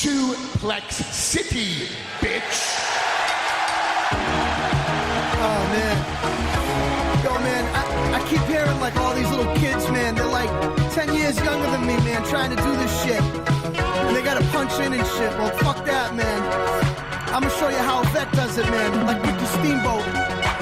Suplex City, bitch. Oh, man. Yo, man, I keep hearing, like, all these little kids, man. They're, like, 10 years younger than me, man, trying to do this shit. And they gotta punch in and shit. Well, fuck that, man. I'm gonna show you how a vet does it, man. Like with the steamboat.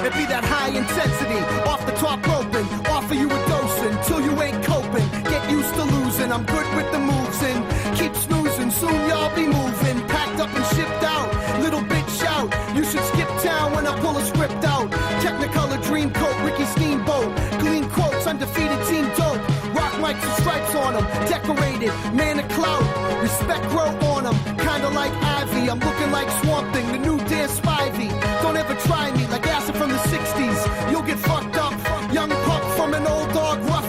It be that high intensity, off the top roping. Offer you a dosing, till you ain't coping. Get used to losing, I'm good with the moves and keep snoozing, soon y'all be moving. Packed up and shipped out, little bitch shout. You should skip town when I pull a script out. Technicolor dream coat, Ricky Steamboat. Clean quotes, undefeated team dope. Rock mics with stripes on them, decorated, man of clout. Respect grow on them, kinda like Ivy. I'm looking like Swamp Thing, the new Dan Spivey. Don't ever try me like acid from the 60s. You'll get fucked up. Young pup from an old dog, rough.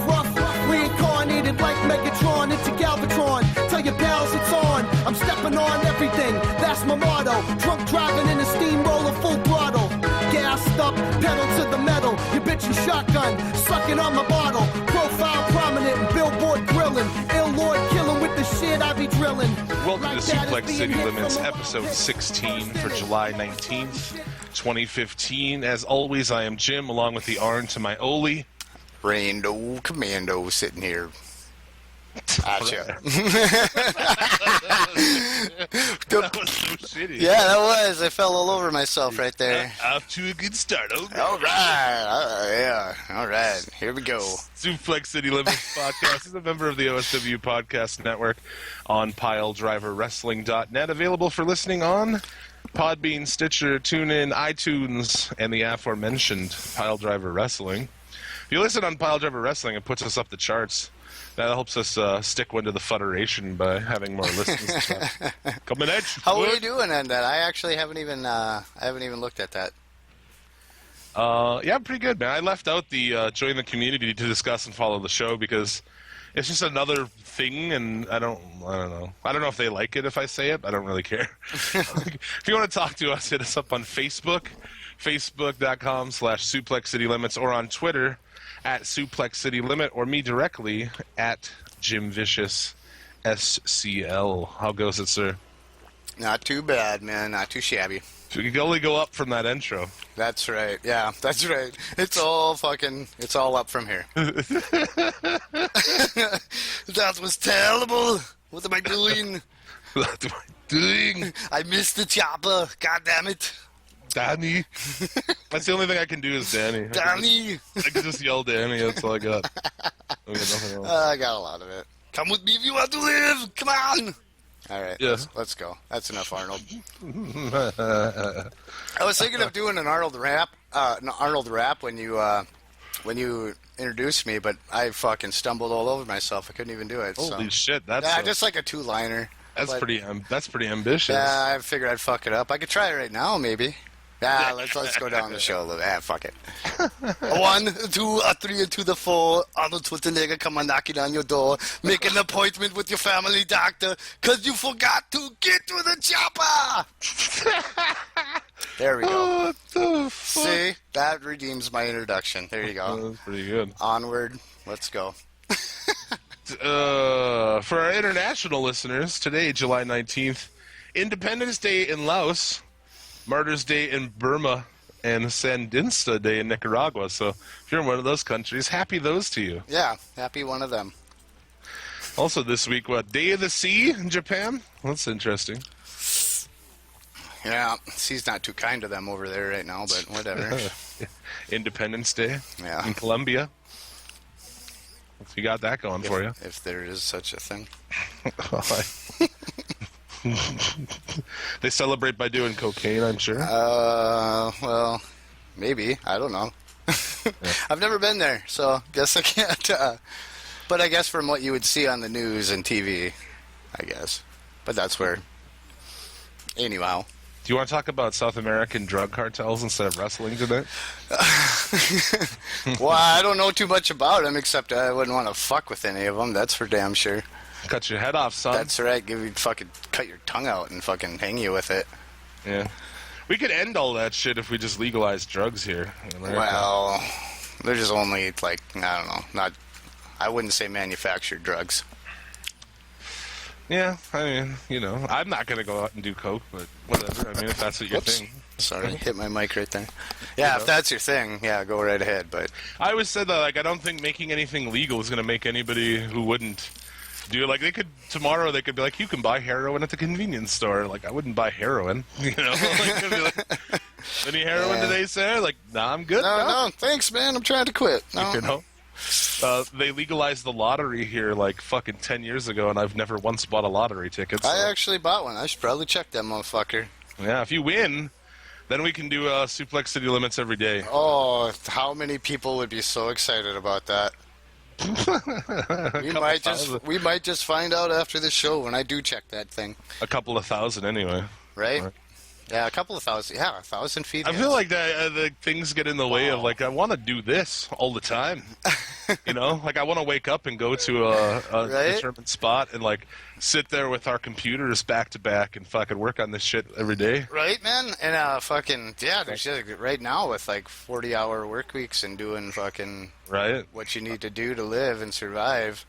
Reincarnated like Megatron into Galvatron. Tell your pals it's on. I'm stepping on everything. That's my motto. Drunk driving in a steamroller full throttle. Gassed up, pedal to the metal. Your bitch and shotgun, sucking on my bottle. Profile prominent and billboard grilling. Ill Lord killing with the shit I be drilling. Welcome to Suplex City Limits, episode 16 for July 19th, 2015. As always, I am Jim, along with the Arn to my Oli. Rando Commando sitting here. Gotcha. Yeah, that was. I fell all over myself right there. Off to a good start. Okay. All right. Yeah. All right. Here we go. Suplex City Limits podcast is a member of the OSW Podcast Network on PileDriverWrestling.net. Available for listening on Podbean, Stitcher, TuneIn, iTunes, and the aforementioned Piledriver Wrestling. If you listen on Piledriver Wrestling, it puts us up the charts. That helps us stick one to the Federation by having more listens. Coming at you. How are you doing on that? I actually haven't even looked at that. Yeah, pretty good, man. I left out the join the community to discuss and follow the show because it's just another thing, and I don't know. I don't know if they like it if I say it. I don't really care. If you want to talk to us, hit us up on Facebook, facebook.com/Suplex City Limits, or on Twitter at Suplex City Limit, or me directly at Jim Vicious SCL. How goes it, sir? Not too bad, man. Not too shabby. So you can only go up from that intro. That's right. Yeah, that's right. It's all up from here. That was terrible. What am I doing? What am I doing? I missed the chopper. God damn it. Danny. That's the only thing I can do is Danny. Danny. I can just yell Danny. That's all I got. I got nothing else. I got a lot of it. Come with me if you want to live. Come on. All right. Yeah. Let's go. That's enough, Arnold. I was thinking of doing an Arnold rap when you introduced me, but I fucking stumbled all over myself. I couldn't even do it. Holy shit! That's just like a two-liner. That's pretty ambitious. Yeah, I figured I'd fuck it up. I could try it right now, maybe. Yeah, let's go down the show a little bit. Fuck it. 1, 2, 3, and to the 4. Arnold Schwarzenegger come and knocking on your door. Make an appointment with your family doctor, because you forgot to get to the chopper. There we go. What the fuck? See? That redeems my introduction. There you go. That's pretty good. Onward. Let's go. For our international listeners, today, July 19th, Independence Day in Laos, Martyrs Day in Burma, and Sandinista Day in Nicaragua. So if you're in one of those countries, happy those to you. Yeah, happy one of them. Also this week, Day of the Sea in Japan? That's interesting. Yeah, sea's not too kind to them over there right now, but whatever. Independence Day in Colombia. You got that going for you. If there is such a thing. They celebrate by doing cocaine, I'm sure. Well, maybe. I don't know. I've never been there, so guess I can't. But I guess from what you would see on the news and TV, I guess. But that's where. Anyhow. Do you want to talk about South American drug cartels instead of wrestling today? Well, I don't know too much about them, except I wouldn't want to fuck with any of them. That's for damn sure. Cut your head off, son. That's right. Fucking cut your tongue out and fucking hang you with it. Yeah. We could end all that shit if we just legalized drugs here in America. Well, they're just only, I don't know, I wouldn't say manufactured drugs. Yeah, I mean, you know, I'm not gonna go out and do coke, but whatever. I mean, if that's what your Whoops. thing. Sorry, hit my mic right there. Yeah, if that's your thing, yeah, go right ahead. But I always said that, like, I don't think making anything legal is gonna make anybody who wouldn't do it. Like, tomorrow they could be like, you can buy heroin at the convenience store. Like, I wouldn't buy heroin, you know? Like, they'd be like, any heroin today, sir? Like, nah, I'm good. no, thanks, man. I'm trying to quit. No, You know? They legalized the lottery here like fucking 10 years ago, and I've never once bought a lottery ticket. So. I actually bought one. I should probably check that motherfucker. Yeah, if you win, then we can do Suplex City Limits every day. Oh, how many people would be so excited about that? we might just find out after the show when I do check that thing. A couple of thousand anyway. Right? Yeah, a couple of thousand. Yeah, 1,000 feet. I feel like the things get in the way of, like, I want to do this all the time. You know? Like, I want to wake up and go to a Right? determined spot and, like, sit there with our computers back to back and fucking work on this shit every day. Right, man? And there's shit right now with like 40-hour work weeks and doing fucking Right? what you need to do to live and survive.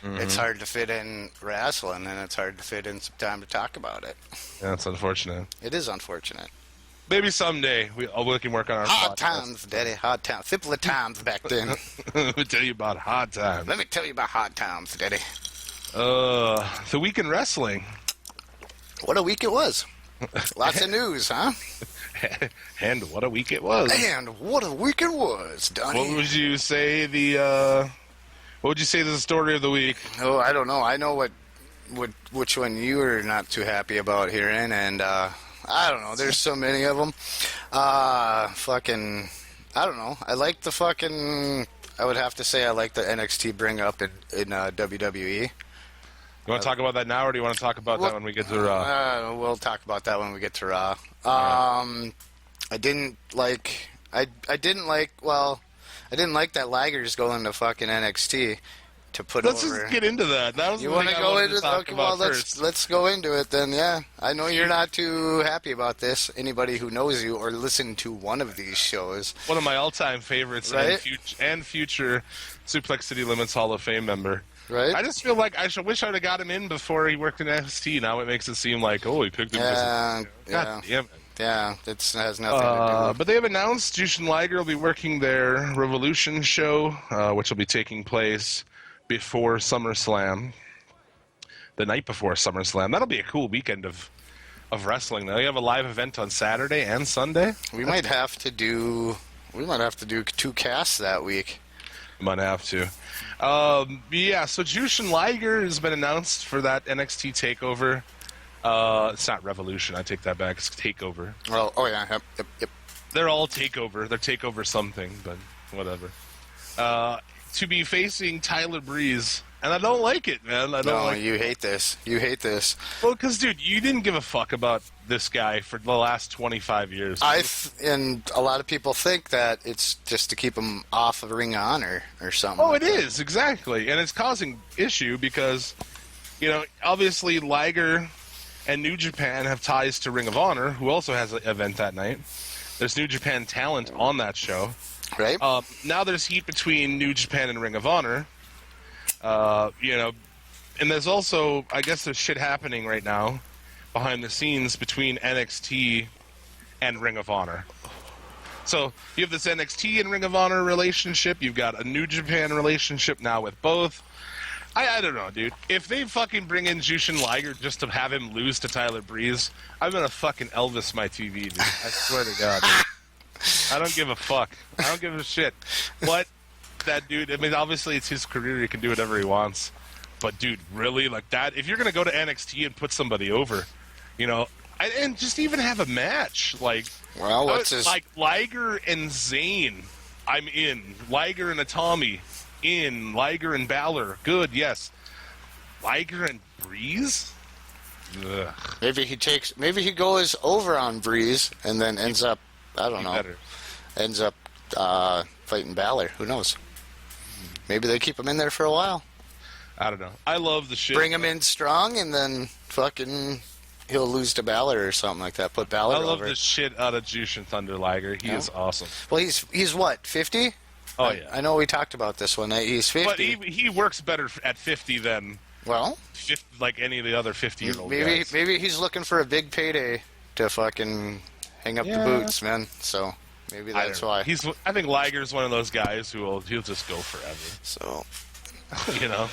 Mm-hmm. It's hard to fit in wrestling, and it's hard to fit in some time to talk about it. Yeah, that's unfortunate. It is unfortunate. Maybe someday we can work on our Hard podcast. times, Daddy. Hard times. Simpler times back then. Let me tell you about hard times. Let me tell you about hard times, Daddy. The week in wrestling. What a week it was. Lots of news, huh? And what a week it was. And what a week it was, Donnie. What would you say what would you say is the story of the week? Oh, I don't know. I know which one you were not too happy about hearing, and I don't know. There's so many of them. I don't know. I like the fucking. I would have to say I like the NXT bring up in WWE. You want to talk about that now, or do you want to talk about that when we get to Raw? We'll talk about that when we get to Raw. Right. I didn't like. I didn't like. Well, I didn't like that Liger's going to fucking NXT to put Let's over. just get into that. That was You want to go into talk okay? about Well, first. let's go into it then. Yeah, I know you're not too happy about this. Anybody who knows you or listened to one of these shows, One of my all-time favorites Right? and future Suplex City Limits Hall of Fame member. right? I just feel like I wish I'd have got him in before he worked in NXT. Now it makes it seem like, oh, he picked him Yeah, because God damn it. yeah. It has nothing to do. But they have announced Jushin Liger will be working their Revolution show, which will be taking place before SummerSlam. The night before SummerSlam. That'll be a cool weekend of wrestling. They have a live event on Saturday and Sunday. We might have to do 2 casts that week. Might have to. Yeah, so Jushin Liger has been announced for that NXT TakeOver. It's not Revolution. I take that back. It's TakeOver. Well, oh yeah, yep. They're all TakeOver. They're TakeOver something, but whatever. To be facing Tyler Breeze. And I don't like it, man. I don't No, like you hate this. You hate this. Well, because, dude, you didn't give a fuck about this guy for the last 25 years. And a lot of people think that it's just to keep him off of Ring of Honor or something. Oh, like it that. is, exactly. And it's causing issue because, you know, obviously Liger and New Japan have ties to Ring of Honor, who also has an event that night. There's New Japan talent on that show. Right? Now there's heat between New Japan and Ring of Honor. You know, and there's also, I guess there's shit happening right now behind the scenes between NXT and Ring of Honor. So you have this NXT and Ring of Honor relationship. You've got a New Japan relationship now with both. I don't know, dude. If they fucking bring in Jushin Liger just to have him lose to Tyler Breeze, I'm gonna fucking Elvis my TV, dude. I swear to God, dude. I don't give a fuck. I don't give a shit. What that dude, I mean, obviously it's his career. He can do whatever he wants. But, dude, really? Like that? If you're going to go to NXT and put somebody over, you know, and just even have a match, like, Well, what's his... like Liger and Zayn, I'm in. Liger and Atami, in. Liger and Balor, good, yes. Liger and Breeze? Ugh. Maybe he goes over on Breeze and then ends up, I don't know, Better. ends up fighting Balor. Who knows? Maybe they keep him in there for a while. I don't know. I love the shit. Bring him in strong, and then fucking he'll lose to Balor or something like that. Put Balor I love over. the shit out of Jushin Thunder Liger. He is awesome. Well, he's what, 50? Oh, yeah. I know we talked about this one. He's 50. But he works better at 50 than Well, like any of the other 50-year-old guys. Maybe he's looking for a big payday to fucking hang up the boots, man. So maybe that's why. I think Liger's one of those guys he'll just go forever. So, you know,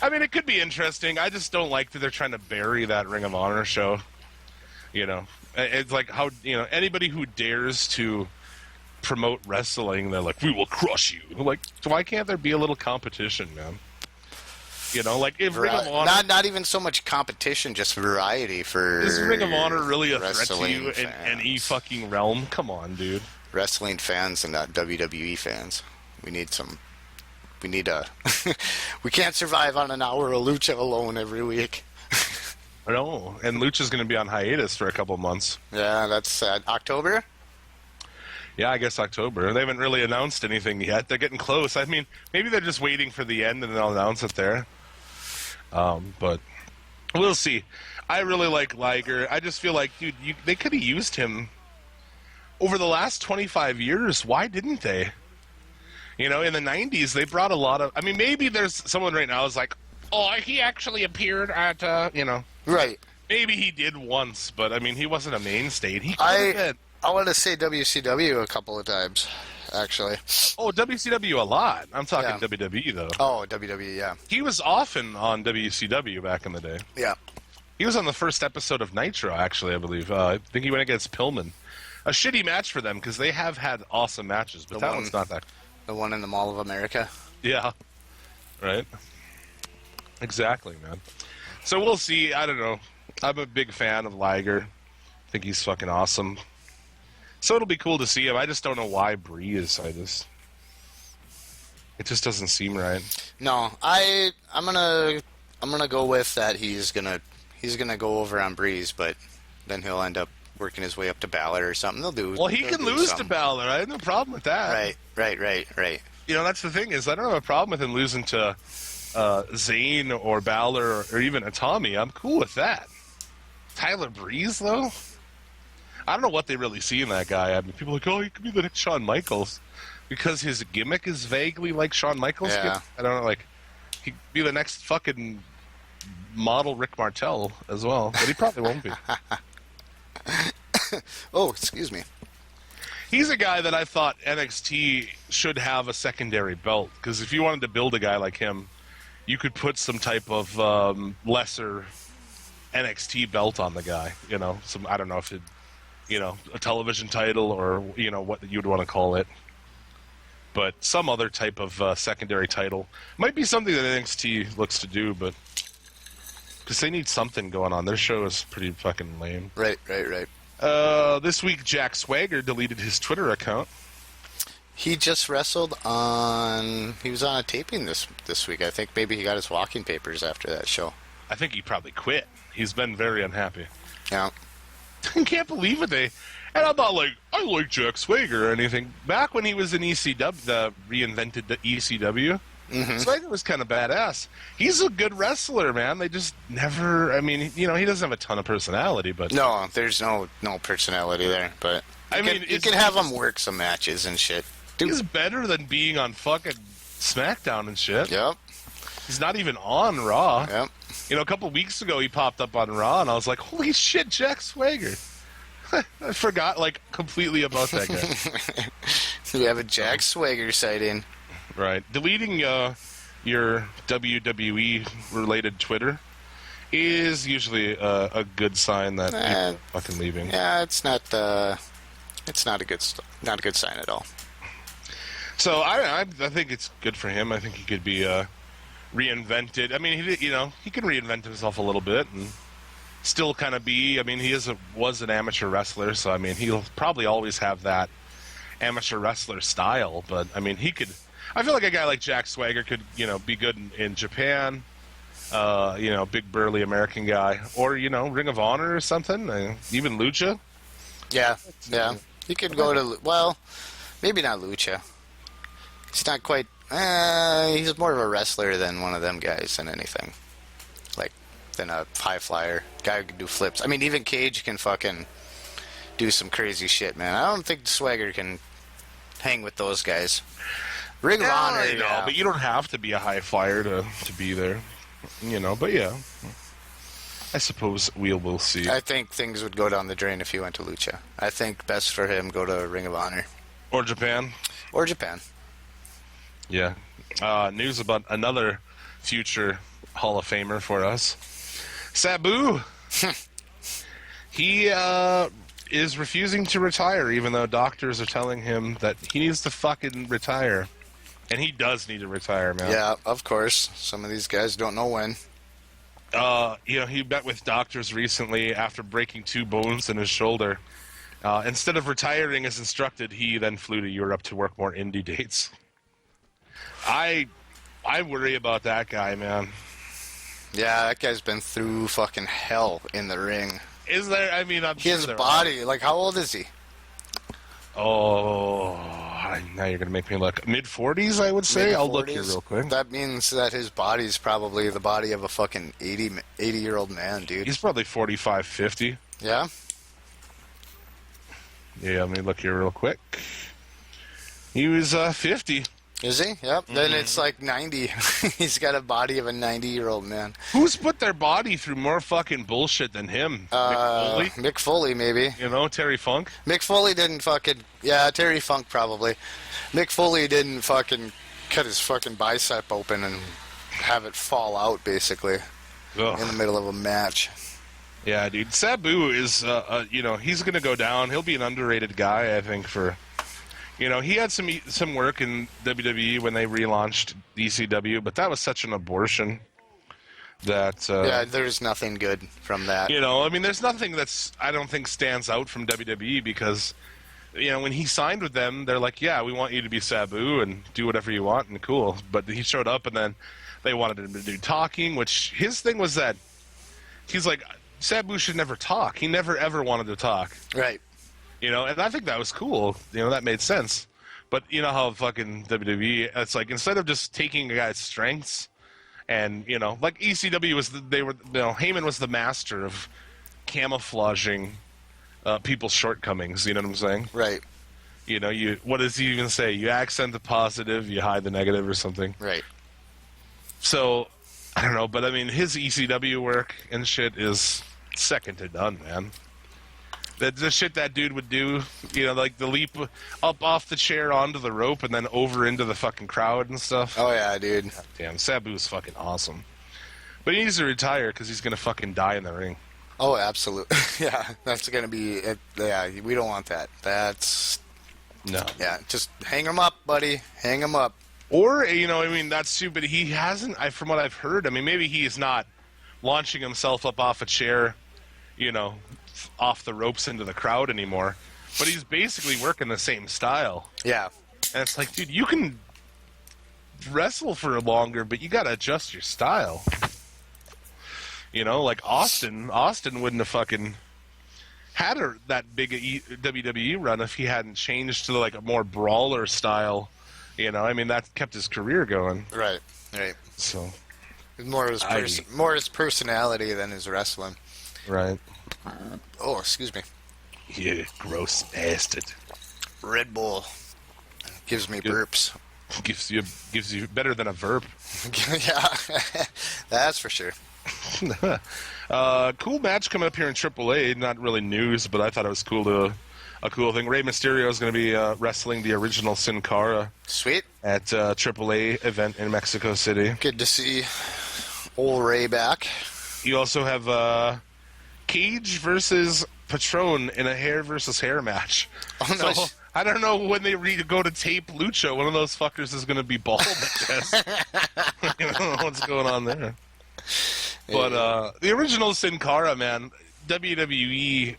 I mean, it could be interesting. I just don't like that they're trying to bury that Ring of Honor show. You know, it's like how, you know, anybody who dares to promote wrestling, they're like, we will crush you. Like, why can't there be a little competition, man? You know, like if Ring of Honor, not even so much competition, just variety for. Is Ring of Honor really a threat to you in fans. any fucking realm? Come on, dude. Wrestling fans and not WWE fans. We need some. We need a. We can't survive on an hour of lucha alone every week. No, and Lucha's going to be on hiatus for a couple months. Yeah, that's October. Yeah, I guess October. They haven't really announced anything yet. They're getting close. I mean, maybe they're just waiting for the end and they'll announce it there. But we'll see. I really like Liger. I just feel like, dude, they could have used him over the last 25 years. Why didn't they? You know, in the 90s, they brought a lot of... I mean, maybe there's someone right now who's like, oh, he actually appeared at, you know... Right. Maybe he did once, but, I mean, he wasn't a mainstay. He could have been. I want to say WCW a couple of times, actually. Oh, WCW a lot. I'm talking WWE, though. Oh, WWE, yeah. He was often on WCW back in the day. Yeah. He was on the first episode of Nitro, actually, I believe. I think he went against Pillman. A shitty match for them, because they have had awesome matches, but that one's not that... The one in the Mall of America? Yeah. Right? Exactly, man. So we'll see. I don't know. I'm a big fan of Liger. I think he's fucking awesome. So it'll be cool to see him. I just don't know why Bree is. It just doesn't seem right. No, I'm gonna go with that. He's gonna go over on Breeze, but then he'll end up working his way up to Balor or something. Well, he can lose to Balor. I have no problem with that. Right. You know, that's the thing is I don't have a problem with him losing to Zayn or Balor or even Tommy. I'm cool with that. Tyler Breeze, though? I don't know what they really see in that guy. I mean, people are like, oh, he could be the next Shawn Michaels. Because his gimmick is vaguely like Shawn Michaels' gimmick. I don't know, like, he'd be the next fucking model Rick Martel as well. But he probably won't be. Oh, excuse me. He's a guy that I thought NXT should have a secondary belt. Because if you wanted to build a guy like him, you could put some type of lesser NXT belt on the guy. You know, I don't know if it... You know, a television title or, you know, what you'd want to call it. But some other type of secondary title. Might be something that NXT looks to do, but... Because they need something going on. Their show is pretty fucking lame. Right. This week, Jack Swagger deleted his Twitter account. He just wrestled on... He was on a taping this week. I think maybe he got his walking papers after that show. I think he probably quit. He's been very unhappy. Yeah. I can't believe it. And I'm not like, I like Jack Swagger or anything. Back when he was in ECW, reinvented the ECW, Swagger was kind of badass. He's a good wrestler, man. They just never, I mean, you know, he doesn't have a ton of personality, but... No, there's no personality there, but... You can have him work some matches and shit. He's better than being on fucking SmackDown and shit. Yep. He's not even on Raw. Yep. You know, a couple weeks ago he popped up on Raw, and I was like, holy shit, Jack Swagger. I forgot, like, completely about that guy. We have a Jack Swagger sighting. Right. Deleting your WWE-related Twitter is usually a good sign that people are fucking leaving. Yeah, it's not a good sign at all. So I think it's good for him. I think he could be reinvented. I mean, he can reinvent himself a little bit and still kind of be. I mean, he was an amateur wrestler, so I mean, he'll probably always have that amateur wrestler style. But I mean, he could. I feel like a guy like Jack Swagger could, be good in Japan. Big burly American guy, or Ring of Honor or something. Even Lucha. Yeah. He could go to maybe not Lucha. He's not quite. He's more of a wrestler than one of them guys than anything. Than a high flyer guy who can do flips. I mean, even Cage can fucking do some crazy shit, man. I don't think Swagger can hang with those guys. Ring of Honor, but you don't have to be a high flyer to be there. But yeah. I suppose we'll see. I think things would go down the drain if he went to Lucha. I think best for him go to Ring of Honor. Or Japan. Or Japan. Yeah. News about another future Hall of Famer for us. Sabu. He is refusing to retire, even though doctors are telling him that he needs to fucking retire. And he does need to retire, man. Yeah, of course. Some of these guys don't know when. He met with doctors recently after breaking 2 bones in his shoulder. Instead of retiring as instructed, he then flew to Europe to work more indie dates. I worry about that guy, man. Yeah, that guy's been through fucking hell in the ring. Is there? I mean, His body, like, how old is he? Oh, now you're gonna make me look. Mid-40s, I would say. I'll look here real quick. That means that his body's probably the body of a fucking 80-year-old man, dude. He's probably 45, 50. Yeah? Yeah, let me look here real quick. He was 50. Is he? Yep. Then it's like 90. He's got a body of a 90-year-old man. Who's put their body through more fucking bullshit than him? Mick Foley? Mick Foley, maybe. Terry Funk? Mick Foley didn't fucking... Yeah, Terry Funk probably. Mick Foley didn't fucking cut his fucking bicep open and have it fall out, basically, Ugh. in the middle of a match. Yeah, dude. Sabu is, he's going to go down. He'll be an underrated guy, I think, for... he had some work in WWE when they relaunched ECW, but that was such an abortion that... yeah, there's nothing good from that. There's nothing that's, I don't think, stands out from WWE because, when he signed with them, they're like, yeah, we want you to be Sabu and do whatever you want, and cool. But he showed up, and then they wanted him to do talking, which his thing was that he's like, Sabu should never talk. He never, ever wanted to talk. Right. And I think that was cool. That made sense. But you know how fucking WWE, it's like instead of just taking a guy's strengths and, like ECW was, Heyman was the master of camouflaging people's shortcomings. You know what I'm saying? Right. What does he even say? You accent the positive, you hide the negative or something. Right. So, I don't know, but I mean, his ECW work and shit is second to none, man. The shit that dude would do, like the leap up off the chair onto the rope and then over into the fucking crowd and stuff. Oh, yeah, dude. God damn, Sabu's fucking awesome. But he needs to retire because he's going to fucking die in the ring. Oh, absolutely. Yeah, that's going to be it. Yeah, we don't want that. That's... No. Yeah, just hang him up, buddy. Hang him up. Or, that's stupid. He hasn't, from what I've heard, maybe he is not launching himself up off a chair, off the ropes into the crowd anymore, but he's basically working the same style. Yeah. And it's like, dude, you can wrestle for longer, but you gotta adjust your style. Like Austin wouldn't have fucking had that big a WWE run if he hadn't changed to like a more brawler style. That kept his career going. Right. So more his personality than his wrestling. Right. Oh, excuse me. You gross bastard. Red Bull gives me burps. Gives you better than a verb. Yeah, that's for sure. Cool match coming up here in AAA. Not really news, but I thought it was a cool thing. Rey Mysterio is going to be wrestling the original Sin Cara. Sweet. At AAA event in Mexico City. Good to see old Ray back. You also have Cage versus Patron in a hair versus hair match. Oh, no. So, I don't know when they go to tape Lucha, one of those fuckers is going to be bald, I guess. I don't know what's going on there. But the original Sin Cara, man, WWE,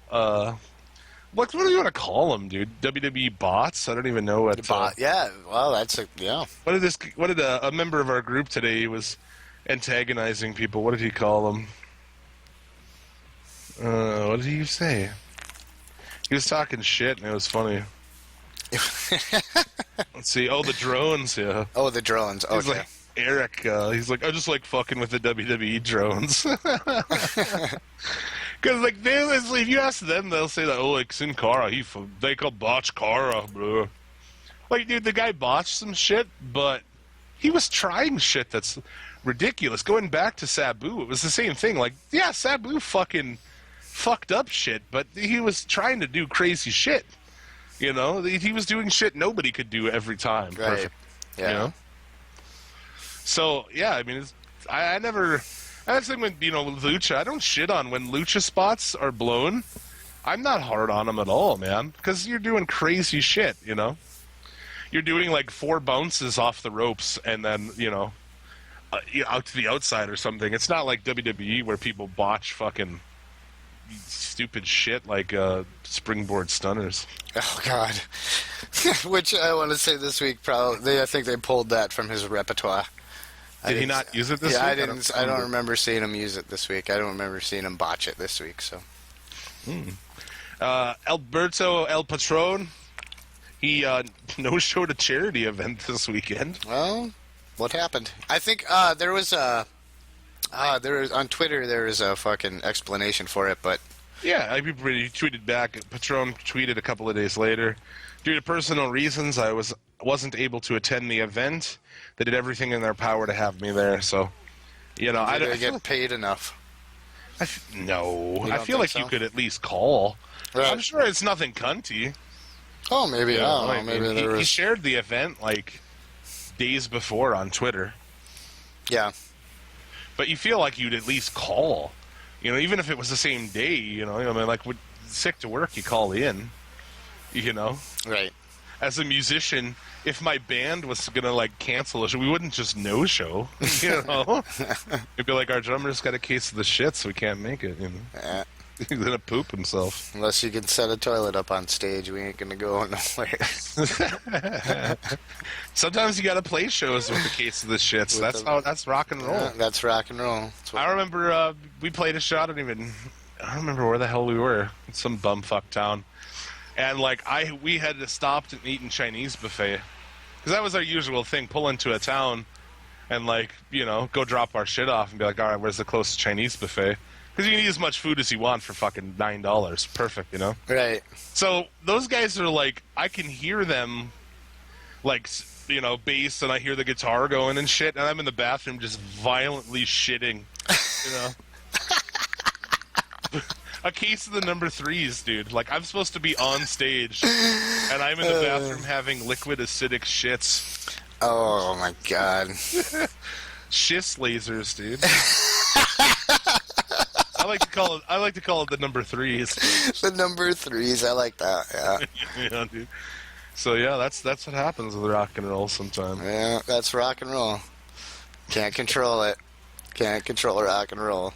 what do you want to call them, dude? WWE bots? I don't even know what. Yeah, well, that's yeah. What did a member of our group today was antagonizing people? What did he call them? What did he say? He was talking shit, and it was funny. Let's see. Oh, the drones, yeah. Oh, the drones. Okay. He's like, Eric, he's like, I just like fucking with the WWE drones. Because, like, if you ask them, they'll say that, oh, like, Sin Cara, they call botch Cara, bro. Like, dude, the guy botched some shit, but he was trying shit that's ridiculous. Going back to Sabu, it was the same thing. Like, yeah, Sabu fucking fucked up shit, but he was trying to do crazy shit. You know, he was doing shit nobody could do every time. Right. Perfect. Yeah. You know? So, yeah, I mean, I never... That's the thing with, with Lucha. I don't shit on when Lucha spots are blown. I'm not hard on them at all, man. Because you're doing crazy shit, You're doing, like, 4 bounces off the ropes and then, out to the outside or something. It's not like WWE where people botch fucking stupid shit like springboard stunners. Oh, God. Which I want to say this week, probably, I think they pulled that from his repertoire. Did he not use it this week? I don't remember seeing him use it this week. I don't remember seeing him botch it this week, so. Alberto El Patron, he no-showed a charity event this weekend. Well, what happened? I think there was on Twitter there is a fucking explanation for it, but yeah, he tweeted back. Patron tweeted a couple of days later, due to personal reasons, I wasn't able to attend the event. They did everything in their power to have me there, so I don't get paid enough. I feel like so? you could at least call. Right. I'm sure it's nothing cunty. Oh, maybe. I don't know. Maybe there was. He shared the event like days before on Twitter. Yeah. But you feel like you'd at least call. Even if it was the same day, sick to work, you call in. Right. As a musician, if my band was going to, cancel a show, we wouldn't just no-show, It'd be like, our drummer's got a case of the shit, so we can't make it, He's going to poop himself. Unless you can set a toilet up on stage, we ain't going to go nowhere. Sometimes you got to play shows with a case of the shit, so that's rock and roll. Yeah, that's rock and roll. I remember we played a show, I don't remember where the hell we were. It's some bumfuck town. And, we had to stop and eat in Chinese buffet. Because that was our usual thing, pull into a town and, go drop our shit off and be like, all right, where's the closest Chinese buffet? Because you can eat as much food as you want for fucking $9. Perfect, Right. So those guys are I can hear them, bass, and I hear the guitar going and shit, and I'm in the bathroom just violently shitting, A case of the number 3s, dude. I'm supposed to be on stage, and I'm in the bathroom having liquid acidic shits. Oh, my God. Shits lasers, dude. I like to call it the number 3s. The number 3s, I like that, yeah. Yeah, dude. So, yeah, that's what happens with rock and roll sometimes. Yeah, that's rock and roll. Can't control it. Can't control rock and roll.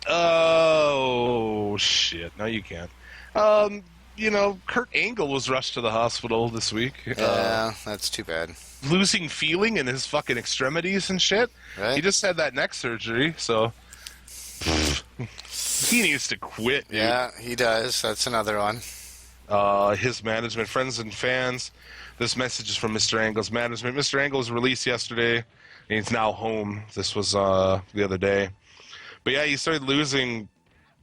Oh, shit. No, you can't. Kurt Angle was rushed to the hospital this week. Yeah, that's too bad. Losing feeling in his fucking extremities and shit. Right. He just had that neck surgery, so... he needs to quit, dude. Yeah, he does. That's another one. His management, friends and fans, this message is from Mr. Angle's management. Mr. Angle was released yesterday, and he's now home. This was the other day. But yeah, he started losing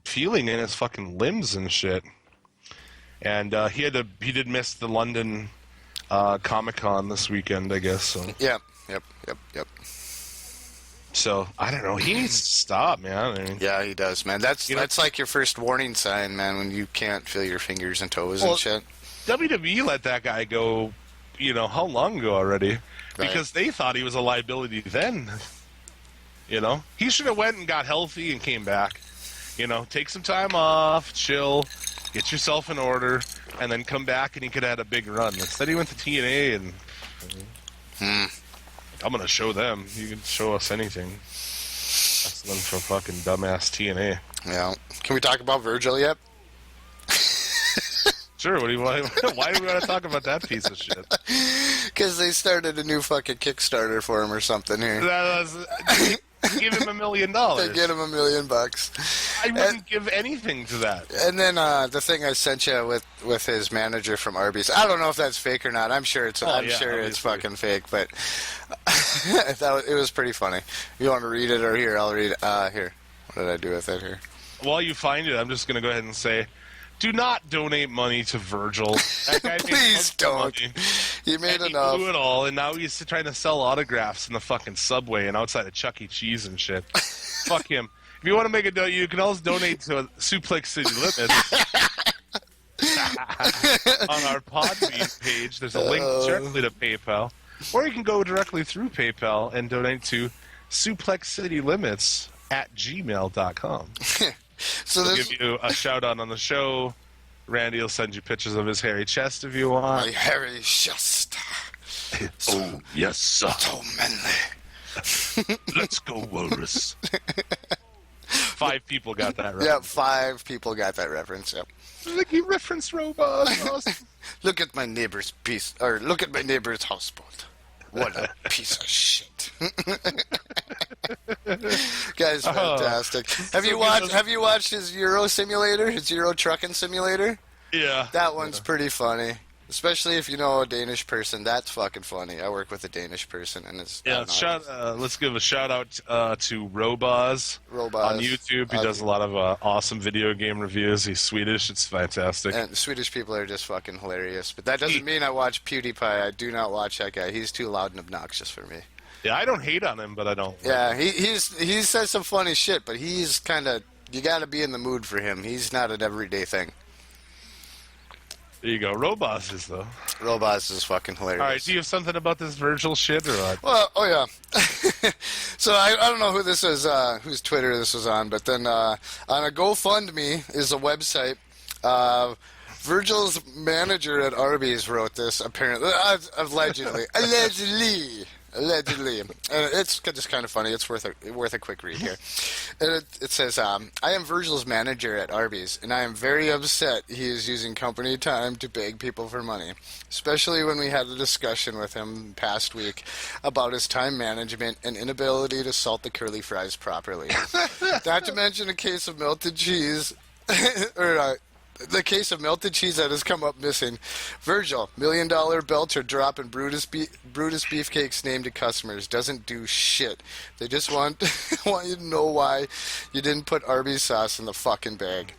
feeling in his fucking limbs and shit. And he did miss the London Comic-Con this weekend, I guess. So. Yep. So, I don't know. He needs to stop, man. Yeah, he does, man. That's like your first warning sign, man, when you can't feel your fingers and toes and shit. WWE let that guy go, how long ago already? Right. Because they thought he was a liability then. He should have went and got healthy and came back. Take some time off, chill, get yourself in order, and then come back and he could have had a big run. Instead he went to TNA and... I'm going to show them. You can show us anything. That's them for fucking dumbass TNA. Yeah. Can we talk about Virgil yet? Sure. Why do we want to talk about that piece of shit? Because they started a new fucking Kickstarter for him or something here. Give him $1 million. They get him $1 million. I wouldn't give anything to that. And then the thing I sent you with his manager from Arby's. I don't know if that's fake or not. I'm sure it's it's fucking fake, but it was pretty funny. You want to read it or here? I'll read it. Here. What did I do with it here? While you find it, I'm just going to go ahead and say, do not donate money to Virgil. That guy Please don't. Money. He made He enough. blew it all, and now he's trying to sell autographs in the fucking Subway and outside of Chuck E. Cheese and shit. Fuck him. If you want to make a donate, you can always donate to Suplex City Limits on our Podbean page. There's a link directly to PayPal, or you can go directly through PayPal and donate to suplexcitylimits@gmail.com. So We'll this give you a shout out on the show. Randy will send you pictures of his hairy chest if you my want. hairy chest. Oh, yes, sir. So manly. Let's go, Walrus. 5 people got that right. Yeah, 5 people got that reference. Yep. Like he referenced robots. Awesome. Look at my neighbor's look at my neighbor's houseboat. What a piece of shit. Guy's fantastic. Have you watched his Euro simulator, his Euro trucking simulator? Yeah. That one's pretty funny. Especially if you know a Danish person, that's fucking funny. I work with a Danish person, and it's Let's give a shout out to Robaz on YouTube. He does a lot of awesome video game reviews. He's Swedish. It's fantastic. And Swedish people are just fucking hilarious. But that doesn't mean I watch PewDiePie. I do not watch that guy. He's too loud and obnoxious for me. Yeah, I don't hate on him, but I don't. Yeah, he says some funny shit, but he's kind of, you got to be in the mood for him. He's not an everyday thing. There you go. Robaz though. Robaz is fucking hilarious. All right, do you have something about this Virgil shit or what? Well, oh yeah. So I don't know who this is, whose Twitter this was on, but then on a GoFundMe is a website. Virgil's manager at Arby's wrote this, apparently, allegedly. Allegedly. And it's just kind of funny. It's worth a quick read here. And it says, I am Virgil's manager at Arby's, and I am very upset he is using company time to beg people for money, especially when we had a discussion with him past week about his time management and inability to salt the curly fries properly. Not to mention a case of melted cheese, the case of melted cheese that has come up missing. Virgil, $1 million belcher dropping Brutus beefcakes named to customers. Doesn't do shit. They just want you to know why you didn't put Arby's sauce in the fucking bag.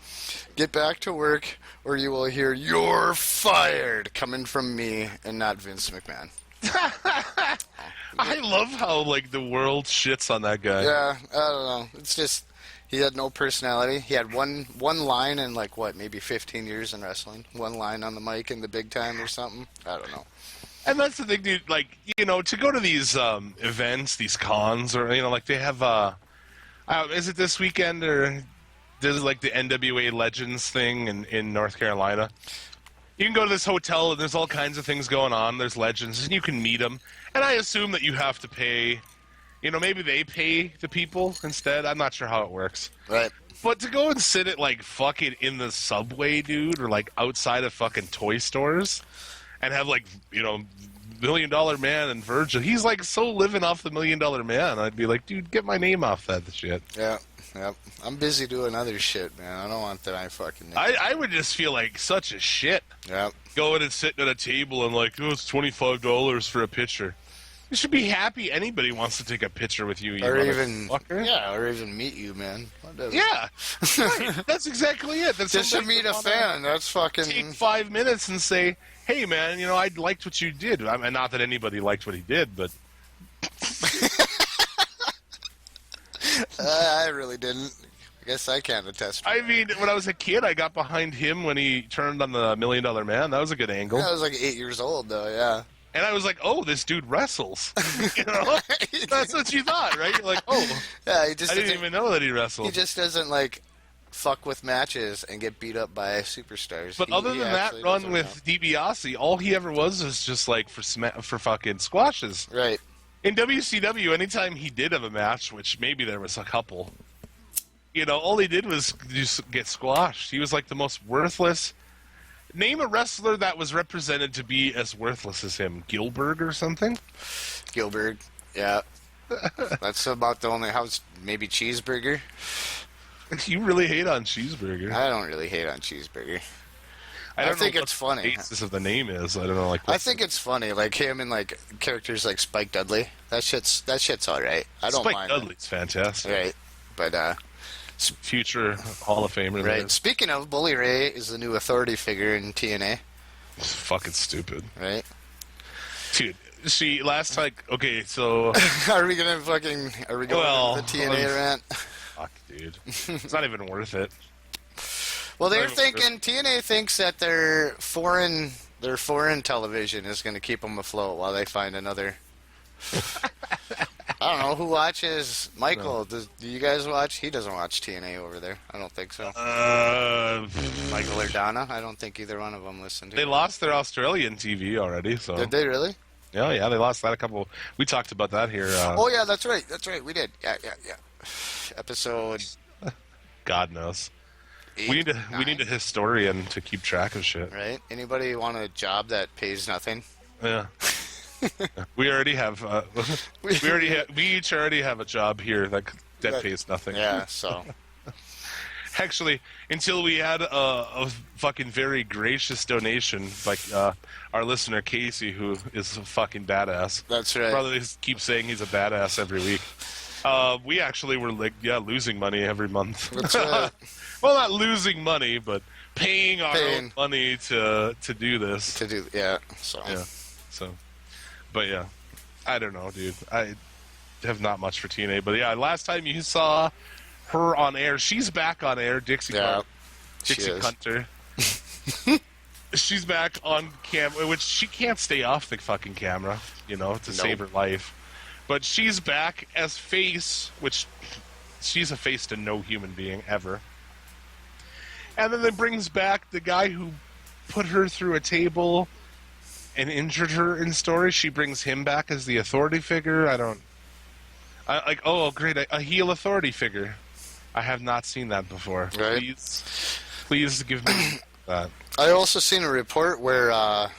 Get back to work or you will hear "you're fired" coming from me and not Vince McMahon. I love how like the world shits on that guy. Yeah, I don't know. It's just he had no personality. He had one line in like maybe 15 years in wrestling. One line on the mic in the big time or something. I don't know. And that's the thing, dude. Like, you know, to go to these events, these cons, or you know, like they have. Is it this weekend or there's like the NWA Legends thing in North Carolina? You can go to this hotel and there's all kinds of things going on. There's legends and you can meet them. And I assume that you have to pay. You know, maybe they pay the people instead. I'm not sure how it works. Right. But to go and sit at, like, fucking in the subway, dude, or, like, outside of fucking toy stores and have, like, you know, $1 Million Man and Virgil. He's, like, so living off the $1 Million Man. I'd be like, dude, get my name off that shit. Yeah. Yep. I'm busy doing other shit, man. I don't want that. I fucking. I would just feel like such a shit. Yeah. Going and sitting at a table and, like, oh, it's $25 for a picture. You should be happy anybody wants to take a picture with you. Or even meet you, man. Whatever. Yeah, right. That's exactly it. That's just to meet a fan. That's fucking. Take 5 minutes and say, "Hey, man, you know, I liked what you did." I mean, not that anybody liked what he did, but I really didn't. I guess I can't attest. I mean, when I was a kid, I got behind him when he turned on the $1 Million Man. That was a good angle. Yeah, I was like 8 years old, though. Yeah. And I was like, "Oh, this dude wrestles." You know, that's what you thought, right? You're like, "Oh, yeah." I didn't even know that he wrestled. He just doesn't like fuck with matches and get beat up by superstars. But other than that run with DiBiase, all he ever was just like for fucking squashes. Right. In WCW, anytime he did have a match, which maybe there was a couple, you know, all he did was just get squashed. He was like the most worthless. Name a wrestler that was represented to be as worthless as him. Gilbert or something? Gilbert, yeah. That's about the only house. Maybe Cheeseburger. You really hate on Cheeseburger. I don't really hate on Cheeseburger. I think it's funny. The basis of the name is I don't know. Like I think it's funny, like him and like characters like Spike Dudley. That shit's all right. I don't mind. Spike Dudley's fantastic. Right, but future Hall of Famer. Right. There. Speaking of, Bully Ray is the new authority figure in TNA. It's fucking stupid. Right. Dude, she last like okay, so Are we going to the TNA rant? fuck, dude, it's not even worth it. Well, they're Not even worth thinking TNA thinks that their foreign television is going to keep them afloat while they find another. I don't know who watches Michael. Do you guys watch? He doesn't watch TNA over there. I don't think so. Michael or Donna? I don't think either one of them listen to. They lost their Australian TV already, so. Did they really? Yeah, they lost that a couple. We talked about that here. Oh yeah, that's right. We did. Yeah. Episode. God knows. 8, We 9. need a historian to keep track of shit. Right? Anybody want a job that pays nothing? Yeah. We already have. We each already have a job here that pays nothing. Yeah. So. Actually, until we had a fucking very gracious donation by our listener Casey, who is a fucking badass. That's right. Probably keeps saying he's a badass every week. We actually were losing money every month. That's right. Well, not losing money, but paying our own money to do this. So. Yeah. So, but yeah, I don't know, dude. I have not much for TNA, but yeah, last time you saw her on air, she's back on air. Dixie Hunter. She's back on camera, which she can't stay off the fucking camera, to save her life. But she's back as face, which she's a face to no human being ever. And then it brings back the guy who put her through a table and injured her in story. She brings him back as the authority figure. Oh, great, a heel authority figure. I have not seen that before. Right. Please give me that. I also seen a report where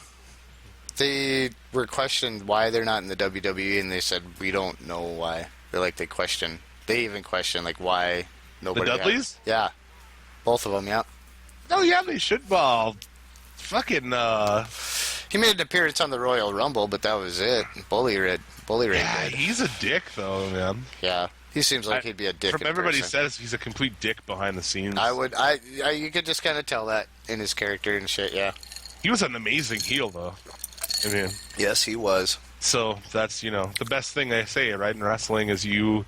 they were questioned why they're not in the WWE, and they said, we don't know why. They even question, why nobody... The Dudleys? Yeah. Both of them, yeah. Oh, yeah, they should. Well, fucking... He made an appearance on the Royal Rumble, but that was it. Bully Ray Yeah, did. he's a dick, though, man. Yeah. He seems like he'd be a dick. From everybody says he's a complete dick behind the scenes. You could just kind of tell that in his character and shit, yeah. He was an amazing heel, though. I mean... Yes, he was. So, that's, the best thing they say, right, in wrestling is you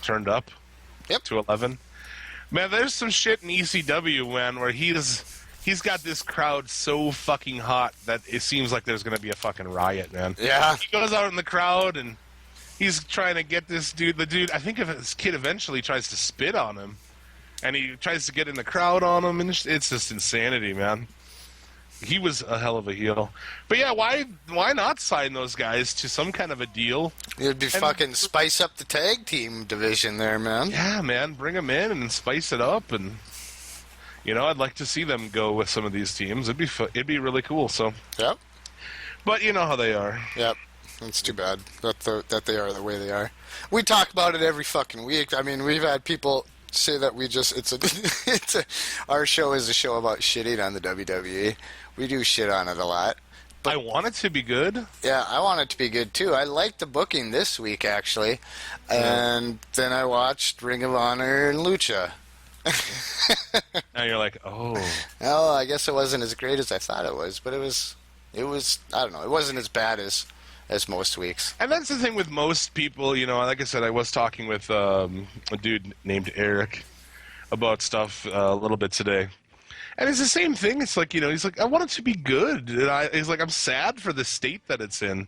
turned up to 11. Man, there's some shit in ECW, man, where he's got this crowd so fucking hot that it seems like there's going to be a fucking riot, man. Yeah. He goes out in the crowd and he's trying to get this dude. The dude, I think if his kid eventually tries to spit on him, and he tries to get in the crowd on him, and it's just insanity, man. He was a hell of a heel. But yeah, why not sign those guys to some kind of a deal? It'd be fucking spice up the tag team division there, man. Yeah, man, bring them in and spice it up, and I'd like to see them go with some of these teams. It'd be really cool. So. Yep. But you know how they are. Yep. It's too bad that they are the way they are. We talk about it every fucking week. I mean, we've had people say that our show is a show about shitting on the WWE. We do shit on it a lot. But I want it to be good. Yeah, I want it to be good too. I liked the booking this week, actually. And then I watched Ring of Honor and Lucha. Now you're like, oh. Oh, I guess it wasn't as great as I thought it was, but it was. I don't know. It wasn't as bad as most weeks. And that's the thing with most people. Like I said, I was talking with a dude named Eric about stuff a little bit today. And it's the same thing. It's like, he's like, I want it to be good. And he's like, I'm sad for the state that it's in.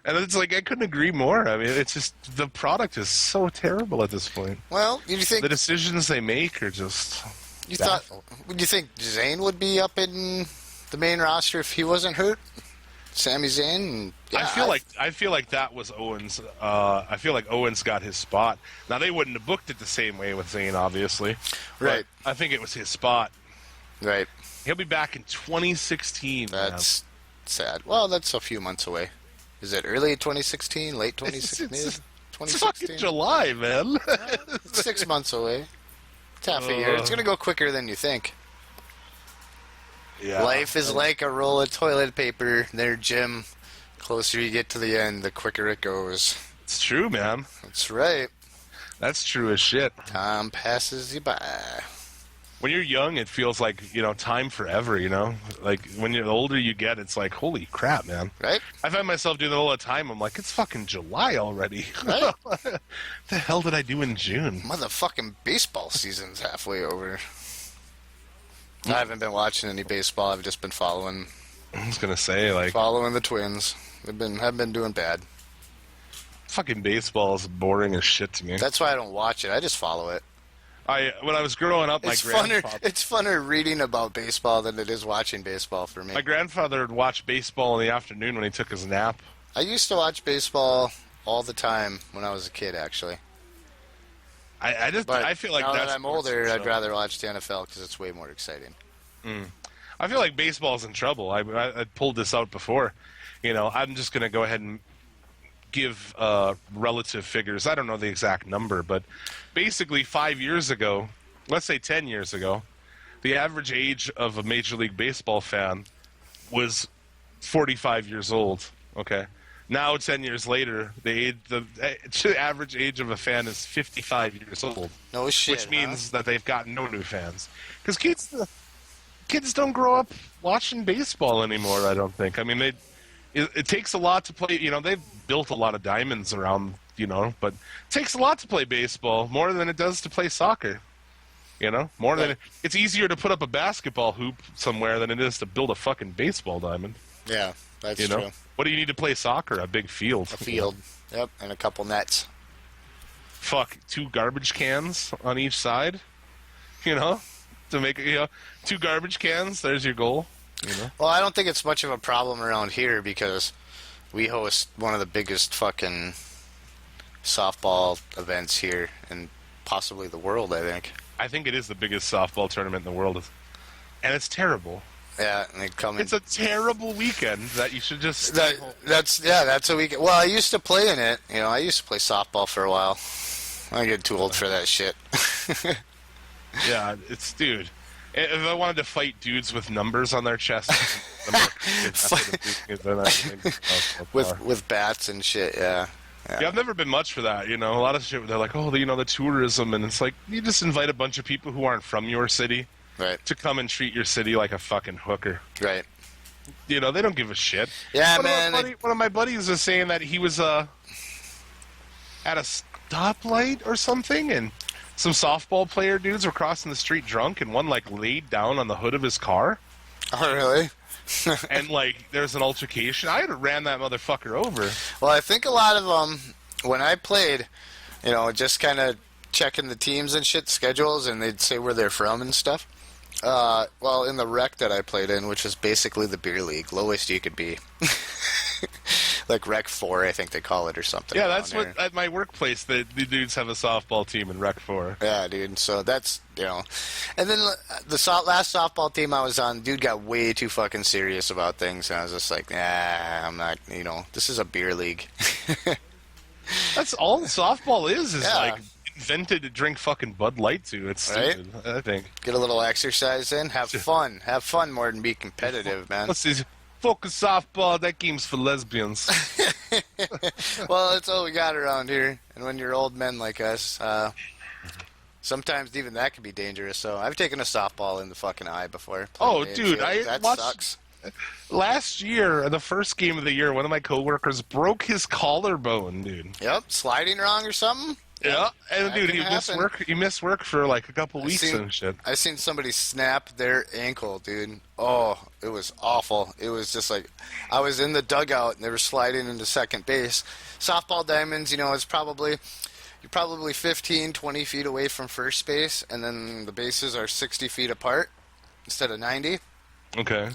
And it's like, I couldn't agree more. I mean, it's just, the product is so terrible at this point. Well, you think... The decisions they make are just... Would you think Zayn would be up in the main roster if he wasn't hurt? Sami Zayn? Yeah, I feel like that was Owens. I feel like Owens got his spot. Now, they wouldn't have booked it the same way with Zayn, obviously. Right. I think it was his spot. Right. He'll be back in 2016. That's sad. Well, that's a few months away. Is it early 2016? Late 2016? It's fucking July, man. 6 months away. It's half a year. It's going to go quicker than you think. Yeah. Life is like a roll of toilet paper there, Jim. The closer you get to the end, the quicker it goes. It's true, man. That's right. That's true as shit. Time passes you by. when you're young, it feels like, time forever, Like, when the older you get, it's like, holy crap, man. Right? I find myself doing that all the time. I'm like, it's fucking July already. Right? What the hell did I do in June? Motherfucking baseball season's halfway over. I haven't been watching any baseball. I've just been following I was going to say, like, the Twins. Have been doing bad. fucking baseball is boring as shit to me. That's why I don't watch it. I just follow it. When I was growing up, It's funner reading about baseball than it is watching baseball for me. my grandfather would watch baseball in the afternoon when he took his nap. I used to watch baseball all the time when I was a kid, actually. I feel like now that's that I'm more older, so. I'd rather watch the NFL because it's way more exciting. I feel like baseball's in trouble. I pulled this out before. I'm just going to go ahead and give relative figures. I don't know the exact number, but basically 5 years ago, let's say 10 years ago, the average age of a Major League Baseball fan was 45 years old. Okay. Now, 10 years later, the average age of a fan is 55 years old. No shit, Which means that they've got no new fans. Because kids don't grow up watching baseball anymore, I don't think. I mean, it takes a lot to play. They've built a lot of diamonds around, but it takes a lot to play baseball, more than it does to play soccer. More than it's easier to put up a basketball hoop somewhere than it is to build a fucking baseball diamond. Yeah, that's true. What do you need to play soccer? A big field. A field, yep, and a couple nets. Fuck, 2 garbage cans on each side, to make it, 2 garbage cans, there's your goal, Well, I don't think it's much of a problem around here because we host one of the biggest fucking softball events here in possibly the world, I think. I think it is the biggest softball tournament in the world, and it's terrible. Yeah, and they come in. It's a terrible weekend that you should just stay home. That's a weekend. Well, I used to play in it. I used to play softball for a while. I get too old for that shit. Yeah, dude. If I wanted to fight dudes with numbers on their chest, with bats and shit, yeah. Yeah, I've never been much for that. A lot of shit. They're like, the tourism, and it's like you just invite a bunch of people who aren't from your city, right, to come and treat your city like a fucking hooker. Right. They don't give a shit. Yeah, One of my buddies was saying that he was at a stoplight or something, and some softball player dudes were crossing the street drunk, and one laid down on the hood of his car. Oh, really? And there's an altercation. I ran that motherfucker over. Well, I think a lot of them, when I played, just kind of checking the teams and shit schedules, and they'd say where they're from and stuff. Well, in the rec that I played in, which is basically the beer league, lowest you could be. Like Rec 4, I think they call it, or something. Yeah, that's what, at my workplace, the dudes have a softball team in Rec 4. Yeah, dude, so that's, And then the last softball team I was on, dude got way too fucking serious about things, and I was just like, nah, I'm not, this is a beer league. That's all softball is invented to drink fucking Bud Light to. It's stupid, right? I think. Get a little exercise in, have fun. Have fun more than be competitive, man. Let's see. Focus softball, that game's for lesbians. Well, that's all we got around here. And when you're old men like us, sometimes even that can be dangerous. So I've taken a softball in the fucking eye before. Oh, dude, that sucks. Last year, the first game of the year, one of my coworkers broke his collarbone, dude. Yep, sliding wrong or something. Yeah, and dude, he missed work for a couple weeks and shit. I seen somebody snap their ankle, dude. Oh, it was awful. It was just I was in the dugout and they were sliding into second base. Softball diamonds, it's you're probably 15, 20 feet away from first base, and then the bases are 60 feet apart instead of 90. Okay.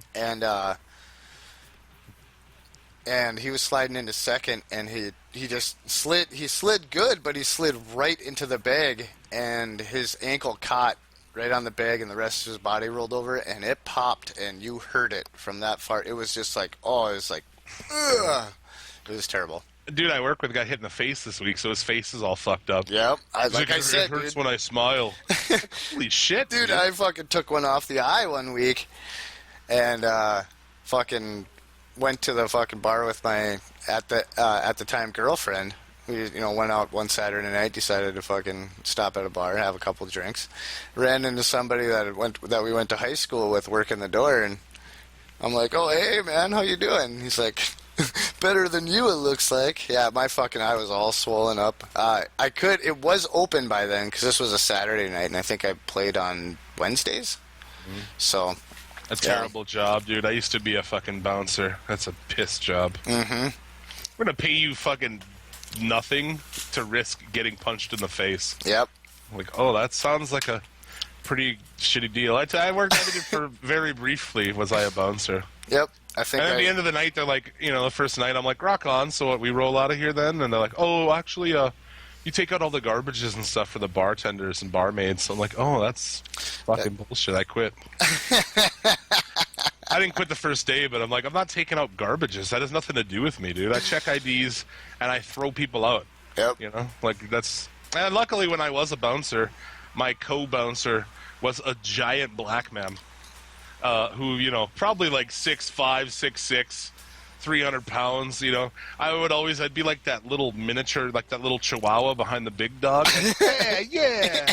And he was sliding into second, and he just slid. He slid good, but he slid right into the bag, and his ankle caught right on the bag, and the rest of his body rolled over, and it popped, and you heard it from that far. It was just ugh. It was terrible. Dude, I work with a guy hit in the face this week, so his face is all fucked up. Yep. I said, it hurts when I smile. Holy shit, dude! I fucking took one off the eye one week, and fucking went to the fucking bar with my at the time girlfriend, We, went out one Saturday night, decided to fucking stop at a bar, have a couple drinks. Ran into somebody that we went to high school with working the door, and I'm like, oh, hey, man, how you doing? He's like, better than you, it looks like. Yeah, my fucking eye was all swollen up. It was open by then, because this was a Saturday night, and I think I played on Wednesdays. Mm-hmm. So... A terrible job, dude. I used to be a fucking bouncer. That's a piss job. Mm-hmm. We're gonna pay you fucking nothing to risk getting punched in the face. Yep. Like, oh, that sounds like a pretty shitty deal. I worked at it for very briefly. Was I a bouncer? Yep. I think. And at the end of the night, they're like, the first night, I'm like, rock on. So what? We roll out of here then, and they're like, oh, actually, you take out all the garbages and stuff for the bartenders and barmaids. So I'm like, oh, that's fucking bullshit. I quit. I didn't quit the first day, but I'm like, I'm not taking out garbages. That has nothing to do with me, dude. I check IDs and I throw people out. Yep. Like that's. And luckily, when I was a bouncer, my co-bouncer was a giant black man, who probably like 6'5", 6'6". 300 pounds, I'd be like that little miniature, like that little chihuahua behind the big dog. Like, yeah.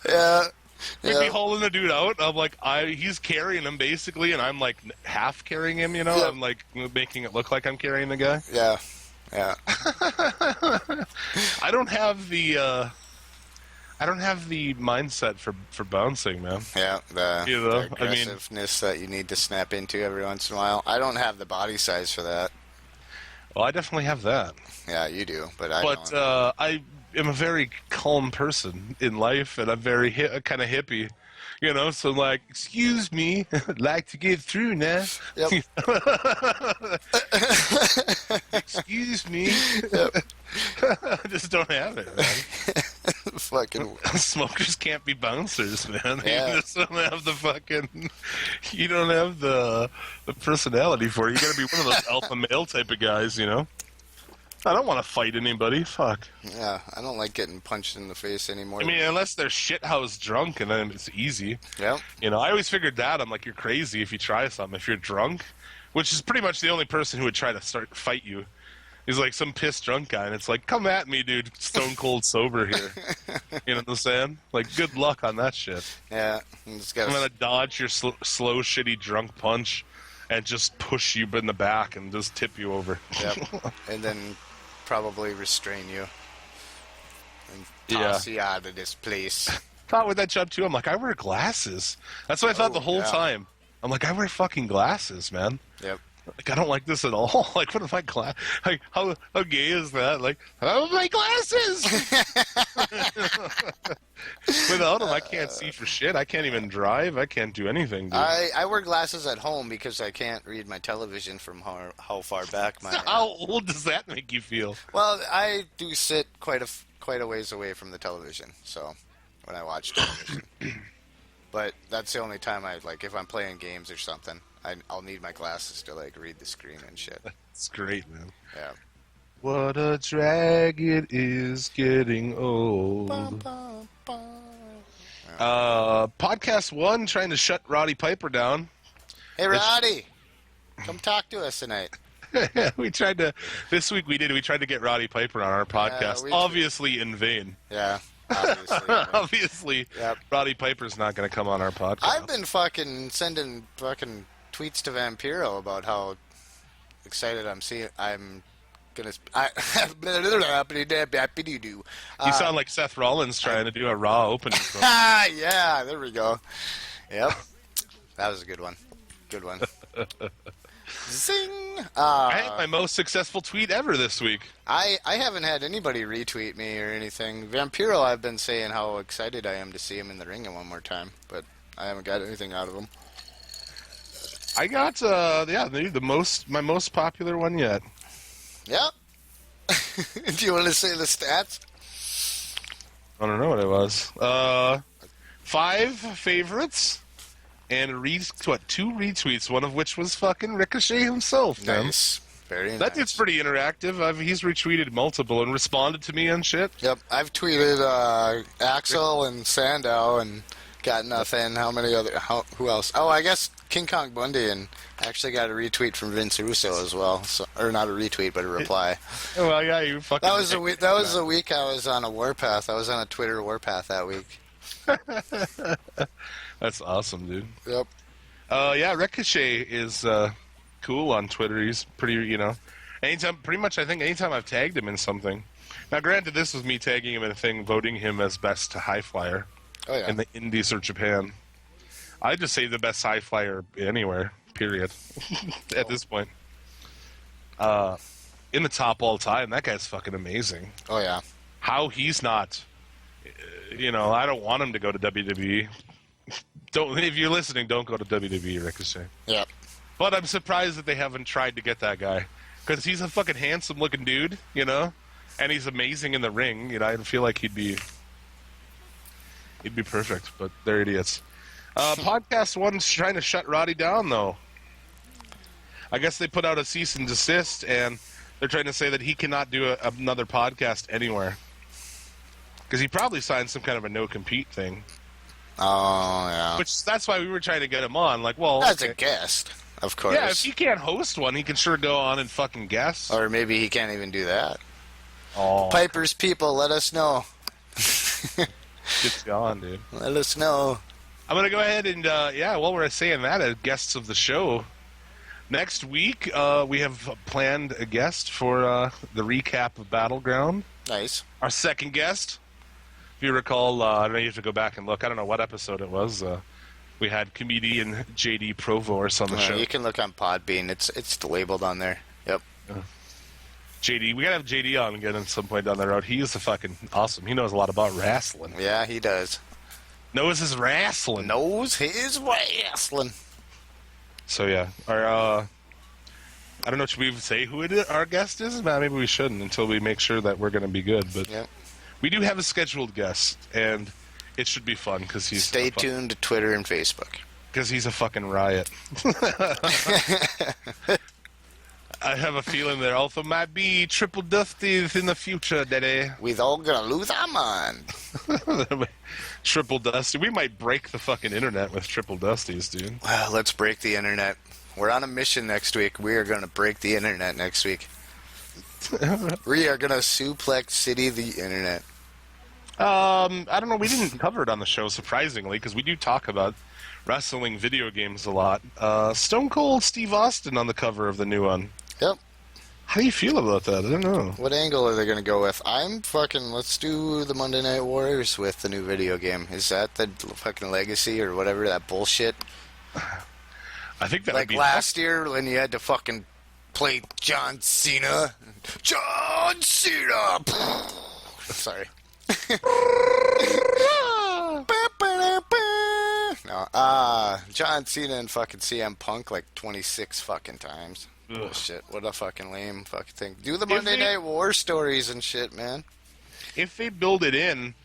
Yeah. We'd be hauling the dude out. I'm like, he's carrying him basically, and I'm like half carrying him, Yep. I'm like making it look like I'm carrying the guy. Yeah. Yeah. I don't have the mindset for bouncing, man. Yeah, the aggressiveness that you need to snap into every once in a while. I don't have the body size for that. Well, I definitely have that. Yeah, you do, but I don't. I am a very calm person in life, and I'm very kind of hippie. So I'm like, excuse me, I'd like to get through now. Yep. Excuse me. Yep. I just don't have it, man. Fucking smokers can't be bouncers, man. Yeah. You just don't have the fucking. You don't have the personality for it. You got to be one of those alpha male type of guys, I don't want to fight anybody. Fuck. Yeah, I don't like getting punched in the face anymore. I mean, unless they're shithouse drunk, and then it's easy. Yeah. I always figured that. I'm like, you're crazy if you try something. If you're drunk, which is pretty much the only person who would try to fight you. He's like some pissed drunk guy, and it's like, come at me, dude. Stone cold sober here. You know what I'm saying? Like, good luck on that shit. Yeah. I'm gonna dodge your slow, shitty drunk punch, and just push you in the back and just tip you over. Yep. And then probably restrain you and toss you out of this place. Thought with that job too. I'm like, I wear glasses. That's what I thought the whole time. I'm like, I wear fucking glasses, man. Yep. Like, I don't like this at all. Like, what are my glasses? Like, how gay is that? Like, oh, my glasses! Without them, I can't see for shit. I can't even drive. I can't do anything, dude. I wear glasses at home because I can't read my television from how far back my... How old does that make you feel? Well, I do sit quite a ways away from the television, so when I watch television. But that's the only time if I'm playing games or something, I'll need my glasses to, read the screen and shit. That's great, man. Yeah. What a drag it is getting old. Podcast 1 trying to shut Roddy Piper down. Hey, Roddy! Come talk to us tonight. This week we tried to get Roddy Piper on our podcast, obviously in vain. Yeah. Obviously. Yep. Roddy Piper's not going to come on our podcast. I've been fucking sending fucking tweets to Vampiro about how excited I'm gonna. You sound like Seth Rollins trying to do a Raw opening. Yeah, there we go. Yep, that was a good one. Good one. Zing! I had my most successful tweet ever this week. I haven't had anybody retweet me or anything. Vampiro, I've been saying how excited I am to see him in the ring one more time, but I haven't got anything out of him. I got my most popular one yet. Yep. Do you want to say the stats? I don't know what it was. 5 favorites. And 2 retweets, one of which was fucking Ricochet himself. Nice. Very nice. That dude's pretty interactive. He's retweeted multiple and responded to me and shit. Yep. I've tweeted Axel and Sandow and Got nothing. Who else? Oh, I guess King Kong Bundy and actually got a retweet from Vince Russo as well. So, or not a retweet, but a reply. Well, yeah, you fucking. That was the week I was on a warpath. I was on a Twitter warpath that week. That's awesome, dude. Yep. Yeah, Ricochet is cool on Twitter. He's pretty, pretty much I think anytime I've tagged him in something. Now, granted, this was me tagging him in a thing, voting him as best high flyer in the Indies or Japan. I'd just say the best high flyer anywhere, period, at this point. In the top all time, that guy's fucking amazing. Oh, yeah. How he's not, I don't want him to go to WWE. If you're listening, don't go to WWE, Ricochet. Yep. But I'm surprised that they haven't tried to get that guy. Because he's a fucking handsome-looking dude, And he's amazing in the ring. I feel like he'd be perfect, but they're idiots. Podcast One's trying to shut Roddy down, though. I guess they put out a cease and desist, and they're trying to say that he cannot do another podcast anywhere. Because he probably signed some kind of a no-compete thing. Oh, yeah. That's why we were trying to get him on. Like, well, as a guest, of course. Yeah, if he can't host one, he can sure go on and fucking guest. Or maybe he can't even do that. Oh. Piper's people, let us know. It's gone, dude. Let us know. I'm going to go ahead and, while we're saying that, as guests of the show, next week we have planned a guest for the recap of Battleground. Nice. Our second guest, if you recall, I don't know, you have to go back and look. I don't know what episode it was. We had comedian J.D. Provorse on the show. You can look on Podbean. It's labeled on there. Yep. JD, we gotta have JD on again at some point down the road. He is fucking awesome. He knows a lot about wrestling. Yeah, he does. Knows his wrestling. So yeah, I don't know. Should we even say who our guest is? Maybe we shouldn't until we make sure that we're gonna be good. But we do have a scheduled guest, and it should be fun because he's. Stay tuned to Twitter and Facebook. Because he's a fucking riot. I have a feeling there also might be triple dusties in the future, Daddy. We're all gonna lose our mind. Triple dusty. We might break the fucking internet with triple dusties, dude. Well, let's break the internet. We're on a mission next week. We are gonna break the internet next week. We are gonna suplex city the internet. I don't know. We didn't cover it on the show, surprisingly, because we do talk about wrestling video games a lot. Stone Cold Steve Austin on the cover of the new one. Yep. How do you feel about that? I don't know. What angle are they going to go with? Let's do the Monday Night Warriors with the new video game. Is that the fucking legacy or whatever, that bullshit? I think that like would be last year when you had to fucking play John Cena. John Cena! Sorry. No, John Cena and fucking CM Punk like 26 fucking times. Bullshit. What a fucking lame fucking thing. Do the Monday Night War stories and shit, man. If they build it in,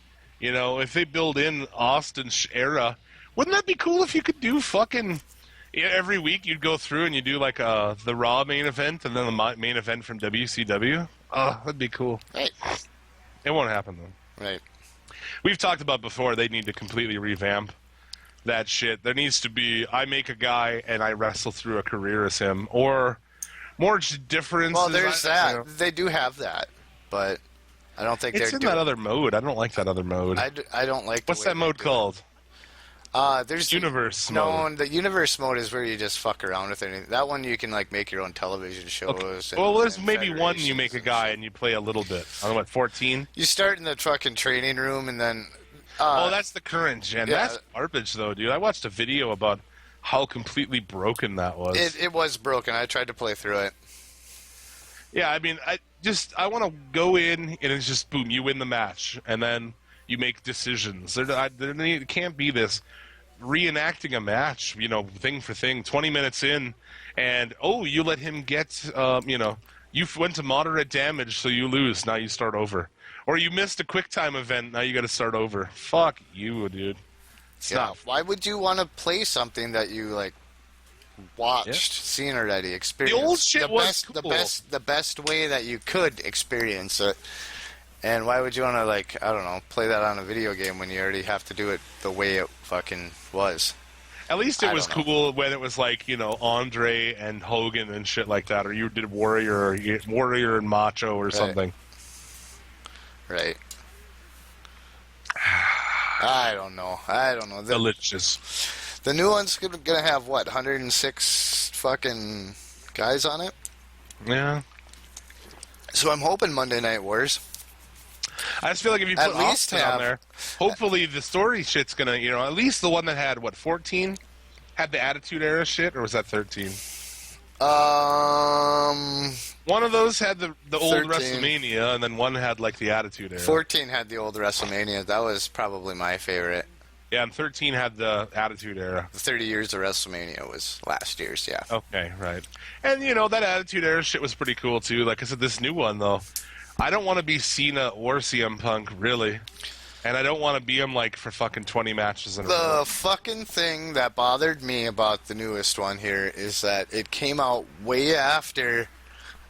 if they build in Austin's era, wouldn't that be cool if you could do fucking every week you'd go through and you do like the Raw main event and then the main event from WCW? Oh, that'd be cool. Right. It won't happen though. Right. We've talked about before they need to completely revamp that shit. There needs to be I make a guy and I wrestle through a career as him, or more differences. Well, there's that. They do have that, but I don't think it's they're in that other mode. I don't like that other mode. I don't like. What's that mode called? There's universe mode. No, the universe mode is where you just fuck around with anything. That one you can like make your own television shows. Okay. Well, there's maybe one you make a guy and you play a little bit. I don't know, 14? You start in the fucking training room and then. That's the current gen. Yeah. That's garbage, though, dude. I watched a video about how completely broken that was. It was broken. I tried to play through it. Yeah, I mean, I want to go in and it's just boom, you win the match, and then you make decisions. There can't be this reenacting a match, thing for thing, 20 minutes in, and you let him get, you went to moderate damage, so you lose. Now you start over, or you missed a quick time event. Now you got to start over. Fuck you, dude. Stop. Why would you want to play something that you like? Watched, seen already, experienced. The old shit was cool. The best way that you could experience it And why would you want to, like, I don't know, play that on a video game when you already have to do it the way it fucking was? At least it I was don't know. cool when it was like, you know, Andre and Hogan and shit like that, or you did Warrior and Macho or something. Right. I don't know. Delicious. The new one's gonna have, what, 106 fucking guys on it? Yeah. So I'm hoping Monday Night Wars. I just feel like if you At put least Austin on have- there, hopefully the story shit's gonna, you know, at least the one that had, 14? Had the Attitude Era shit, or was that 13? One of those had the old 13. WrestleMania, and then one had, like, the Attitude Era. 14 had the old WrestleMania. That was probably my favorite. Yeah, and 13 had the Attitude Era. The 30 years of WrestleMania was last year's, yeah. Okay, right. And, you know, that Attitude Era shit was pretty cool, too. Like I said, this new one, though, I don't want to be Cena or CM Punk, really. And I don't want to be him, like, for fucking 20 matches in a row. The fucking thing that bothered me about the newest one here is that it came out way after,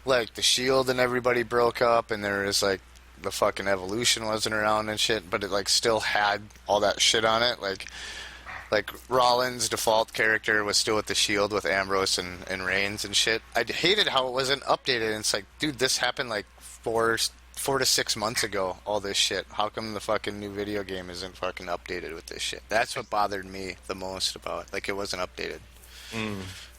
like, the Shield and everybody broke up, and there was, like, the fucking Evolution wasn't around and shit, but it, like, still had all that shit on it. Like Rollins' default character was still with the Shield with Ambrose and Reigns and shit. I hated how it wasn't updated, and it's like, dude, this happened, like, 4 to 6 months ago, all this shit. How come the fucking new video game isn't fucking updated with this shit? That's what bothered me the most about it. Like, it wasn't updated.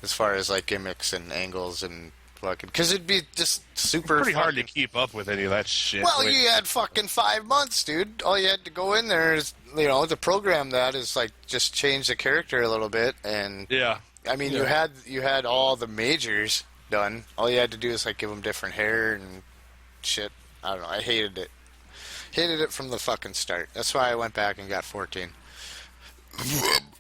As far as, like, gimmicks and angles and fucking... Because it'd be just super Pretty hard to fucking- keep up with any of that shit. Well, Wait, you had fucking 5 months, dude. All you had to go in there is, you know, the program that is, like, just change the character a little bit. And, yeah. I mean, Yeah. you had all the majors done. All you had to do is, like, give them different hair and shit. I don't know. I hated it. Hated it from the fucking start. That's why I went back and got 14.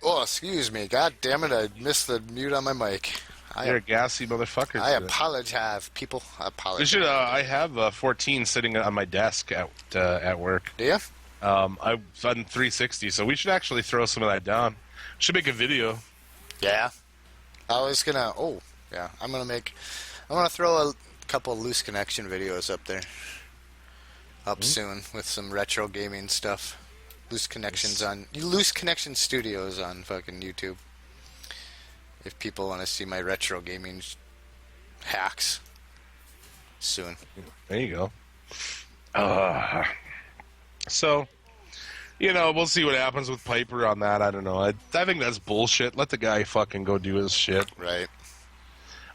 Oh, excuse me. God damn it. I missed the mute on my mic. You're a gassy motherfucker. I today. apologize, people. I You apologize. should, I have 14 sitting on my desk at work. Do you? I've done 360, so we should actually throw some of that down. Should make a video. Yeah. I was gonna. Oh, yeah. I'm gonna throw a couple of Loose Connection videos up there. Soon with some retro gaming stuff. Loose Connection Studios on fucking YouTube. If people want to see my retro gaming hacks soon. There you go. So, you know, we'll see what happens with Piper on that. I don't know. I think that's bullshit. Let the guy fucking go do his shit. Right.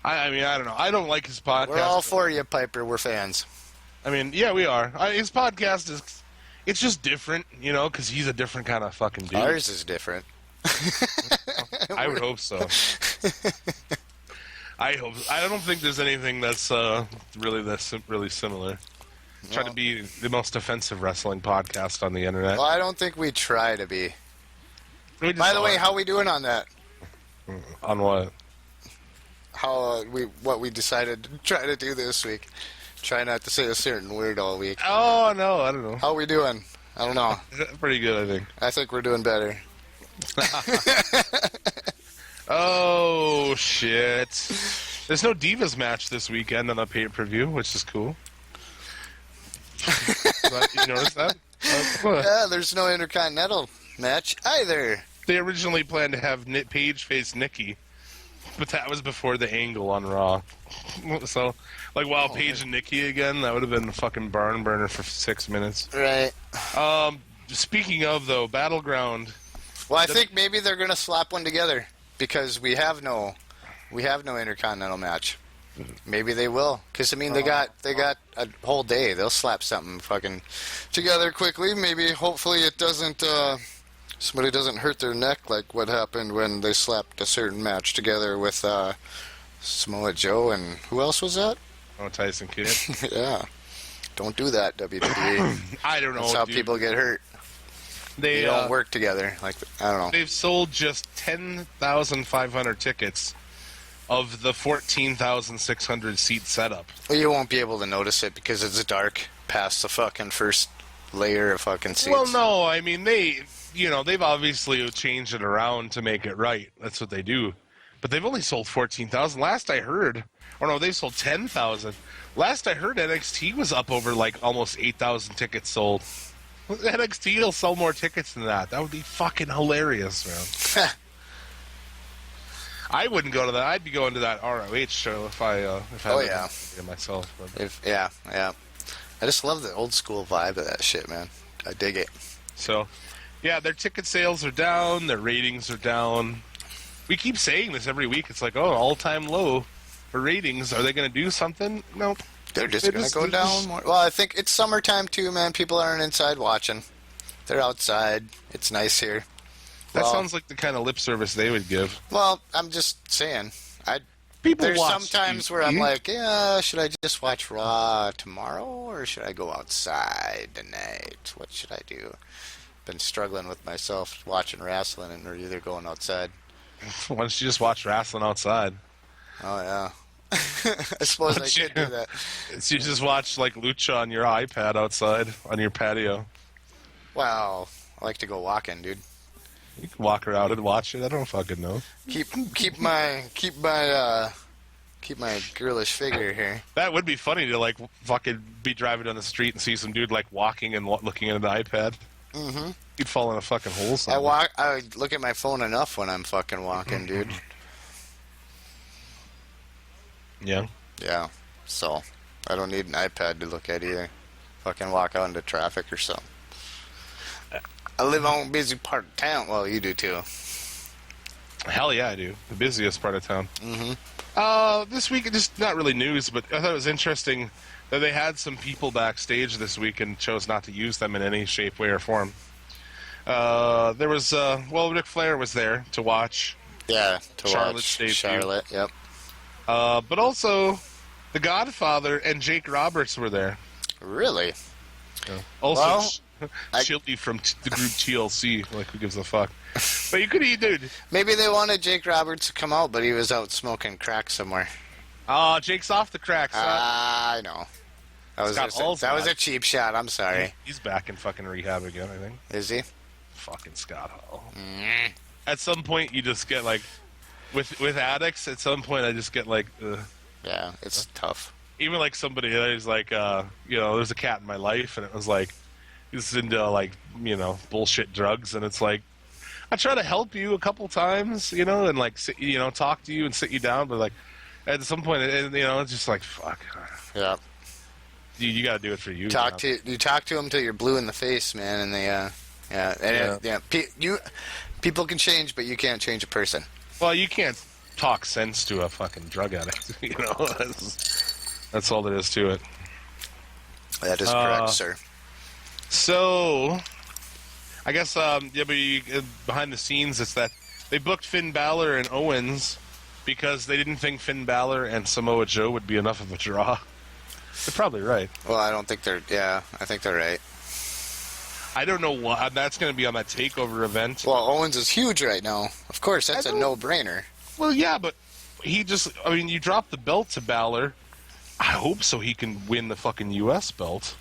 I mean, I don't know. I don't like his podcast. We're all for you, Piper. We're fans. I mean, yeah, we are. His podcast is, it's just different, you know, because he's a different kind of fucking dude. Ours is different. I would hope so. I don't think there's anything that's really similar. Try to be the most offensive wrestling podcast on the internet. Well, I don't think we try to be. We just By the way, are. how we doing on that? On what? How what we decided to try to do this week? Try not to say a certain word all week. Oh no, I don't know. How we doing? I don't know. Pretty good, I think. I think we're doing better. Oh shit! There's no Divas match this weekend on the pay-per-view, which is cool. You notice that? Yeah, there's no Intercontinental match either. They originally planned to have Paige face Nikki, but that was before the angle on Raw. So, like, wow, Paige and Nikki again, that would have been a fucking barn burner for 6 minutes. Right. Speaking of, though, Battleground. Well, I think maybe they're gonna slap one together because we have no Intercontinental match. Maybe they will, because I mean they got a whole day. They'll slap something fucking together quickly. Maybe, hopefully, it doesn't. Somebody doesn't hurt their neck like what happened when they slapped a certain match together with Samoa Joe and who else was that? Oh, Tyson Kidd. Yeah, don't do that, WWE. I don't know. That's how dude. people get hurt. They They don't work together. Like, I don't know. They've sold just 10,500 tickets of the 14,600 seat setup. Well, you won't be able to notice it because it's dark past the fucking first layer of fucking seats. Well, no, I mean they've obviously changed it around to make it right. That's what they do. but they've only sold 14,000. Last I heard, or no, they sold 10,000. Last I heard, NXT was up over like almost 8,000 tickets sold. NXT will sell more tickets than that. That would be fucking hilarious, man. I wouldn't go to that. I'd be going to that ROH show if I had myself. But. Yeah. I just love the old school vibe of that shit, man. I dig it. So, yeah, their ticket sales are down. Their ratings are down. We keep saying this every week. It's like, oh, all-time low for ratings. Are they going to do something? Nope. They're just going to go down more. Well, I think it's summertime, too, man. People aren't inside watching. They're outside. It's nice here. That sounds like the kind of lip service they would give. Well, I'm just saying. There's sometimes where I'm like, yeah, should I just watch Raw tomorrow, or should I go outside tonight? What should I do? Been struggling with myself watching wrestling, and we're either going outside. Why don't you just watch wrestling outside? Oh, yeah. I suppose I could do that. So you just watch, like, Lucha on your iPad outside on your patio. Well, I like to go walking, dude. You can walk around and watch it. I don't fucking know. Keep my girlish figure here. That would be funny to like fucking be driving down the street and see some dude like walking and looking at an iPad. Mm-hmm. You'd fall in a fucking hole. Somewhere. I look at my phone enough when I'm fucking walking, dude. Yeah. Yeah. So I don't need an iPad to look at either. Fucking walk out into traffic or something. I live on a busy part of town. Well, you do too. Hell yeah, I do. The busiest part of town. Mm-hmm. This week, just not really news, but I thought it was interesting that they had some people backstage this week and chose not to use them in any shape, way, or form. There was, Ric Flair was there to watch. Yeah, to Charlotte's watch Charlotte. Yep. But also, The Godfather and Jake Roberts were there. Really? Also, Chili from the group TLC. Like, who gives a fuck? But you could eat, dude. Maybe they wanted Jake Roberts to come out, but he was out smoking crack somewhere. Oh, Jake's off the crack. I know. That was a cheap shot. I'm sorry. He's back in fucking rehab again, I think. Is he? Fucking Scott Hall. At some point, you just get like, with addicts. At some point, I just get like, yeah, it's tough. Even like somebody that is like, there's a cat in my life, and it was like, he's into like, bullshit drugs, and it's like, I try to help you a couple times, and like, talk to you and sit you down, but like, at some point, it's just like, fuck. Yeah. You got to do it for you. You talk to them till you're blue in the face, man, and they, people can change, but you can't change a person. Well, you can't talk sense to a fucking drug addict, That's all there is to it. That is correct, sir. So, I guess, behind the scenes, it's that they booked Finn Balor and Owens because they didn't think Finn Balor and Samoa Joe would be enough of a draw. They're probably right. Well, I don't think I think they're right. I don't know what, that's going to be on that TakeOver event. Well, Owens is huge right now. Of course, that's a no-brainer. Well, yeah, but you drop the belt to Balor. I hope so he can win the fucking U.S. belt.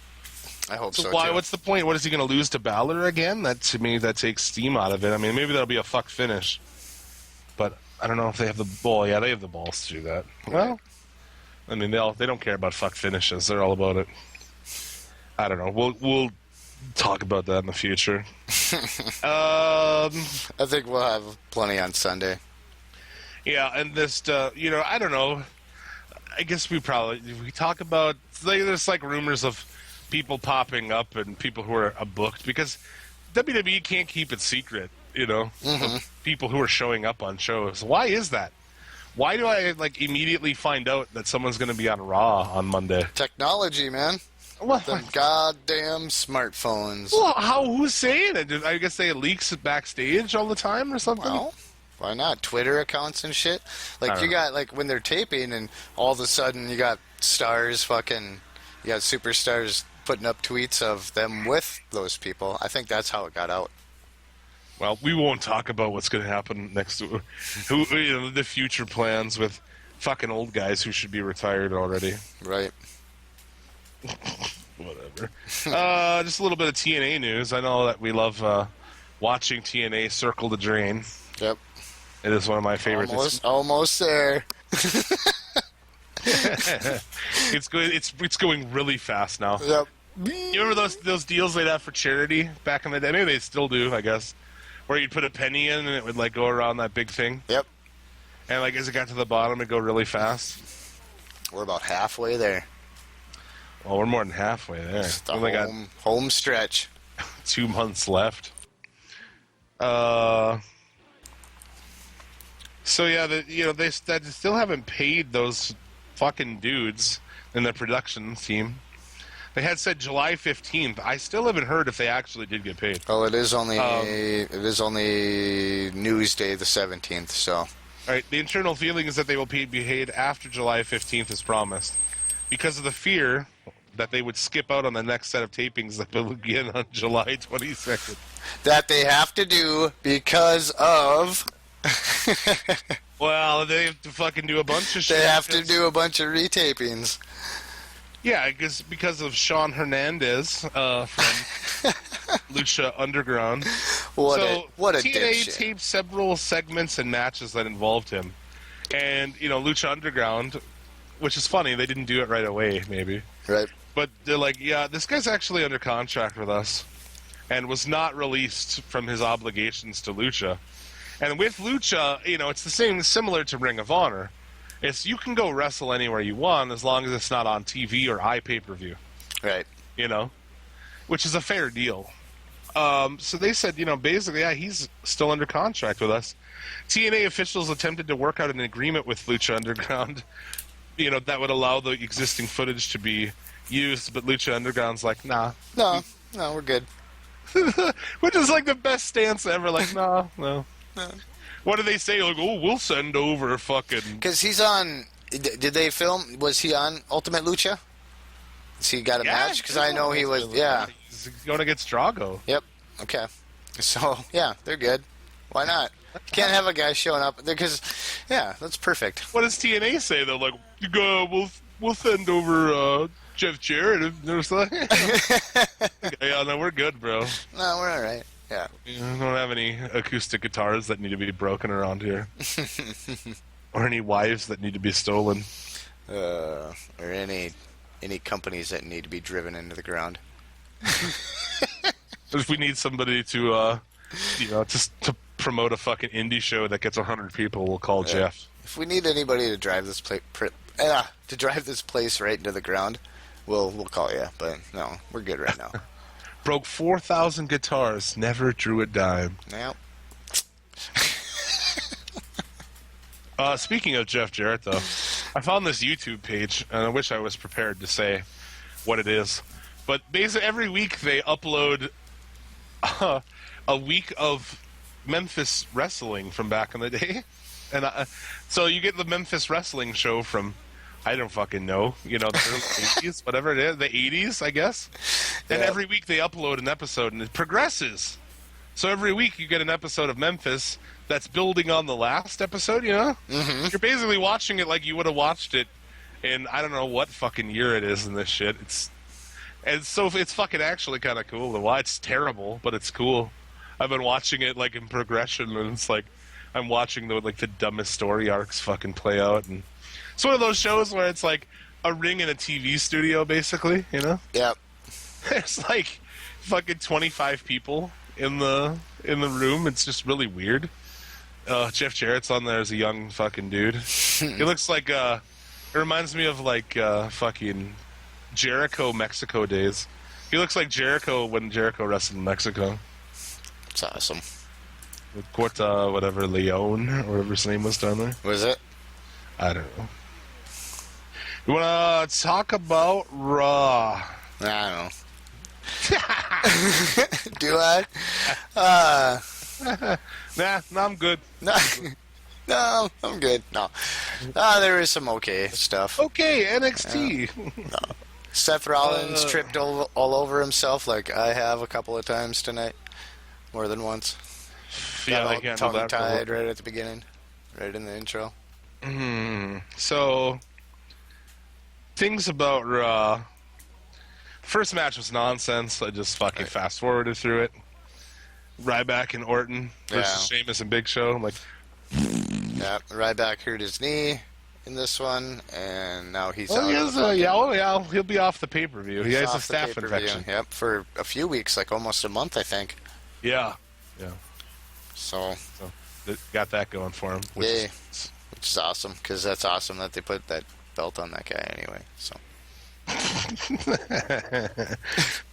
I hope so, why? too. What's the point? What is he going to lose to Balor again? That, to me, that takes steam out of it. I mean, maybe that'll be a fuck finish. But I don't know if they have the ball. Yeah, they have the balls to do that. Well, I mean, they don't care about fuck finishes. They're all about it. I don't know. We'll talk about that in the future. I think we'll have plenty on Sunday. Yeah, and this, I don't know. I guess we talk about, there's like rumors of people popping up and people who are booked, because WWE can't keep it secret, people who are showing up on shows. Why is that? Why do I immediately find out that someone's going to be on Raw on Monday? Technology, man. What? The goddamn smartphones. Well, who's saying it? I guess they leaks backstage all the time or something? Well, why not? Twitter accounts and shit. You got, when they're taping and all of a sudden you got superstars putting up tweets of them with those people. I think that's how it got out. Well, we won't talk about what's going to happen next to the future plans with fucking old guys who should be retired already. Right. Whatever. Just a little bit of TNA news. I know that we love watching TNA circle the drain. Yep. It is one of my favorites. Almost there. It's going really fast now. Yep. You remember those deals they'd have for charity back in the day? Maybe they still do, I guess. Where you'd put a penny in and it would like go around that big thing. Yep. And like as it got to the bottom, it'd go really fast. We're about halfway there. Well, we're more than halfway there. It's the We only got home stretch. 2 months left. So yeah, they still haven't paid those fucking dudes in the production team. They had said July 15th. I still haven't heard if they actually did get paid. Oh, it is only Newsday the 17th. So. All right. The internal feeling is that they will be paid after July 15th, as promised, because of the fear that they would skip out on the next set of tapings that will begin on July 22nd. That they have to do because of. Well, they have to fucking do a bunch of shit. They have to do a bunch of retapings. Yeah, because of Sean Hernandez from Lucha Underground. What a TNA dipshit. taped several segments and matches that involved him. And, Lucha Underground, which is funny, they didn't do it right away, maybe. Right. But they're like, yeah, this guy's actually under contract with us and was not released from his obligations to Lucha. And with Lucha, it's the same, similar to Ring of Honor. It's you can go wrestle anywhere you want as long as it's not on TV or iPay-per-view. Right. Which is a fair deal. So they said, basically, yeah, he's still under contract with us. TNA officials attempted to work out an agreement with Lucha Underground, that would allow the existing footage to be used, but Lucha Underground's like, nah. No, we're good. Which is like the best stance ever, like, no. What do they say? Like, oh, we'll send over fucking... Because he's on... Did they film... Was he on Ultimate Lucha? Has he got a match? Because I know he was... Yeah. He's going against Drago. Yep. Okay. So, yeah, they're good. Why not? You can't have a guy showing up... Because, yeah, that's perfect. What does TNA say, though? Like, we'll send over Jeff Jarrett. And there's like... Yeah, no, we're good, bro. No, we're all right. Yeah. We don't have any acoustic guitars that need to be broken around here. Or any wives that need to be stolen. Or any companies that need to be driven into the ground. If we need somebody to, to promote a fucking indie show that gets 100 people, we'll call Jeff. If we need anybody to drive this place right into the ground, we'll call you. But no, we're good right now. Broke 4,000 guitars, never drew a dime. Yep. Speaking of Jeff Jarrett, though, I found this YouTube page, and I wish I was prepared to say what it is. But basically, every week they upload a week of Memphis wrestling from back in the day. And so you get the Memphis wrestling show from... I don't fucking know, the early 80s, whatever it is, the 80s, I guess. And every week they upload an episode, and it progresses. So every week you get an episode of Memphis that's building on the last episode, Mm-hmm. You're basically watching it like you would have watched it in, I don't know what fucking year it is in this shit. It's fucking actually kind of cool to watch. It's terrible, but it's cool. I've been watching it, like, in progression, and it's like I'm watching the dumbest story arcs fucking play out, and... It's one of those shows where it's like a ring in a TV studio, basically, Yep. There's like fucking 25 people in the room. It's just really weird. Jeff Jarrett's on there as a young fucking dude. He looks like it reminds me of like fucking Jericho Mexico days. He looks like Jericho when Jericho wrestled in Mexico. It's awesome. With Corta, whatever, Leon, or whatever his name was down there. Was it? I don't know. You want to talk about Raw? I don't know. Do I? Nah, I'm good. No, I'm good. No. There is some okay stuff. Okay, NXT. No. Seth Rollins tripped all over himself like I have a couple of times tonight. More than once. Yeah, Got I can't all tongue-tied right at the beginning. Right in the intro. So, things about Raw. First match was nonsense. I just fucking fast-forwarded through it. Ryback and Orton versus Sheamus and Big Show. I'm like, Yeah, Ryback hurt his knee in this one, and now he's Oh, out. he has, yeah, he'll be off the pay-per-view. He has a off the staph pay-per-view. infection. Yep, for a few weeks, like almost a month, I think. Yeah. So, Got that going for him. which is awesome, because that's awesome that they put that belt on that guy anyway. So,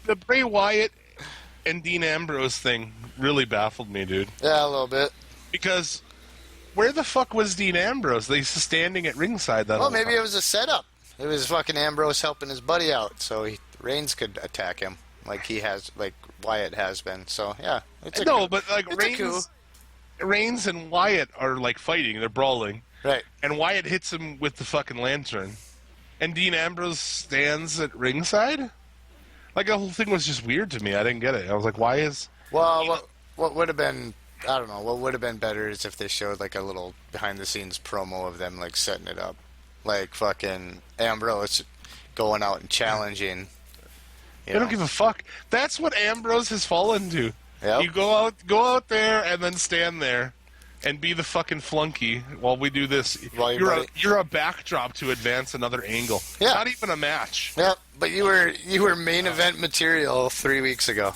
The Bray Wyatt and Dean Ambrose thing really baffled me, dude. yeah, a little bit. Because where the fuck was Dean Ambrose? They standing at ringside that Well, whole maybe time. it was a setup. It was fucking Ambrose helping his buddy out, so Reigns could attack him like Wyatt has been. So yeah, But like it's a coup. Reigns and Wyatt are like fighting. They're brawling, Right. and Wyatt hits him with the fucking lantern, and Dean Ambrose stands at ringside. Like the whole thing was just weird to me. I didn't get it. I was like, why is? Well, what would have been, I don't know, what would have been better is if they showed like a little behind the scenes promo of them like setting it up. Like fucking Ambrose going out and challenging. They don't give a fuck. That's what Ambrose has fallen to. Yep. You go out there and then stand there and be the fucking flunky while we do this. While your You're a backdrop to advance another angle. Yeah. Not even a match. Yep, but you were main event material 3 weeks ago.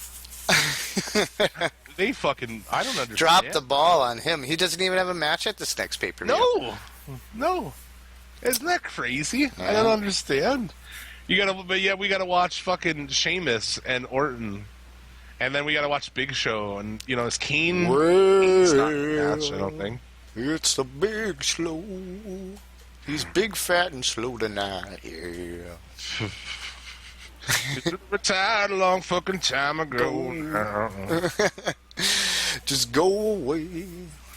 They fucking, I don't understand. Drop the ball on him. He doesn't even have a match at this next pay-per-view. No. Isn't that crazy? I don't understand. We gotta watch fucking Sheamus and Orton. And then we gotta watch Big Show, and it's Kane. It's not a match, I don't think. It's the big slow. He's big, fat, and slow tonight. Yeah. Retired a long fucking time ago. Just go away.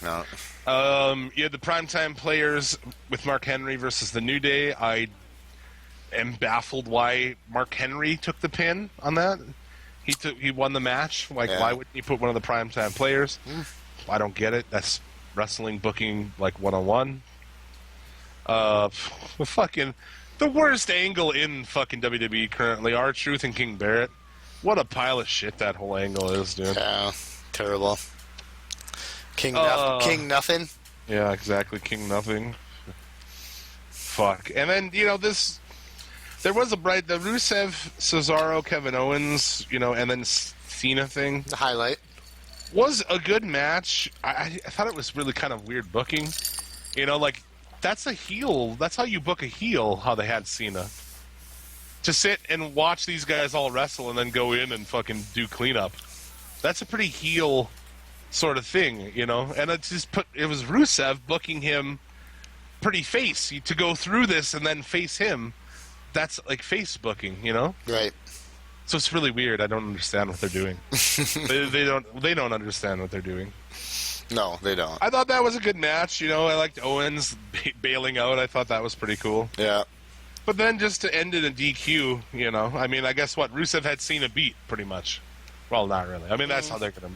No. The primetime players with Mark Henry versus the New Day. I am baffled why Mark Henry took the pin on that. He won the match. Like, Yeah. why wouldn't you put one of the primetime players? I don't get it. That's wrestling booking, like, 101. Fucking the worst angle in fucking WWE currently. R-Truth and King Barrett. What a pile of shit that whole angle is, dude. Yeah, terrible. King Nothing. Yeah, exactly. King Nothing. Fuck. And then, there was the Rusev, Cesaro, Kevin Owens, and then Cena thing The highlight. was a good match. I thought it was really kind of weird booking. That's a heel. That's how you book a heel, how they had Cena. To sit and watch these guys all wrestle and then go in and fucking do cleanup. That's a pretty heel sort of thing, And it was Rusev booking him pretty face to go through this and then face him. That's like face booking, Right. So it's really weird. I don't understand what they're doing. They don't understand what they're doing. No, they don't. I thought that was a good match. I liked Owens bailing out. I thought that was pretty cool. Yeah. But then just to end in a DQ, I mean, I guess what Rusev had Cena beat pretty much. Well, not really. I mean, that's how they're gonna,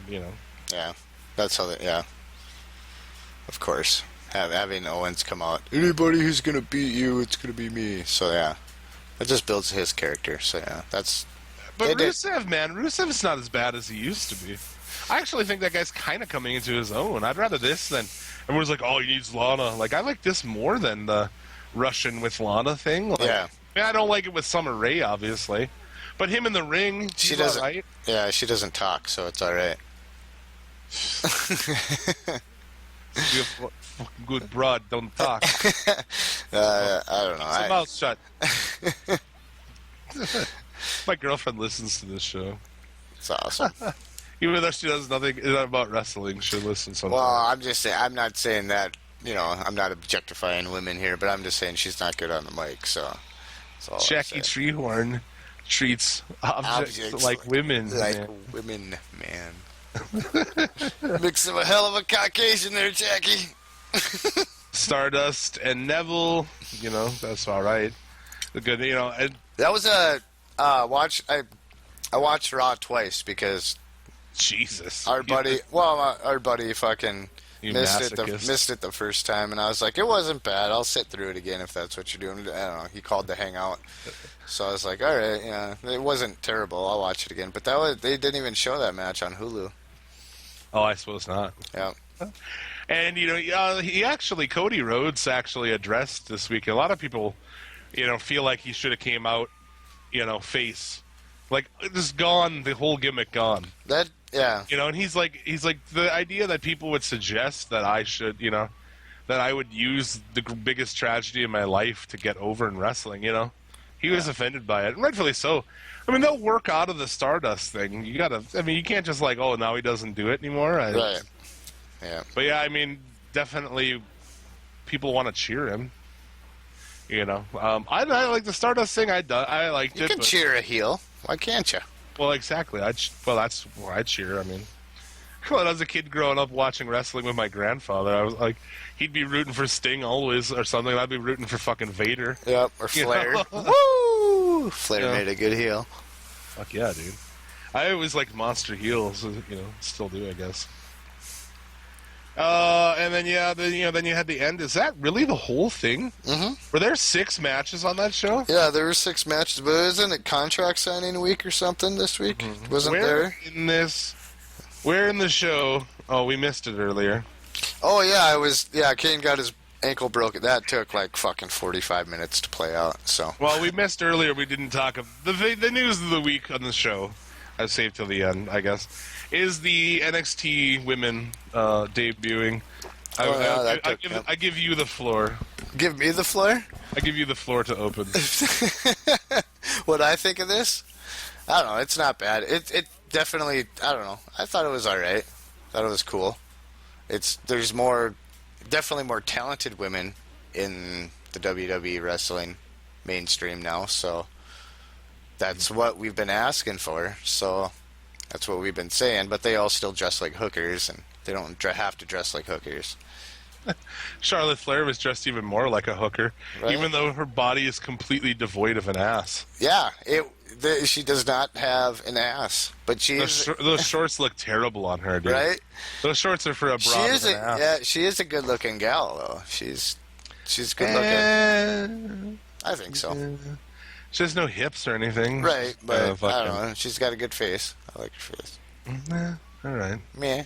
Yeah. That's how they. Yeah. Of course, having Owens come out. Anybody who's gonna beat you, it's gonna be me. So yeah, it just builds his character. So yeah, that's. But They did. Rusev is not as bad as he used to be. I actually think that guy's kind of coming into his own. I'd rather this than everyone's like, oh, he needs Lana. Like, I like this more than the Russian with Lana thing. Like, Yeah. I mean, I don't like it with Summer Rae, obviously, but him in the ring, She he's doesn't. all right. Yeah, she doesn't talk, so it's all right. Be a fucking good broad, don't talk. I don't know. It's a mouth shut. My girlfriend listens to this show. It's awesome. Even though she does nothing about wrestling, she'll listen sometimes. Well, I'm just saying. I'm not saying that. I'm not objectifying women here, but I'm just saying she's not good on the mic. So, that's all I'm Jackie saying. Treehorn treats objects like women. like man. women, man. Mix of a hell of a Caucasian there, Jackie. Stardust and Neville, that's all right. The good, and That was a watch. I watched Raw twice because Jesus, our buddy, fucking You missed masochist. missed it the first time, and I was like, it wasn't bad. I'll sit through it again if that's what you're doing. I don't know. He called to hang out, so I was like, all right, yeah, it wasn't terrible. I'll watch it again. But they didn't even show that match on Hulu. Oh, I suppose not. Yeah. And, Cody Rhodes actually addressed this week. A lot of people, feel like he should have came out, face. Like, just gone, the whole gimmick gone. Yeah. And he's like, the idea that people would suggest that I should, that I would use the biggest tragedy in my life to get over in wrestling, He was offended by it, and rightfully so. I mean, they'll work out of the Stardust thing. You can't just like, oh, now he doesn't do it anymore. Right. Yeah. But yeah, I mean, definitely people want to cheer him. I like the Stardust thing. I liked it. You can cheer a heel. Why can't you? Well, exactly. That's where I cheer. I mean, when I was a kid growing up watching wrestling with my grandfather, I was like, he'd be rooting for Sting always or something. I'd be rooting for fucking Vader. Yep, or Flair. Woo! Flair made a good heel. Fuck yeah, dude. I always liked monster heels, still do, I guess. And then you had the end. Is that really the whole thing? Mm-hmm. Were there 6 matches on that show? Yeah, there were 6 matches, but isn't it contract signing week or something this week? Mm-hmm. Wasn't Where there? Where in the show? Oh, we missed it earlier. Oh yeah, Kane got his ankle broken. That took like fucking 45 minutes to play out. So. Well, we missed earlier. We didn't talk of the news of the week on the show. I saved till the end, I guess. Is the NXT women debuting? I give you the floor. Give me the floor? I give you the floor to open. What I think of this? I don't know. It's not bad. It definitely. I don't know. I thought it was all right. Thought it was cool. There's definitely more talented women in the WWE wrestling mainstream now. So that's what we've been asking for. So that's what we've been saying. But they all still dress like hookers, and they don't have to dress like hookers. Charlotte Flair was dressed even more like a hooker, right? Even though her body is completely devoid of an ass. Yeah, she does not have an ass, but those shorts look terrible on her, dude. Right? Those shorts are for a broad with an ass. Yeah, she is a good-looking gal, though. She's good-looking. I think so. She has no hips or anything. Right, but I don't know. She's got a good face. I like her face. All right. Meh.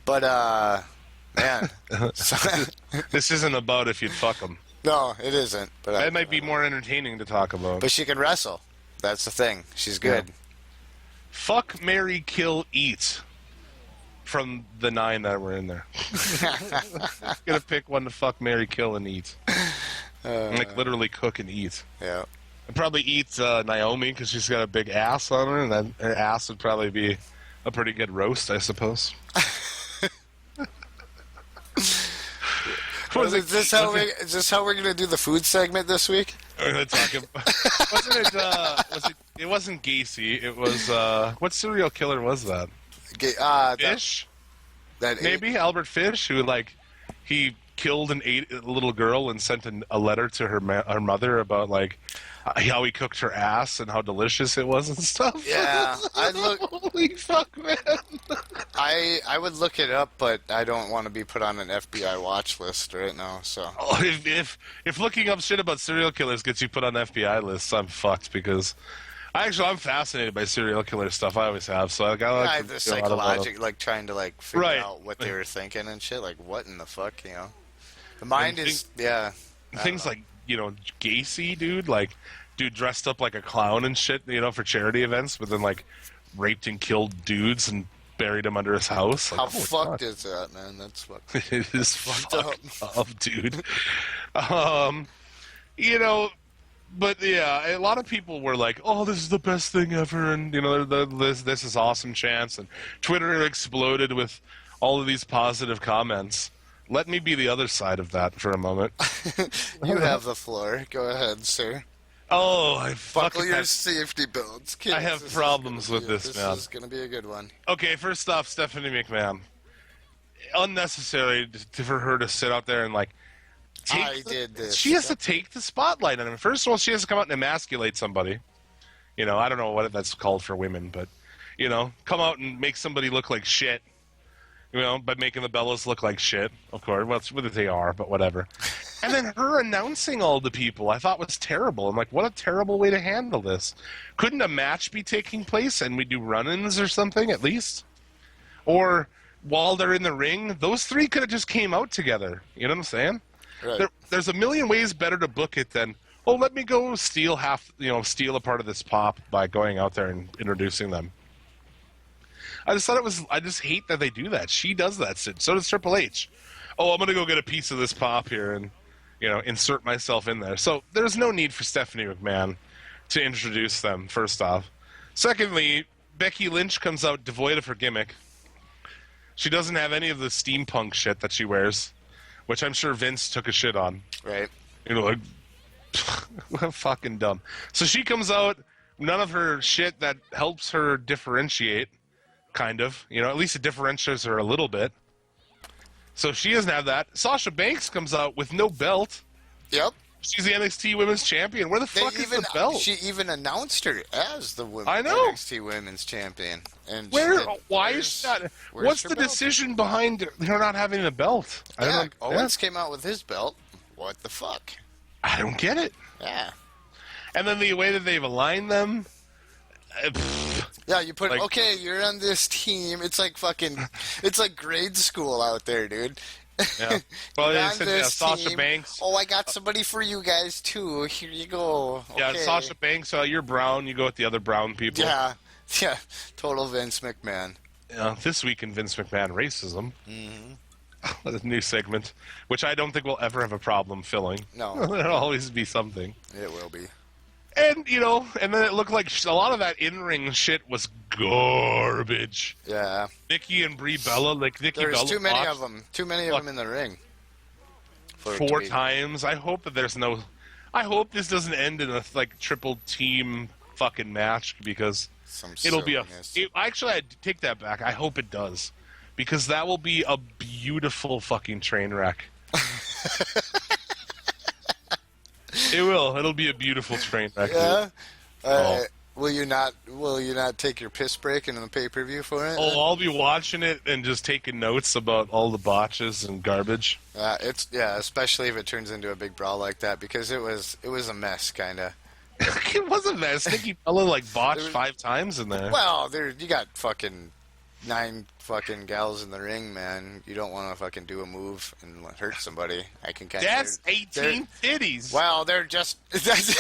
But, man. This isn't about if you'd fuck them. No, it isn't. But that might be more entertaining to talk about. But she can wrestle. That's the thing. She's good. Yeah. Fuck, marry, kill, eat. From the 9 that were in there. Gonna pick one to fuck, marry, kill, and eat. Like literally cook and eat. Yeah. I'd probably eat Naomi because she's got a big ass on her, and then her ass would probably be a pretty good roast, I suppose. Is this how we're gonna do the food segment this week? We're gonna talk about, it wasn't Gacy, it was what serial killer was that? Fish? Maybe Albert Fish, who he killed and ate a little girl and sent a letter to her mother about how he cooked her ass and how delicious it was and stuff. Yeah, holy fuck, man. I would look it up, but I don't want to be put on an FBI watch list right now. So if looking up shit about serial killers gets you put on FBI lists, I'm fucked because I'm fascinated by serial killer stuff. I always have. So I like the psychological, trying to figure out what they were thinking and shit. Like what in the fuck, The mind is things like Gacy, dude dressed up like a clown and shit, for charity events, but then raped and killed dudes and buried them under his house. How fucked is that, man? That's what it is fucked up, dude. But yeah, a lot of people were like, "Oh, this is the best thing ever," and this is awesome chance, and Twitter exploded with all of these positive comments. Let me be the other side of that for a moment. You have the floor. Go ahead, sir. Oh, buckle your safety belts, kids. I have problems with this, man. This is going to be a good one. Okay, first off, Stephanie McMahon. Unnecessary for her to sit out there and did this. She has to take the spotlight on him. First of all, she has to come out and emasculate somebody. I don't know what that's called for women, but come out and make somebody look like shit. By making the Bellas look like shit, of course. Well, it's what they are, but whatever. And then her announcing all the people, I thought was terrible. I'm like, what a terrible way to handle this. Couldn't a match be taking place and we do run-ins or something at least? Or while they're in the ring, those three could have just came out together. You know what I'm saying? Right. There's a million ways better to book it than, oh, let me go steal a part of this pop by going out there and introducing them. I just hate that they do that. She does that. So does Triple H. Oh, I'm going to go get a piece of this pop here and, insert myself in there. So there's no need for Stephanie McMahon to introduce them, first off. Secondly, Becky Lynch comes out devoid of her gimmick. She doesn't have any of the steampunk shit that she wears, which I'm sure Vince took a shit on. Right. Fucking dumb. So she comes out, none of her shit that helps her differentiate, kind of. At least it differentiates her a little bit. So she doesn't have that. Sasha Banks comes out with no belt. Yep. She's the NXT Women's Champion. Where the fuck is the belt? She even announced her as the NXT Women's Champion. And why is she not? What's the decision behind her not having the belt? Owens came out with his belt. What the fuck? I don't get it. Yeah. And then the way that they've aligned them. Yeah, you put okay, you're on this team. It's like grade school out there, dude. Yeah. Well, Sasha Banks. Oh, I got somebody for you guys too. Here you go. Okay. Yeah, Sasha Banks. You're brown. You go with the other brown people. Yeah. Total Vince McMahon. Yeah. This week in Vince McMahon racism. Mm-hmm. A new segment, which I don't think we'll ever have a problem filling. No, there'll always be something. It will be. And, and then it looked like a lot of that in-ring shit was garbage. Yeah. Nikki and Brie Bella, Nikki Bella. There's too many of them. Too many of them in the ring. 4 times. I hope that I hope this doesn't end in a, triple team fucking match because it'll be actually, I take that back. I hope it does. Because that will be a beautiful fucking train wreck. It will. It'll be a beautiful train wreck. Yeah. Will you not take your piss break in the pay-per-view for it? Oh, I'll be watching it and just taking notes about all the botches and garbage. Especially if it turns into a big brawl like that because it was a mess, kind of. It was a mess. Nikki Bella botched 5 times in there. Well, you got fucking 9 fucking gals in the ring, man. You don't want to fucking do a move and hurt somebody. I can kind of. That's 18 titties. Well, they're just. That's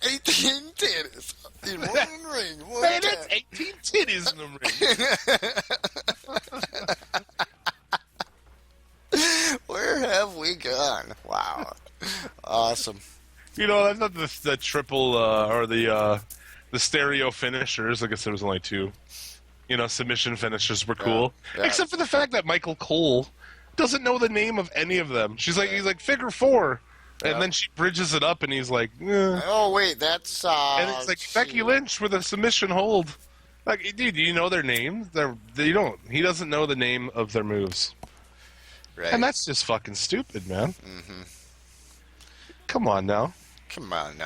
18 titties in one ring. Man, that's 18 titties in the ring. Where have we gone? Wow. Awesome. I thought the triple or the stereo finishers. I guess there was only 2. Submission finishers were cool. Yeah. Except for the fact that Michael Cole doesn't know the name of any of them. He's like, figure 4. And then she bridges it up and he's like, oh, wait, that's... and it's like, Becky Lynch with a submission hold. Like, dude, do you know their name? They don't. He doesn't know the name of their moves. Right. And that's just fucking stupid, man. Mm-hmm. Come on now. Come on,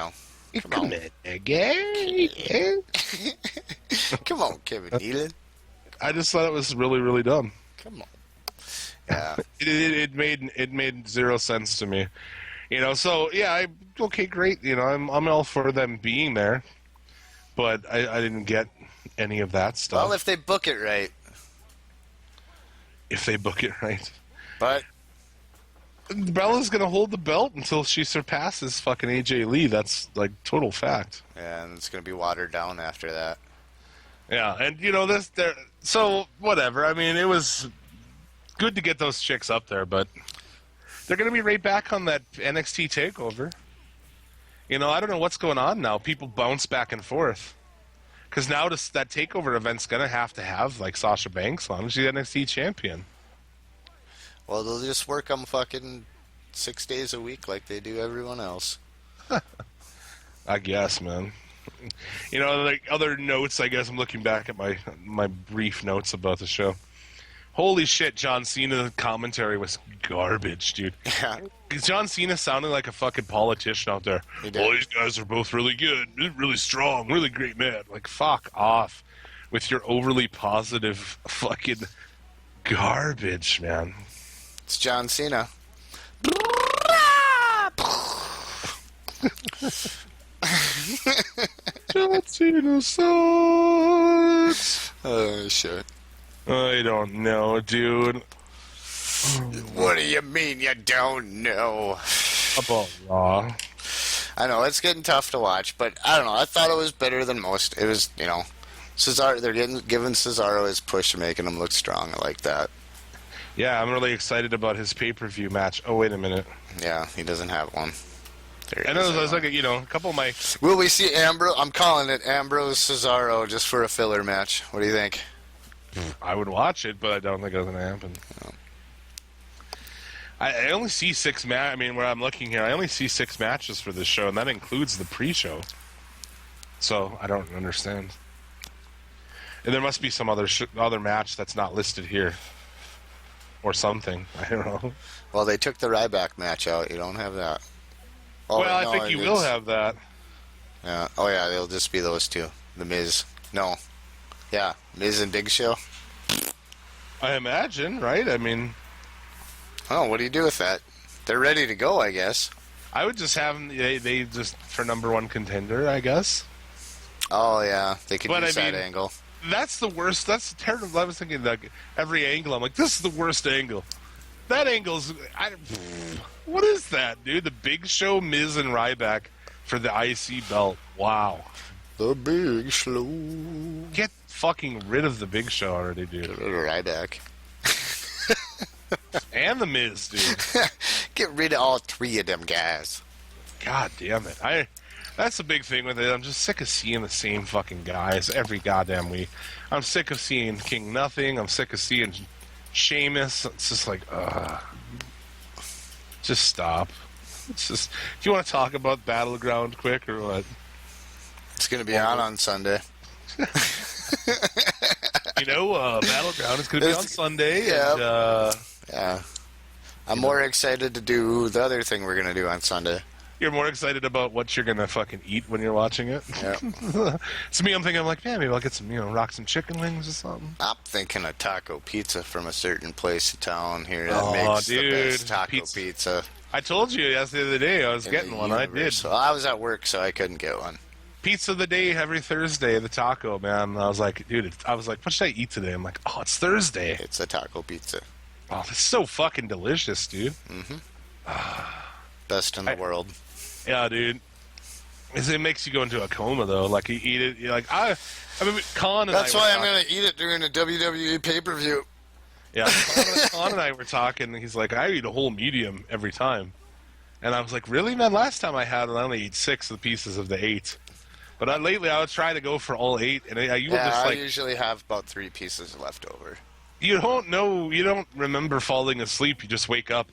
again. Come on, Kevin Nealon. I just thought it was really, really dumb. Come on. Yeah. It made 0 sense to me. So yeah, okay, great. I'm all for them being there, but I didn't get any of that stuff. Well, if they book it right. But Bella's gonna hold the belt until she surpasses fucking AJ Lee. That's total fact. Yeah, and it's gonna be watered down after that. Yeah, and so whatever. I mean, it was good to get those chicks up there, but they're gonna be right back on that NXT takeover. I don't know what's going on now. People bounce back and forth because now that takeover event's gonna have Sasha Banks on. She's the NXT champion. Well, they'll just work them fucking 6 days a week like they do everyone else. I guess, man. Other notes, I guess I'm looking back at my brief notes about the show. Holy shit, John Cena commentary was garbage, dude. Yeah. John Cena sounded like a fucking politician out there. Well, these guys are both really good, really strong, really great men. Fuck off with your overly positive fucking garbage, man. It's John Cena. John Cena sucks. Oh, shit. I don't know, dude. What do you mean you don't know? About Raw. I know, it's getting tough to watch, but I don't know. I thought it was better than most. It was, Cesaro, they're giving Cesaro his push, making him look strong. I like that. Yeah, I'm really excited about his pay-per-view match. Oh, wait a minute. Yeah, he doesn't have one. I know, I was like, a couple of my... Will we see Ambrose? I'm calling it Ambrose Cesaro just for a filler match. What do you think? I would watch it, but I don't think it's going to happen. No. I only see 6 matches. I mean, where I'm looking here, I only see 6 matches for this show, and that includes the pre-show. So, I don't understand. And there must be some other match that's not listed here. Or something. I don't know. Well, they took the Ryback match out. You don't have that. Oh, well, no, I think you will have that. Yeah. Oh, yeah, they'll just be those two. The Miz. No. Yeah, Miz and Big Show. I imagine, right? I mean... Oh, what do you do with that? They're ready to go, I guess. I would just have them, they just, for number 1 contender, I guess. Oh, yeah, they could use that angle. That's the worst, that's terrible. I was thinking, like, every angle, I'm like, this is the worst angle. That angle's, what is that, dude? The Big Show, Miz, and Ryback for the IC belt. Wow. The Big Show. Get fucking rid of the Big Show already, dude. Get rid of Ryback. And the Miz, dude. Get rid of all 3 of them guys. God damn it. That's the big thing with it. I'm just sick of seeing the same fucking guys every goddamn week. I'm sick of seeing King Nothing. I'm sick of seeing Sheamus. It's just like, just stop. It's just, do you want to talk about Battleground quick or what? It's going to be on Sunday. Battleground is going to be on Sunday. Yeah. And, yeah. I'm more excited to do the other thing we're going to do on Sunday. You're more excited about what you're going to fucking eat when you're watching it? Yeah. It's me, I'm thinking, I'm like, man, maybe I'll get some, rock some chicken wings or something. I'm thinking of taco pizza from a certain place in town here that makes the best taco pizza. I told you the other day I was getting one. I did. So I was at work, so I couldn't get one. Pizza of the day every Thursday, the taco, man. I was like, dude, what should I eat today? I'm like, oh, it's Thursday. It's a taco pizza. Oh, it's so fucking delicious, dude. Mm-hmm. Best in the world. Yeah, dude. It makes you go into a coma, though. Like, you eat it, you're like, Con and That's why I'm going to eat it during a WWE pay-per-view. Yeah, Con and I were talking, and he's like, I eat a whole medium every time. And I was like, really, man? Last time I had it, I only ate 6 of the pieces of the 8. But lately, I would try to go for all 8, and I usually have about 3 pieces left over. You don't remember falling asleep, you just wake up.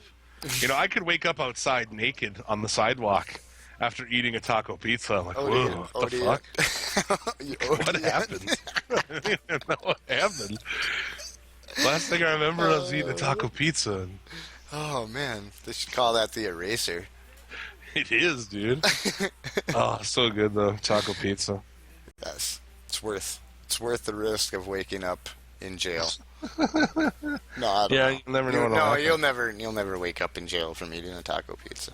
I could wake up outside naked on the sidewalk after eating a taco pizza. I'm like, whoa, what the fuck? What happened? I don't even know what happened. Last thing I remember, I was eating a taco pizza. Oh, man. They should call that the eraser. It is, dude. Oh, so good, though. Taco pizza. Yes. It's worth the risk of waking up in jail. No, I don't know. You'll never know. No, you'll never wake up in jail from eating a taco pizza.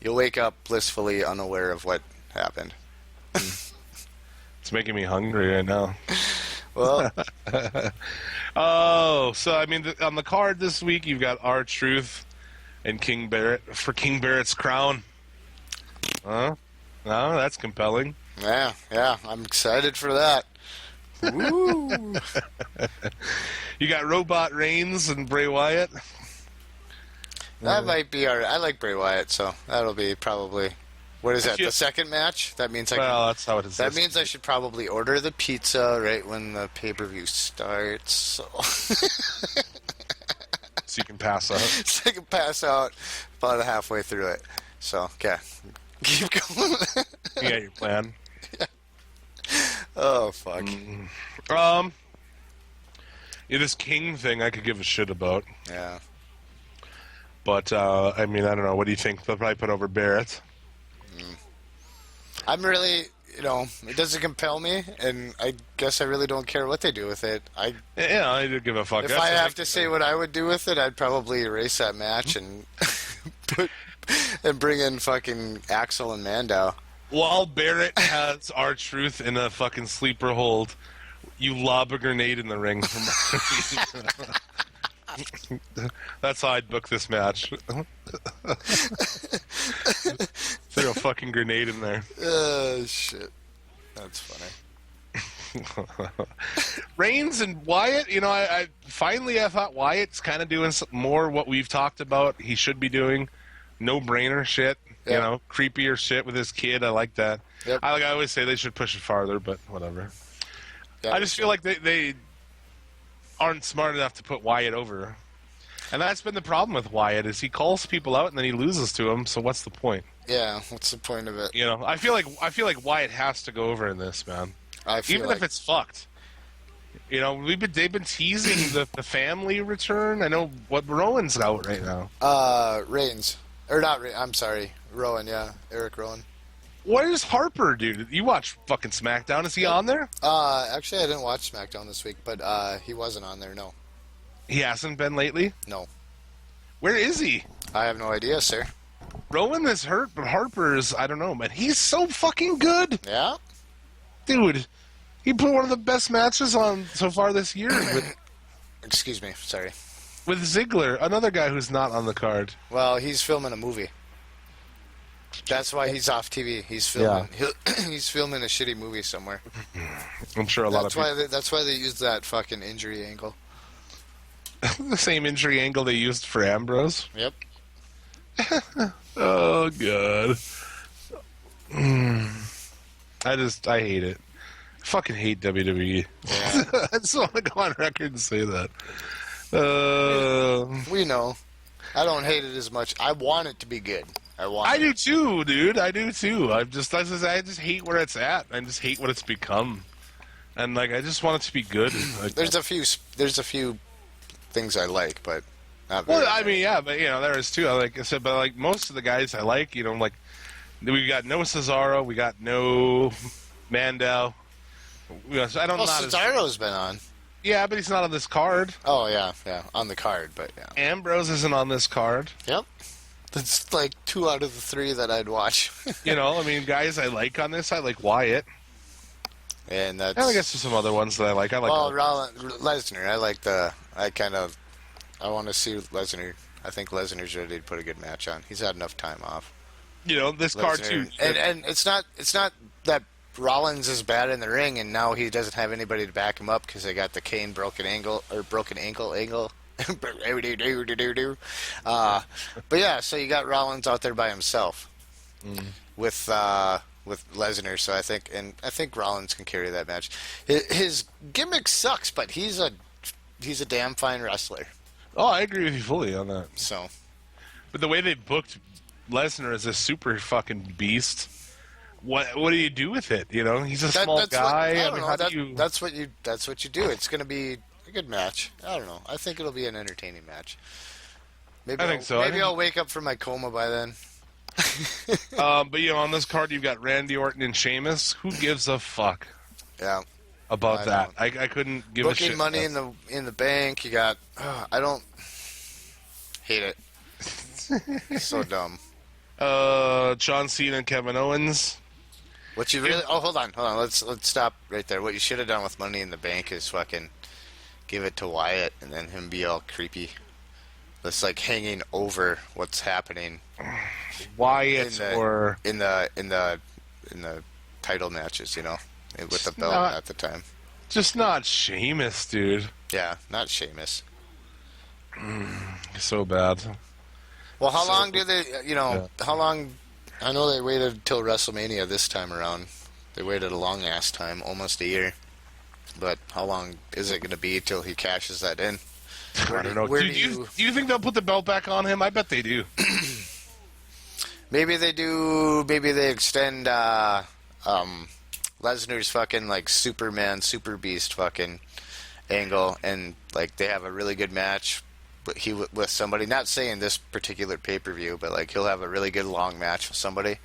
You'll wake up blissfully unaware of what happened. It's making me hungry right now. Well, so I mean, on the card this week, you've got R-Truth and King Barrett for King Barrett's crown. Huh? No, that's compelling. Yeah, I'm excited for that. Woo! You got Robot Reigns and Bray Wyatt. That might be all right. I like Bray Wyatt, so that'll be probably. What is that? The second match? That means that's how it is. That means I should probably order the pizza right when the pay-per-view starts. So you can pass out. So I can pass out about halfway through it. So okay, keep going. You got your plan. Yeah. Oh fuck. This King thing I could give a shit about. Yeah. But I mean, I don't know. What do you think? They'll probably put over Barrett. I'm really, it doesn't compel me, and I guess I really don't care what they do with it. I do give a fuck. If I have to say what I would do with it, I'd probably erase that match and bring in fucking Axel and Mandow. While Barrett has R-Truth in a fucking sleeper hold, You lob a grenade in the ring. That's how I'd book this match. Throw a fucking grenade in there. Oh, shit. That's funny. Reigns and Wyatt, I thought Wyatt's kind of doing some more what we've talked about he should be doing. No-brainer shit. Yep. Creepier shit with his kid. I like that. Yep. I always say they should push it farther, but whatever. Yeah, I just feel like they aren't smart enough to put Wyatt over. And that's been the problem with Wyatt is he calls people out and then he loses to them, so what's the point? Yeah, what's the point of it? I feel like Wyatt has to go over in this, man. Even if it's fucked. They've been teasing the family return. I know what Rowan's out right now. Reigns. Or not Reigns, I'm sorry. Rowan, yeah. Eric Rowan. What is Harper, dude? You watch fucking SmackDown. Is he on there? Actually, I didn't watch SmackDown this week, but he wasn't on there, no. He hasn't been lately? No. Where is he? I have no idea, sir. Rowan is hurt, but Harper's, I don't know, man. He's so fucking good. Yeah? Dude, he put one of the best matches on so far this year Excuse me, sorry. with Ziggler, another guy who's not on the card. Well, he's filming a movie. That's why he's off TV. He's filming. He's filming a shitty movie somewhere. I'm sure a lot of people... That's why they used that fucking injury angle. the same injury angle they used for Ambrose. Yep. Oh, God. I hate it. I fucking hate WWE. Yeah. I just want to go on record and say that. We know. I don't hate it as much. I want it to be good. I do too, dude. I do too. I just hate where it's at. I just hate what it's become. And I just want it to be good. There's a few things I like, but not very Well, I many. mean, yeah, but there is too. Like I said, but most of the guys I like, we got no Cesaro, we got no Mando. I don't know. Cesaro's been on. Yeah, but he's not on this card. Oh yeah, on the card, but yeah. Ambrose isn't on this card. Yep. That's like 2 out of the 3 that I'd watch. Guys I like on this, I like Wyatt. And that's. And I guess there's some other ones that I like. Lesnar. I want to see Lesnar. I think Lesnar's ready to put a good match on. He's had enough time off. This card too. And it's not that Rollins is bad in the ring, and now he doesn't have anybody to back him up because they got the Kane broken ankle angle. But yeah, so you got Rollins out there by himself with Lesnar. So I think Rollins can carry that match. His gimmick sucks, but he's a damn fine wrestler. Oh, I agree with you fully on that. So, but the way they booked Lesnar as a super fucking beast, what do you do with it? He's a small guy. That's what you do. It's going to be a good match. I don't know. I think it'll be an entertaining match. Maybe I think so. Maybe I'll wake up from my coma by then. But on this card you've got Randy Orton and Sheamus. Who gives a fuck? Yeah. About that. I couldn't give a shit. Booking money in the bank. You got. I don't hate it. So dumb. John Cena and Kevin Owens. What you really? Oh, hold on. Let's stop right there. What you should have done with Money in the Bank is fucking give it to Wyatt and then him be all creepy. That's hanging over what's happening. Wyatt or in the title matches, with the belt at the time. Just not Sheamus, dude. Yeah, not Sheamus. So bad. Well, how long do they? How long? I know they waited till WrestleMania this time around. They waited a long ass time, almost a year. But how long is it going to be till he cashes that in? I don't know. Do you think they'll put the belt back on him? I bet they do. Maybe they do. Maybe they extend Lesnar's fucking Superman, Super Beast fucking angle, and they have a really good match. But he with somebody, not saying this particular pay-per-view, but he'll have a really good long match with somebody,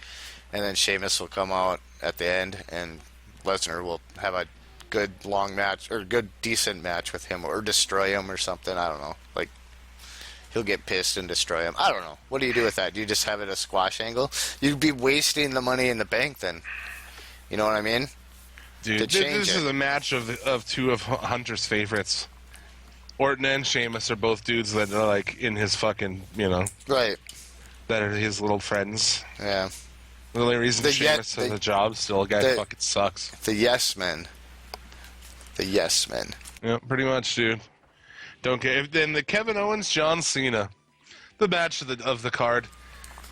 and then Sheamus will come out at the end, and Lesnar will have a good long match or good decent match with him, or destroy him or something. I don't know. He'll get pissed and destroy him. I don't know. What do you do with that? Do you just have it a squash angle? You'd be wasting the Money in the Bank then. You know what I mean? Dude, to change this it. is a match of two of Hunter's favorites. Orton and Sheamus are both dudes that are like in his fucking, Right. that are his little friends. Yeah. The only reason Sheamus has a job still, a guy fucking sucks. The yes men. The yes men. Yeah, pretty much, dude. Don't care. Then the Kevin Owens, John Cena, the match of the card.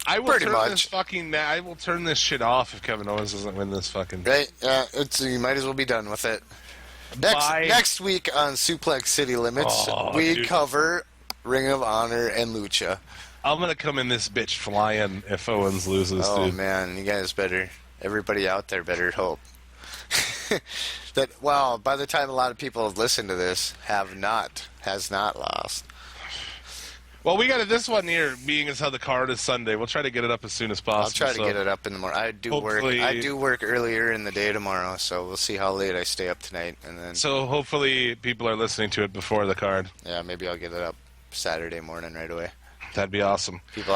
I will I will turn this shit off if Kevin Owens doesn't win this fucking. Right? Yeah. You might as well be done with it. Next week on Suplex City Limits, we cover Ring of Honor and Lucha. I'm gonna come in this bitch flying if Owens loses, Oh dude. man, you guys better. Everybody out there better hope that. Well, by the time a lot of people have listened to this, has not lost. Well, we got it. This one here, being as how the card is Sunday, we'll try to get it up as soon as possible. I'll try to get it up in the morning. I do work earlier in the day tomorrow, so we'll see how late I stay up tonight, and then. So hopefully people are listening to it before the card. Yeah, maybe I'll get it up Saturday morning right away. That'd be awesome. People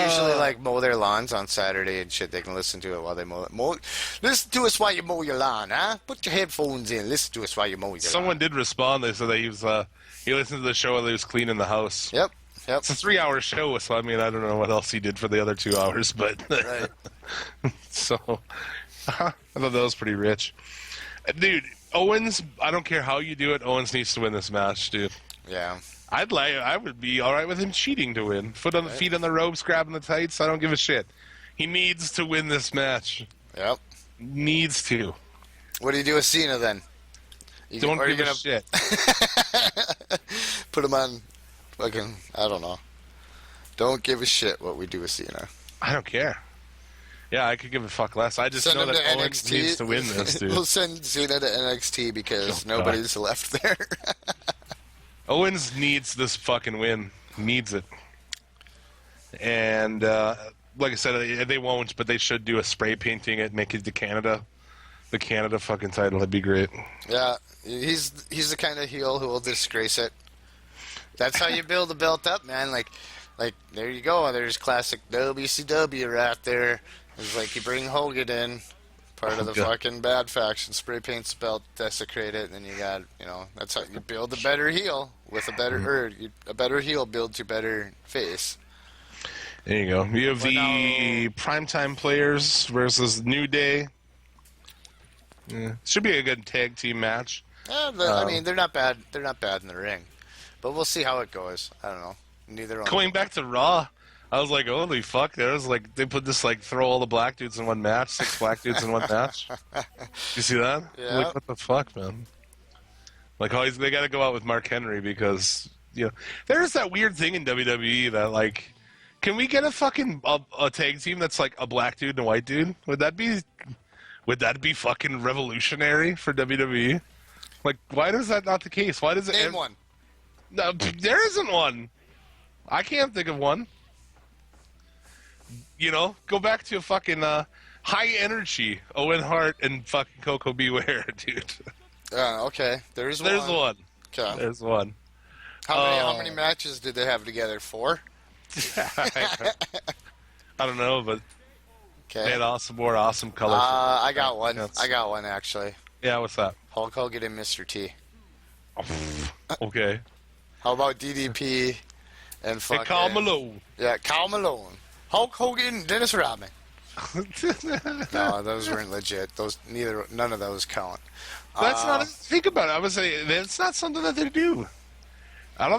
usually like mow their lawns on Saturday and shit. They can listen to it while they mow it. Listen to us while you mow your lawn, huh? Put your headphones in. Listen to us while you mow your lawn. Someone did respond. They said that he listened to the show while he was cleaning the house. Yep. It's a 3-hour show, so I mean, I don't know what else he did for the other 2 hours, but Right. So I thought that was pretty rich, dude. Owens, I don't care how you do it. Owens needs to win this match, dude. Yeah. I would be all right with him cheating to win. Feet on the ropes, grabbing the tights. I don't give a shit. He needs to win this match. Yep. Needs to. What do you do with Cena then? Don't give a shit. Put him on. Fucking, I don't know. Don't give a shit what we do with Cena. I don't care. Yeah, I could give a fuck less. I just know that Owens needs to win this, dude. We'll send Cena to NXT because nobody's left there. Owens needs this fucking win. Needs it. And like I said, they won't, but they should do a spray painting it, make it the Canada fucking title. That'd be great. Yeah, he's the kind of heel who will disgrace it. That's how you build a belt up, man. Like there you go. There's classic WCW right there. It's like you bring Hogan in, part of the fucking bad faction, spray paints the belt, desecrate it, and then you got, that's how you build a better heel with a better heel builds your better face. There you go. You have the primetime players versus New Day. Yeah. Should be a good tag team match. Yeah, I mean, they're not bad. They're not bad in the ring, but we'll see how it goes. I don't know. Neither. Going back to Raw, I was like, holy fuck! There was like they put this throw all the black dudes in one match, 6 black dudes in one match. You see that? Yeah. Like, what the fuck, man? Like, they got to go out with Mark Henry because there's that weird thing in WWE that can we get a tag team that's like a black dude and a white dude? Would that be fucking revolutionary for WWE? Like, why is that not the case? Why does it? Name one. No, there isn't one. I can't think of one. Go back to a fucking high energy Owen Hart and fucking Coco Beware, dude. Okay. There's one. Okay. There's one. How many matches did they have together? 4? I don't know, but Okay. they had more awesome colors. I got one. I got one actually. Yeah, what's that? Hulk Hogan and Mr. T. Okay. How about DDP and fucking... And Karl Malone. Yeah, Karl Malone. Hulk Hogan, Dennis Rodman. No, those weren't legit. None of those count. That's not. Think about it. I would say that's not something that they do. I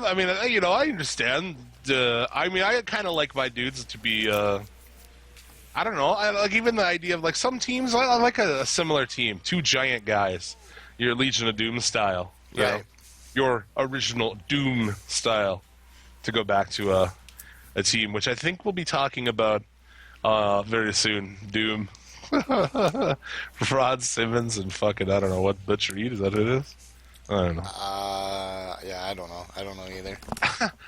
understand. I kind of like my dudes to be. I don't know. I like even the idea of some teams. I like a similar team, 2 giant guys. Your Legion of Doom style. Right. Your original Doom style. To go back to a team, which I think we'll be talking about very soon. Doom. Rod Simmons and fucking, I don't know, what Butch Reed, is that what it is? I don't know. Yeah, I don't know. I don't know either.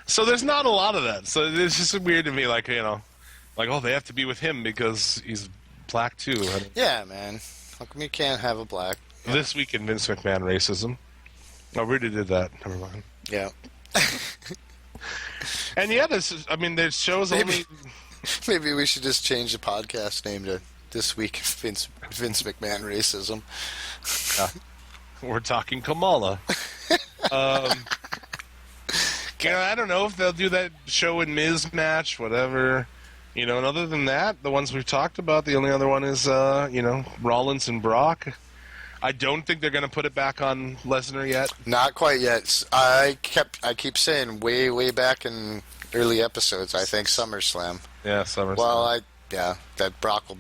So there's not a lot of that. So it's just weird to me, they have to be with him because he's black too. Yeah, man. How come you can't have a black? Yeah. This week in Vince McMahon racism. Oh, we already did that. Never mind. Yeah. And there's shows only... Maybe we should just change the podcast name to this week. Vince McMahon racism. We're talking Kamala. I don't know if they'll do that show and Miz match, whatever. And other than that, the ones we've talked about, the only other one is, Rollins and Brock. I don't think they're going to put it back on Lesnar yet. Not quite yet. I keep saying way back in early episodes, I think SummerSlam. Yeah, SummerSlam. Well, that Brock will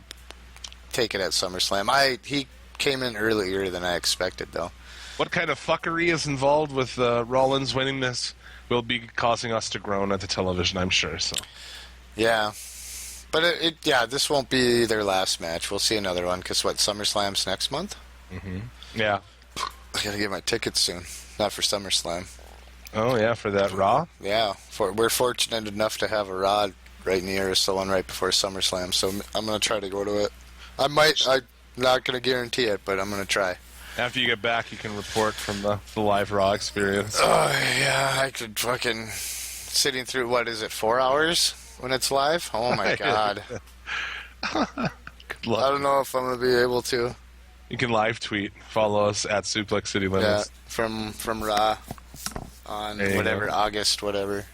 take it at SummerSlam. He came in earlier than I expected, though. What kind of fuckery is involved with Rollins winning this will be causing us to groan at the television, I'm sure. So. Yeah. But this won't be their last match. We'll see another one, because SummerSlam's next month? Mm-hmm. Yeah. I gotta get my tickets soon. Not for SummerSlam. Oh, yeah, for that Raw? Yeah. We're fortunate enough to have a Raw right near us, the one right before SummerSlam, so I'm gonna try to go to it. I'm not gonna guarantee it, but I'm gonna try. After you get back, you can report from the live Raw experience. Oh, yeah, I could fucking... Sitting through, 4 hours when it's live? Oh, my God. Good luck. I don't know if I'm going to be able to. You can live tweet. Follow us at Suplex City Limits. Yeah, from Raw on whatever, August, whatever.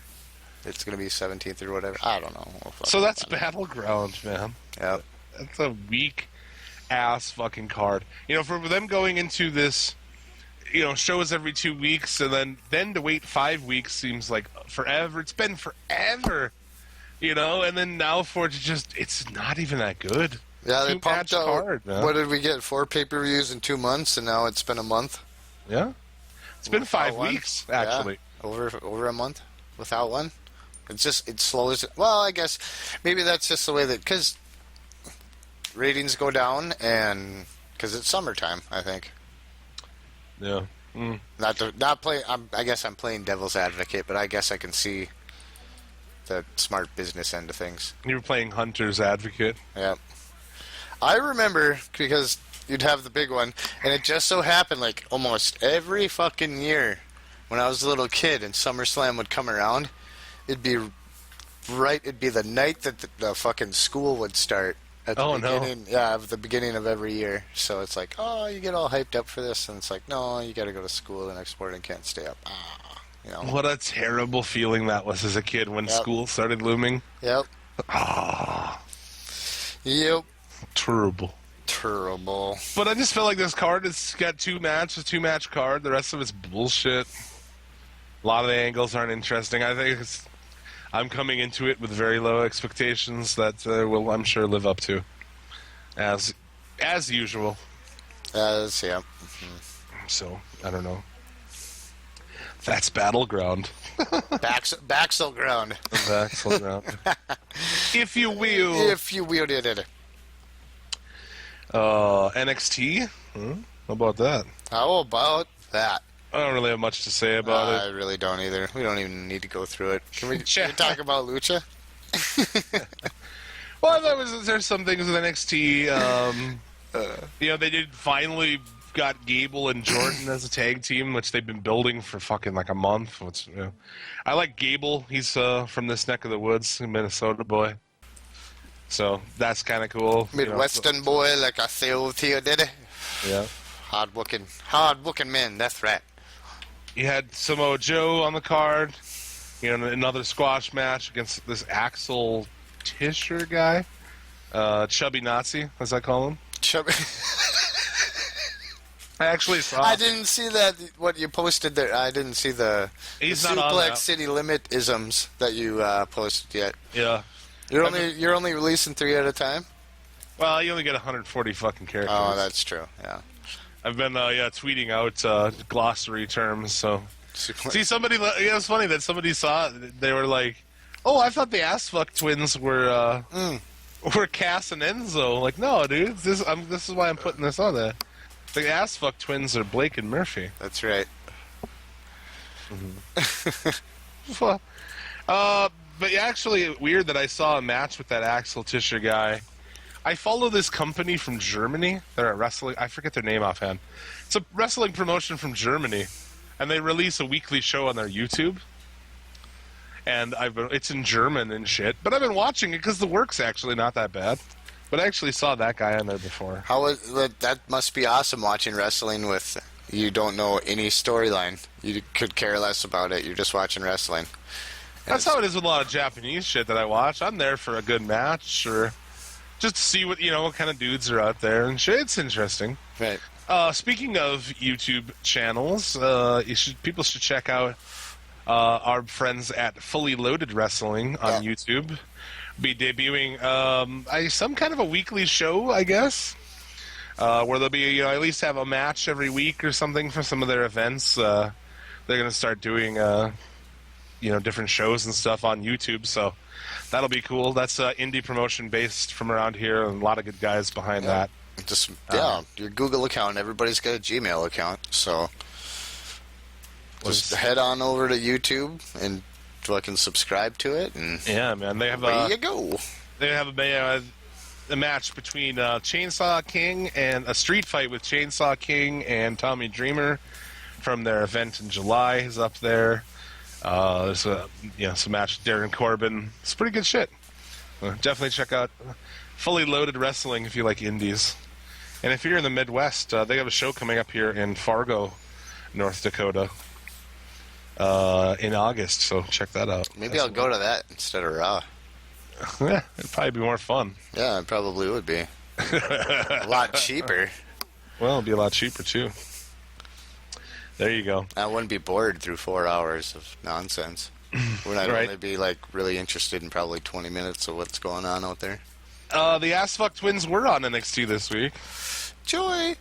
It's going to be 17th or whatever. I don't know. So that's Battleground, man. Yep. That's a weak ass fucking card. For them going into this, shows every 2 weeks, and then to wait 5 weeks seems like forever. It's been forever, and then now for it to just, it's not even that good. Yeah, they pumped out. Card, man. What did we get? 4 pay-per-views in 2 months, and now it's been a month. Yeah, it's been 5 weeks actually. Yeah, over a month without one. It slows. Well, I guess maybe that's just the way that, because ratings go down, and because it's summertime, I think. Yeah. Mm. I guess I'm playing devil's advocate, but I guess I can see the smart business end of things. You were playing hunter's advocate. Yeah. I remember, because you'd have the big one, and it just so happened, like, almost every fucking year when I was a little kid and SummerSlam would come around, it'd be the night that the fucking school would start. At the beginning, yeah, at the beginning of every year. So it's like, oh, you get all hyped up for this, and it's like, no, you got to go to school the next morning, can't stay up. What a terrible feeling that was as a kid when school started looming. Yep. Yep. Terrible. But I just feel like this card has got 2 match card. The rest of it's bullshit. A lot of the angles aren't interesting. I think I'm coming into it with very low expectations that will, I'm sure, live up to, as usual. Yeah. Mm-hmm. So I don't know. That's Battleground. Battleground. Battleground. If you will. NXT. How about that? How about that? I don't really have much to say about it. I really don't either. We don't even need to go through it. Can we talk about Lucha? Well, there's some things with NXT. They did finally got Gable and Jordan as a tag team, which they've been building for fucking like a month. I like Gable. He's from this neck of the woods, a Minnesota boy. So that's kind of cool. Midwestern boy, like I say over here, did it? Yeah. Hard-working men, that's right. You had Samoa Joe on the card. Another squash match against this Axel Tischer guy. Chubby Nazi, as I call him. Chubby. I actually saw. I didn't see that, what you posted there. I didn't see the Suplex City Limit isms that you posted yet. Yeah. You're only releasing 3 at a time? Well, you only get 140 fucking characters. Oh, that's true, yeah. I've been tweeting out glossary terms. So see, somebody. It's funny that somebody saw it. They were like, "Oh, I thought the ass fuck twins were Cass and Enzo." Like, no, dude. This is why I'm putting this on there. The ass fuck twins are Blake and Murphy. That's right. Mm-hmm. But actually, weird that I saw a match with that Axel Tischer guy. I follow this company from Germany. They're a wrestling. I forget their name offhand. It's a wrestling promotion from Germany, and they release a weekly show on their YouTube. And it's in German and shit, but I've been watching it because the work's actually not that bad. But I actually saw that guy on there before. That must be awesome watching wrestling with you don't know any storyline. You could care less about it. You're just watching wrestling. That's how it is with a lot of Japanese shit that I watch. I'm there for a good match or just to see what kind of dudes are out there and shit. It's interesting. Right. Speaking of YouTube channels, people should check out our friends at Fully Loaded Wrestling on YouTube. Be debuting some kind of a weekly show, I guess, where they'll be at least have a match every week or something for some of their events. They're going to start doing different shows and stuff on YouTube, so that'll be cool. That's indie promotion based from around here, and a lot of good guys behind that. Just your Google account. Everybody's got a Gmail account, so just head on over to YouTube and fucking subscribe to it. And yeah, man, they have there you go. They have a match between Chainsaw King and a street fight with Chainsaw King and Tommy Dreamer from their event in July is up there. There's some match with Darren Corbin. It's pretty good shit. Definitely check out Fully Loaded Wrestling if you like indies. And if you're in the Midwest, they have a show coming up here in Fargo, North Dakota, in August. So check that out. Maybe I'll go to that instead of Raw. Yeah, it'd probably be more fun. Yeah, it probably would be. A lot cheaper. Well, it'd be a lot cheaper too. There you go. I wouldn't be bored through 4 hours of nonsense. Would I only be really interested in probably 20 minutes of what's going on out there? The Ass Fuck Twins were on NXT this week. Joy.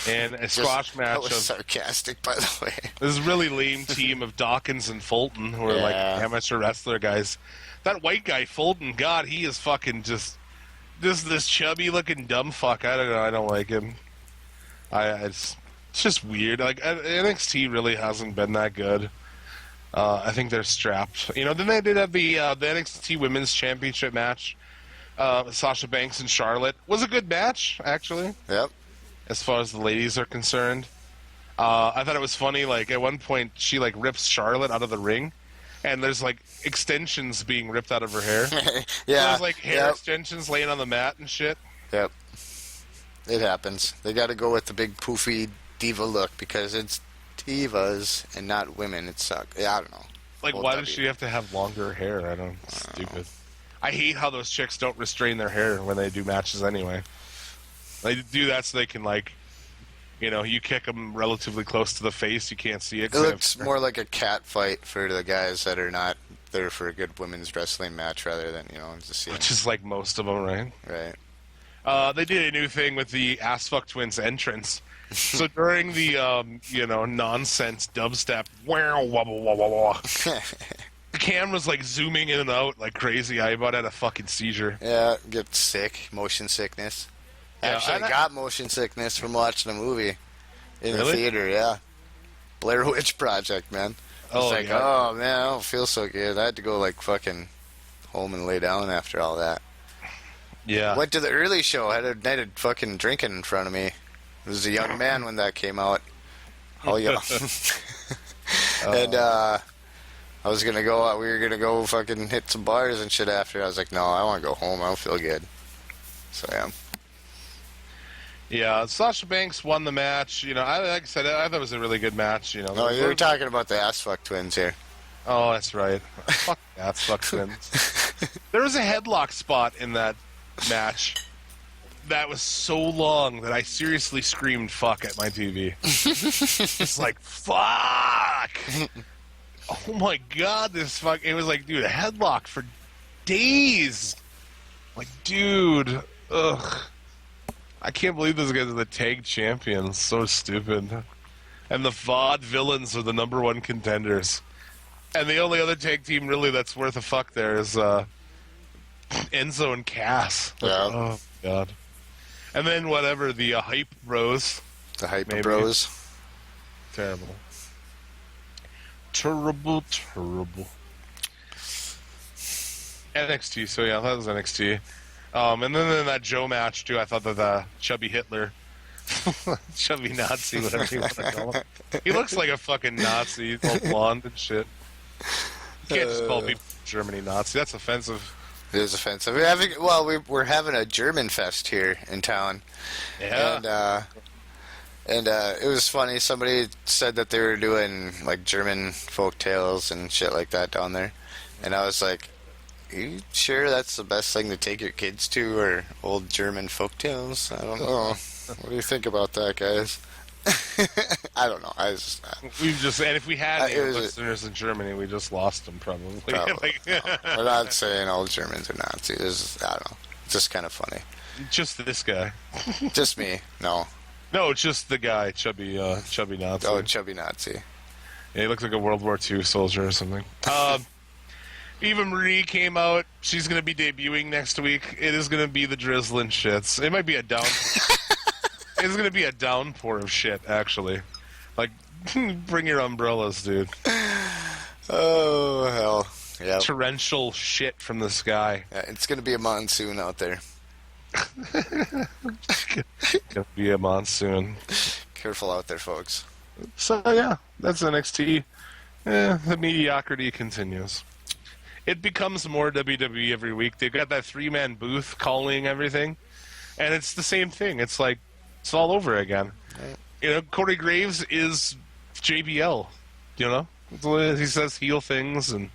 And a squash match. That was sarcastic, by the way. This really lame team of Dawkins and Fulton, who are like amateur wrestler guys. That white guy, Fulton, God, he is fucking just this chubby looking dumb fuck. I don't know. I don't like him. It's just weird. Like NXT really hasn't been that good. I think they're strapped. Then they did have the NXT Women's Championship match. Sasha Banks and Charlotte was a good match, actually. Yep. As far as the ladies are concerned, I thought it was funny. Like at one point, she rips Charlotte out of the ring, and there's extensions being ripped out of her hair. Yeah. So there's hair extensions laying on the mat and shit. Yep. It happens. They got to go with the big poofy diva look because it's divas and not women. It sucks. Yeah, I don't know. Why does she have to have longer hair? I don't. Stupid. I hate how those chicks don't restrain their hair when they do matches anyway. They do that so they can you kick them relatively close to the face. You can't see it. It looks more like a cat fight for the guys that are not there for a good women's wrestling match rather than just see. Which is like most of them, right? Right. They did a new thing with the Ass Fuck Twins entrance. So during the nonsense dubstep, wow, wah, wah, wah, wah, the camera's zooming in and out like crazy. I about had a fucking seizure. Yeah, get sick, motion sickness. Actually, I got motion sickness from watching a movie in the theater. Yeah, Blair Witch Project, man. Oh man, I don't feel so good. I had to go fucking home and lay down after all that. Yeah. Went to the early show. Had a night of fucking drinking in front of me. I was a young man when that came out. Oh young. And I was gonna go. We were gonna go fucking hit some bars and shit after. I was like, no, I want to go home. I don't feel good. So yeah. Yeah, Sasha Banks won the match. Like I said, I thought it was a really good match. No, you were talking about the Ass Fuck Twins here. Oh, that's right. Fuck the Ass Fuck Twins. There was a headlock spot in that match that was so long that I seriously screamed "fuck" at my TV. It's fuck. Oh my god, this fuck! It was dude, a headlock for days. Dude, ugh. I can't believe those guys are the tag champions. So stupid. And the VOD villains are the #1 contenders. And the only other tag team really that's worth a fuck there is Enzo and Cass. Yeah. Oh god. And then whatever, the Hype Bros. The Hype Bros. Terrible. Terrible. NXT, so yeah, that was NXT. And then in that Joe match, too, I thought that the chubby Hitler, chubby Nazi, whatever you want to call him, he looks like a fucking Nazi, all blonde and shit. You can't just call people Germany Nazi. That's offensive. It is offensive. We're having a German fest here in town. Yeah. And it was funny. Somebody said that they were doing like German folk tales and shit like that down there, and I was like, "Are you sure that's the best thing to take your kids to, or old German folk tales?" I don't know. What do you think about that, guys? I don't know. And if we had any listeners in Germany, we just lost them probably. We're not saying all Germans are Nazis. I don't know. It's just kind of funny. Just this guy. Just me. No, just the guy, chubby Nazi. Oh, chubby Nazi. Yeah, he looked like a World War II soldier or something. Eva Marie came out. She's going to be debuting next week. It is going to be the drizzling shits. It might be a down. It's going to be a downpour of shit, actually. Like, bring your umbrellas, dude. Oh, hell. Yeah. Torrential shit from the sky. Yeah, it's going to be a monsoon out there. Gonna be a monsoon. Careful out there, folks. So, yeah, that's NXT. The mediocrity continues. It becomes more WWE every week. They've got that 3-man booth calling everything, and it's the same thing. It's like, it's all over again. Right. You know, Corey Graves is JBL, you know? He says heel things, and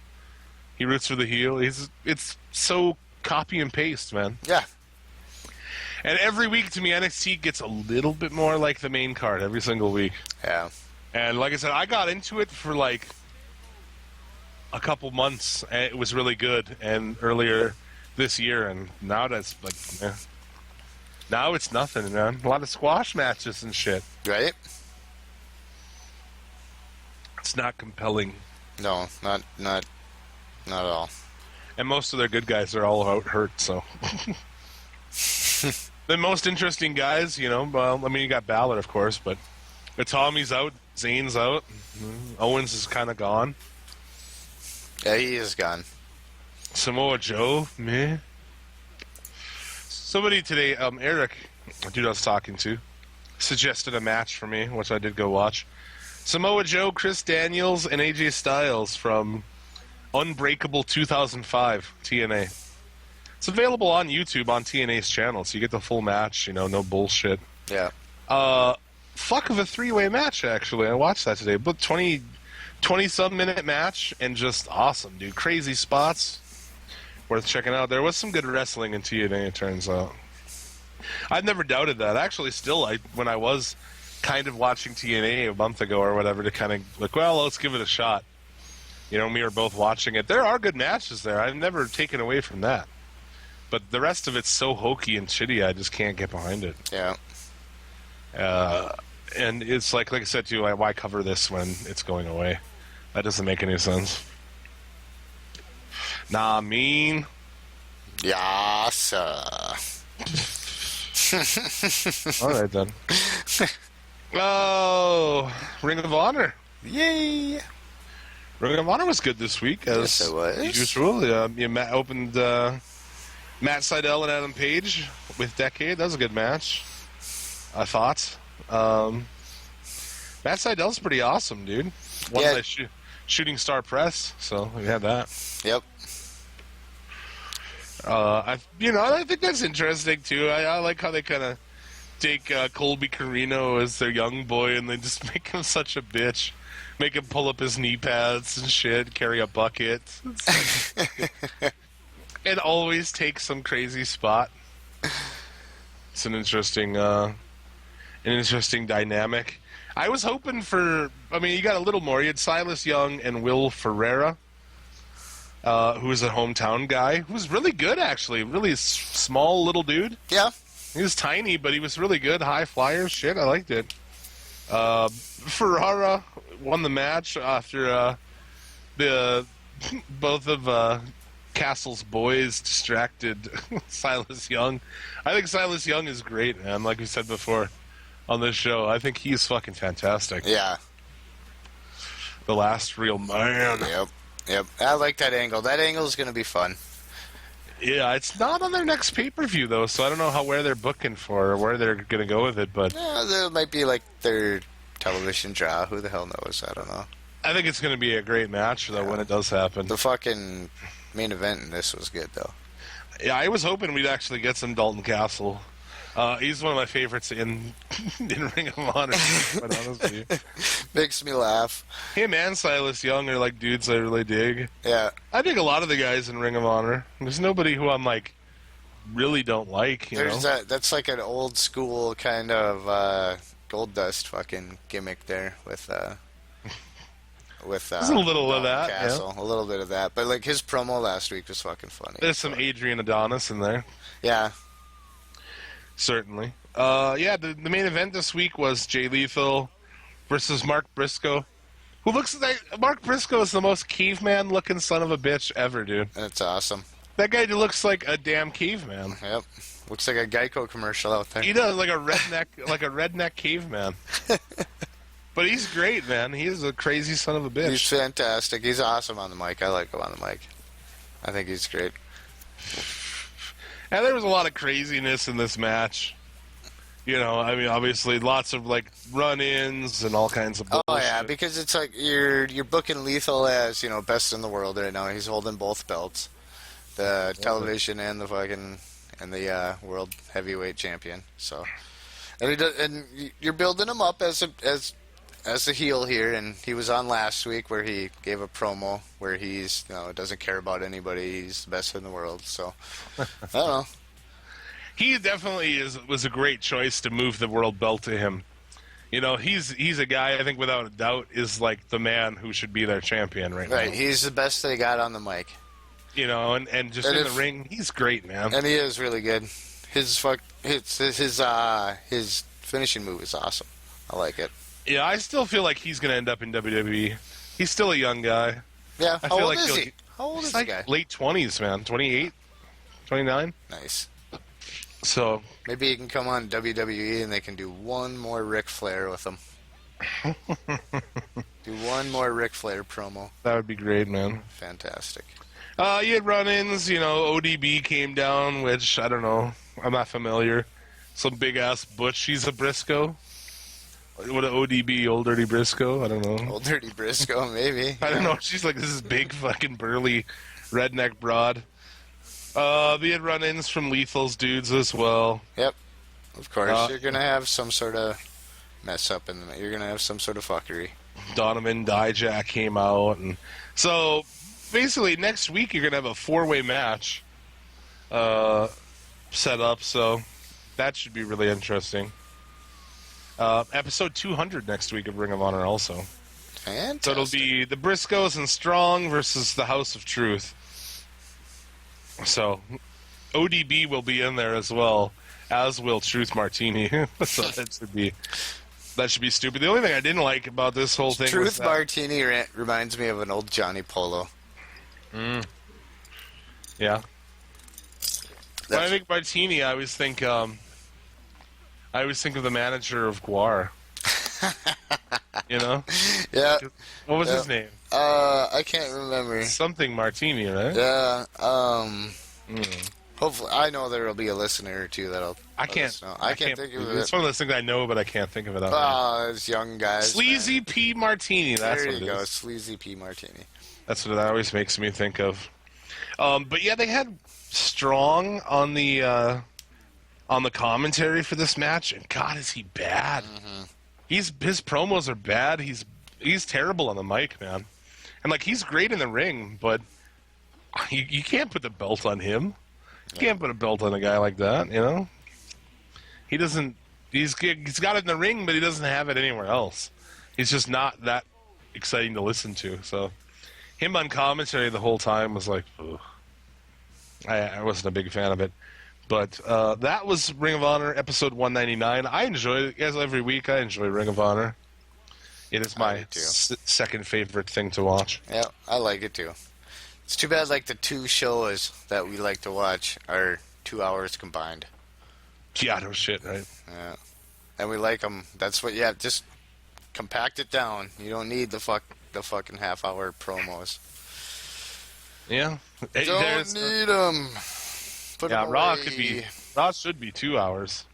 he roots for the heel. It's so copy and paste, man. Yeah. And every week, to me, NXT gets a little bit more like the main card every single week. Yeah. And like I said, I got into it for like a couple months, and it was really good. And earlier this year, and now that's like, now it's nothing, man. A lot of squash matches and shit. Right? It's not compelling. No, not at all. And most of their good guys are all out hurt, so. The most interesting guys, you know, well, I mean, you got Balor, of course, but Tommy's out, Zayn's out, Owens is kind of gone. Yeah, he is gone. Samoa Joe, meh. Somebody today, Eric, a dude I was talking to, suggested a match for me, which I did go watch. Samoa Joe, Chris Daniels, and AJ Styles from Unbreakable 2005 TNA. It's available on YouTube on TNA's channel, so you get the full match, you know, no bullshit. Yeah. Fuck of a 3-way match, actually. I watched that today. But 20-some minute match, and just awesome, dude. Crazy spots. Worth checking out. There was some good wrestling in TNA, it turns out. I've never doubted that. Actually, still, when I was kind of watching TNA a month ago or whatever, to kind of like, well, let's give it a shot. You know, we were both watching it. There are good matches there. I've never taken away from that. But the rest of it's so hokey and shitty, I just can't get behind it. Yeah. And it's like I said to you, why cover this when it's going away? That doesn't make any sense. Nah, mean. Yeah, sir. All right, then. Oh, Ring of Honor. Yay. Ring of Honor was good this week, as yes, it was. usual. You opened Matt Sydal and Adam Page with Decade. That was a good match, I thought. Matt Sydal's pretty awesome, dude. Won the Shooting Star Press, so we had that. Yep. I think that's interesting too. I like how they kind of take Colby Carino as their young boy, and they just make him such a bitch. Make him pull up his knee pads and shit, carry a bucket, and always take some crazy spot. It's an interesting dynamic. I was hoping for. I mean, you got a little more. You had Silas Young and Will Ferreira, who was a hometown guy, who was really good, actually. Really small little dude. Yeah. He was tiny, but he was really good. High flyer shit. I liked it. Ferrara won the match after both of Castle's boys distracted Silas Young. I think Silas Young is great, man. Like we said before on this show, I think he's fucking fantastic. Yeah. The last real man. Yep. I like that angle. That angle is going to be fun. Yeah, it's not on their next pay-per-view, though, so I don't know where they're booking for or where they're going to go with it, but... Yeah, that might be like their television draw. Who the hell knows? I don't know. I think it's going to be a great match, though, when it does happen. The fucking main event in this was good, though. Yeah, I was hoping we'd actually get some Dalton Castle. He's one of my favorites in Ring of Honor, quite honestly. Makes me laugh. Him and Silas Young are like dudes I really dig. Yeah. I dig a lot of the guys in Ring of Honor. There's nobody who I'm like really don't like. You There's know? that's like an old school kind of Gold Dust fucking gimmick there with There's a little of that, Castle, a little bit of that. But like his promo last week was fucking funny. There's some Adrian Adonis in there. Yeah. Certainly. The main event this week was Jay Lethal versus Mark Briscoe. Who looks like Mark Briscoe is the most caveman-looking son of a bitch ever, dude. That's awesome. That guy looks like a damn caveman. Yep. Looks like a Geico commercial out there. He does, like a redneck caveman. But he's great, man. He's a crazy son of a bitch. He's fantastic. He's awesome on the mic. I like him on the mic. I think he's great. And there was a lot of craziness in this match. You know, I mean, obviously, lots of like run-ins and all kinds of bullshit. Oh yeah, because it's like you're booking Lethal as best in the world right now. He's holding both belts, the television and the world heavyweight champion. So, and you're building him up as a heel here, and he was on last week where he gave a promo where he's doesn't care about anybody. He's the best in the world. So, I don't know. He definitely was a great choice to move the world belt to him. You know, he's a guy I think without a doubt is like the man who should be their champion right now. Right, he's the best they got on the mic. You know, and just in the ring, he's great, man. And he is really good. His finishing move is awesome. I like it. Yeah, I still feel like he's going to end up in WWE. He's still a young guy. Yeah, I how feel old like is he? How old is the guy? Late 20s, man. 28, 29. Nice. So maybe he can come on WWE and they can do one more Ric Flair with him. Do one more Ric Flair promo. That would be great, man. Fantastic. You had run-ins. ODB came down, which I don't know. I'm not familiar. Some big-ass butch. She's a Briscoe. What an ODB, Old Dirty Briscoe? I don't know. Old Dirty Briscoe, maybe. I don't know. She's like this big fucking burly redneck broad. They had run-ins from Lethal's dudes as well. Yep. Of course. You're going to have some sort of mess up in the... You're going to have some sort of fuckery. Donovan Dijak came out. And so, basically, next week you're going to have a four-way match set up. So, that should be really interesting. Episode 200 next week of Ring of Honor also. Fantastic. So it'll be the Briscoes and Strong versus the House of Truth. So, ODB will be in there as well, as will Truth Martini. So that should be stupid. The only thing I didn't like about this whole thing Truth was that Martini reminds me of an old Johnny Polo. Yeah. When I think Martini, I always think of the manager of Guar. Yeah. What was his name? I can't remember. Something Martini, right? Yeah. Hopefully, I know there will be a listener or two that'll. I can't think of it. It's one of those things I know, but I can't think of it. Out it's young guys. Sleazy P Martini. That's there what you it go. is. Sleazy P Martini. That's what that always makes me think of. But yeah, they had Strong on the commentary for this match, and God, is he bad? Mm-hmm. His promos are bad. He's terrible on the mic, man. And like he's great in the ring, but you can't put the belt on him. You can't put a belt on a guy like that, He doesn't. He's got it in the ring, but he doesn't have it anywhere else. He's just not that exciting to listen to. So him on commentary the whole time was like, ugh. I wasn't a big fan of it. But that was Ring of Honor episode 199. I enjoy it, as every week. I enjoy Ring of Honor. It is my second favorite thing to watch. Yeah, I like it too. It's too bad like the two shows that we like to watch are 2 hours combined. Yeah, no shit, right? Yeah. And we like them. That's what, just compact it down. You don't need the fucking half-hour promos. Yeah. Don't need them. Raw should be 2 hours.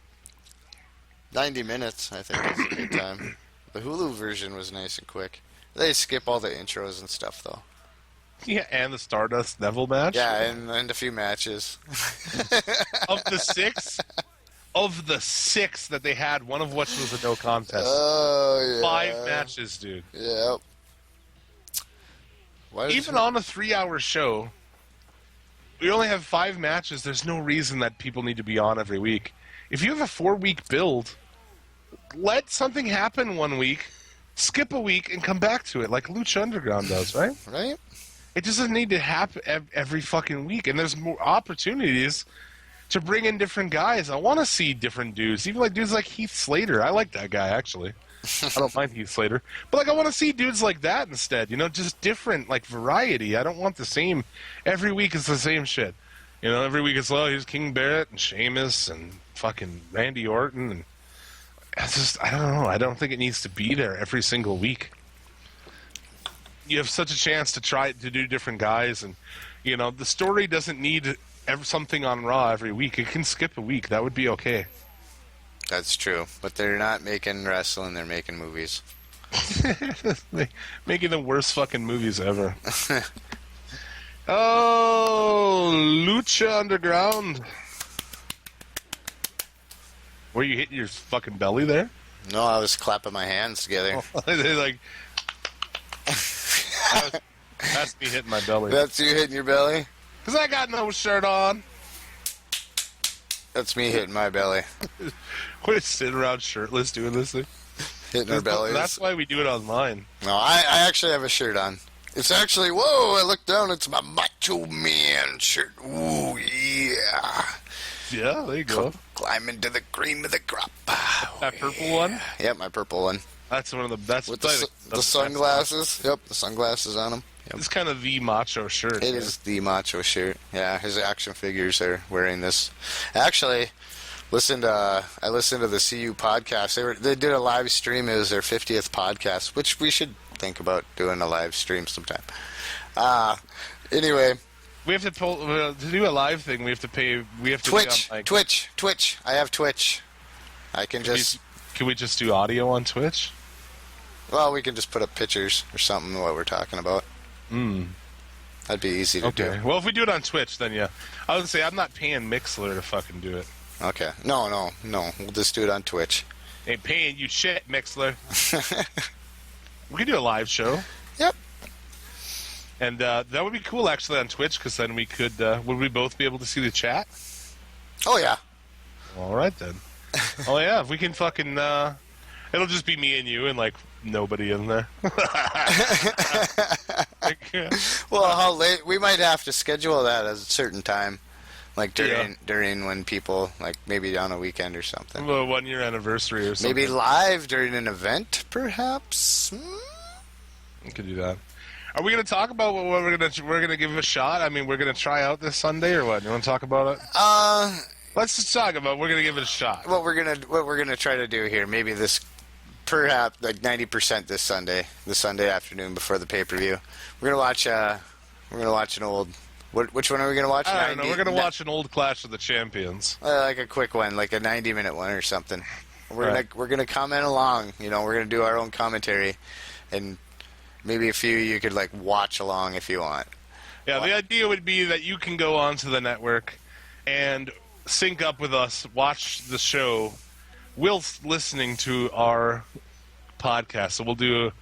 90 minutes, I think, is a good time. The Hulu version was nice and quick. They skip all the intros and stuff, though. Yeah, and the Stardust Neville match. Yeah, and a few matches. Of the six that they had, one of which was a no contest. Oh, yeah. 5 matches, dude. Yep. Even on a 3-hour show, we only have 5 matches. There's no reason that people need to be on every week. If you have a 4-week build, let something happen 1 week, skip a week, and come back to it, like Lucha Underground does, right? Right? It doesn't need to happen every fucking week. And there's more opportunities to bring in different guys. I want to see different dudes, even like dudes like Heath Slater. I like that guy, actually. I don't mind Heath Slater. But like, I want to see dudes like that instead, just different, like, variety. I don't want the same. Every week is the same shit. Every week it's, here's King Barrett and Sheamus and fucking Randy Orton. And it's just, I don't know. I don't think it needs to be there every single week. You have such a chance to try to do different guys. And, the story doesn't need something on Raw every week. It can skip a week. That would be okay. That's true. But they're not making wrestling. They're making movies. Making the worst fucking movies ever. Oh, Lucha Underground. Were you hitting your fucking belly there? No, I was clapping my hands together. They're like... That's me hitting my belly. That's you hitting your belly? Because I got no shirt on. That's me hitting my belly. We're sitting around shirtless doing this thing. Hitting our bellies. That's why we do it online. No, I actually have a shirt on. It's actually, whoa, I look down, it's my Macho Man shirt. Ooh, yeah. Yeah, there you go. Climb into the cream of the crop. That purple one? Yep, my purple one. That's one of the best. With the sunglasses. Yep, the sunglasses on them. Yep. It's kind of the macho shirt. It is the macho shirt. Yeah, his action figures are wearing this. Actually, I listened to the CU podcast. They did a live stream. It was their 50th podcast, which we should think about doing a live stream sometime. Anyway, we have to to do a live thing. We have to pay. We have to Twitch. Be on, like, Twitch. I have Twitch. I can just. Can we just do audio on Twitch? Well, we can just put up pictures or something. What we're talking about. That'd be easy to do. Well, if we do it on Twitch, then yeah. I would say I'm not paying Mixler to fucking do it. Okay. No. We'll just do it on Twitch. Ain't paying you shit, Mixler. We could do a live show. Yep. And that would be cool, actually, on Twitch, because then we could... would we both be able to see the chat? Oh, yeah. All right, then. Oh, yeah, if we can fucking... it'll just be me and you and, like, nobody in there. Well, how late? We might have to schedule that at a certain time. Like during when people, like maybe on a weekend or something. A 1-year anniversary or something. Maybe live during an event, perhaps? We could do that. Are we going to talk about what we're going to give it a shot? I mean, we're going to try out this Sunday or what? You want to talk about it? Let's just talk about we're going to give it a shot. What we're gonna try to do here, maybe this, perhaps like 90% this Sunday afternoon before the pay-per-view. We're gonna watch an old. Which one are we gonna watch? I don't know. We're gonna watch an old Clash of the Champions. Like a quick one, like a 90-minute one or something. We're gonna comment along. We're gonna do our own commentary, and maybe a few you could like watch along if you want. Yeah, the idea would be that you can go onto the network and sync up with us, watch the show, whilst listening to our podcast. So we'll do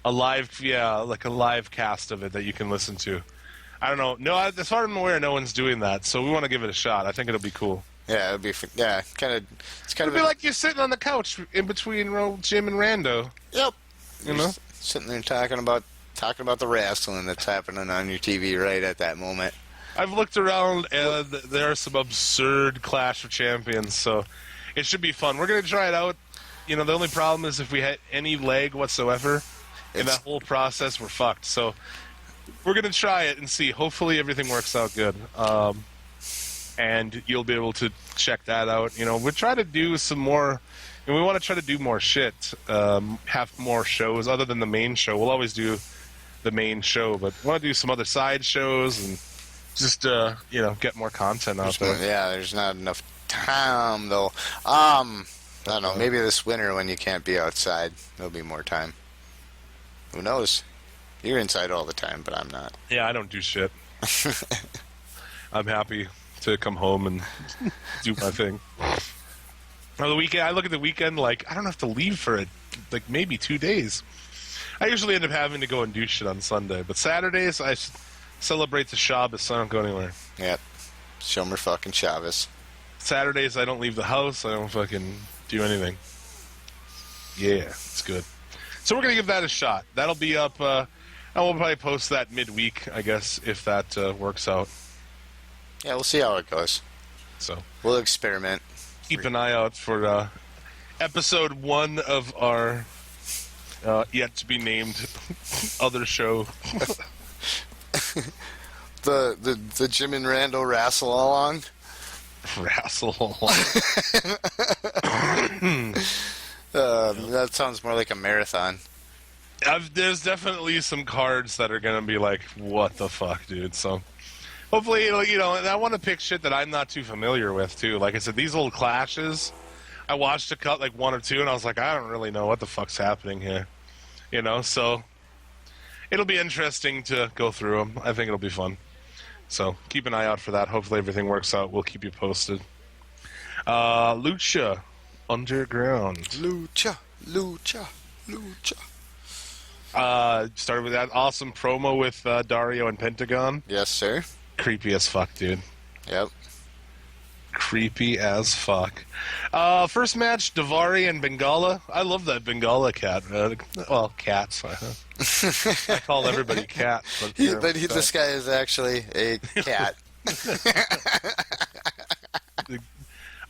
a live cast of it that you can listen to. I don't know. No, as far as I'm aware, no one's doing that. So we want to give it a shot. I think it'll be cool. Yeah, it'll be. Yeah, kind of. It'll be like you're sitting on the couch in between Jim and Rando. Yep. Just sitting there talking about the wrestling that's happening on your TV right at that moment. I've looked around and there are some absurd Clash of Champions, so it should be fun. We're gonna try it out. The only problem is if we had any lag whatsoever in that whole process, we're fucked. So we're going to try it and see. Hopefully everything works out good. And you'll be able to check that out. We'll try to do some more, and we want to try to do more shit, have more shows other than the main show. We'll always do the main show, but we want to do some other side shows and just, get more content out there. Yeah, there's not enough time, though. I don't know. Maybe this winter when you can't be outside, there'll be more time. Who knows? You're inside all the time, but I'm not. Yeah, I don't do shit. I'm happy to come home and do my thing. On the weekend, I look at the weekend like I don't have to leave for like maybe 2 days. I usually end up having to go and do shit on Sunday, but Saturdays I celebrate the Shabbos, so I don't go anywhere. Yep. Shomer fucking Shabbos. Saturdays I don't leave the house. I don't fucking do anything. Yeah, it's good. So we're gonna give that a shot. That'll be up. And we'll probably post that midweek, I guess, if that works out. Yeah, we'll see how it goes. So we'll experiment. Keep an eye out for episode 1 of our yet to be named other show. the Jim and Rando wrestle along. Wrestle. That sounds more like a marathon. There's definitely some cards that are gonna be like, what the fuck, dude. So hopefully, and I want to pick shit that I'm not too familiar with too. Like I said, these old clashes, I watched a cut like 1 or 2, and I was like, I don't really know what the fuck's happening here. So it'll be interesting to go through them. I think it'll be fun. So keep an eye out for that. Hopefully everything works out. We'll keep you posted. Lucha Underground. Lucha. Started with that awesome promo with Dario and Pentagon. Yes, sir. Creepy as fuck, dude. Yep. Creepy as fuck. First match, Davari and Bengala. I love that Bengala cat. Well, cats. I call everybody cat. This guy is actually a cat.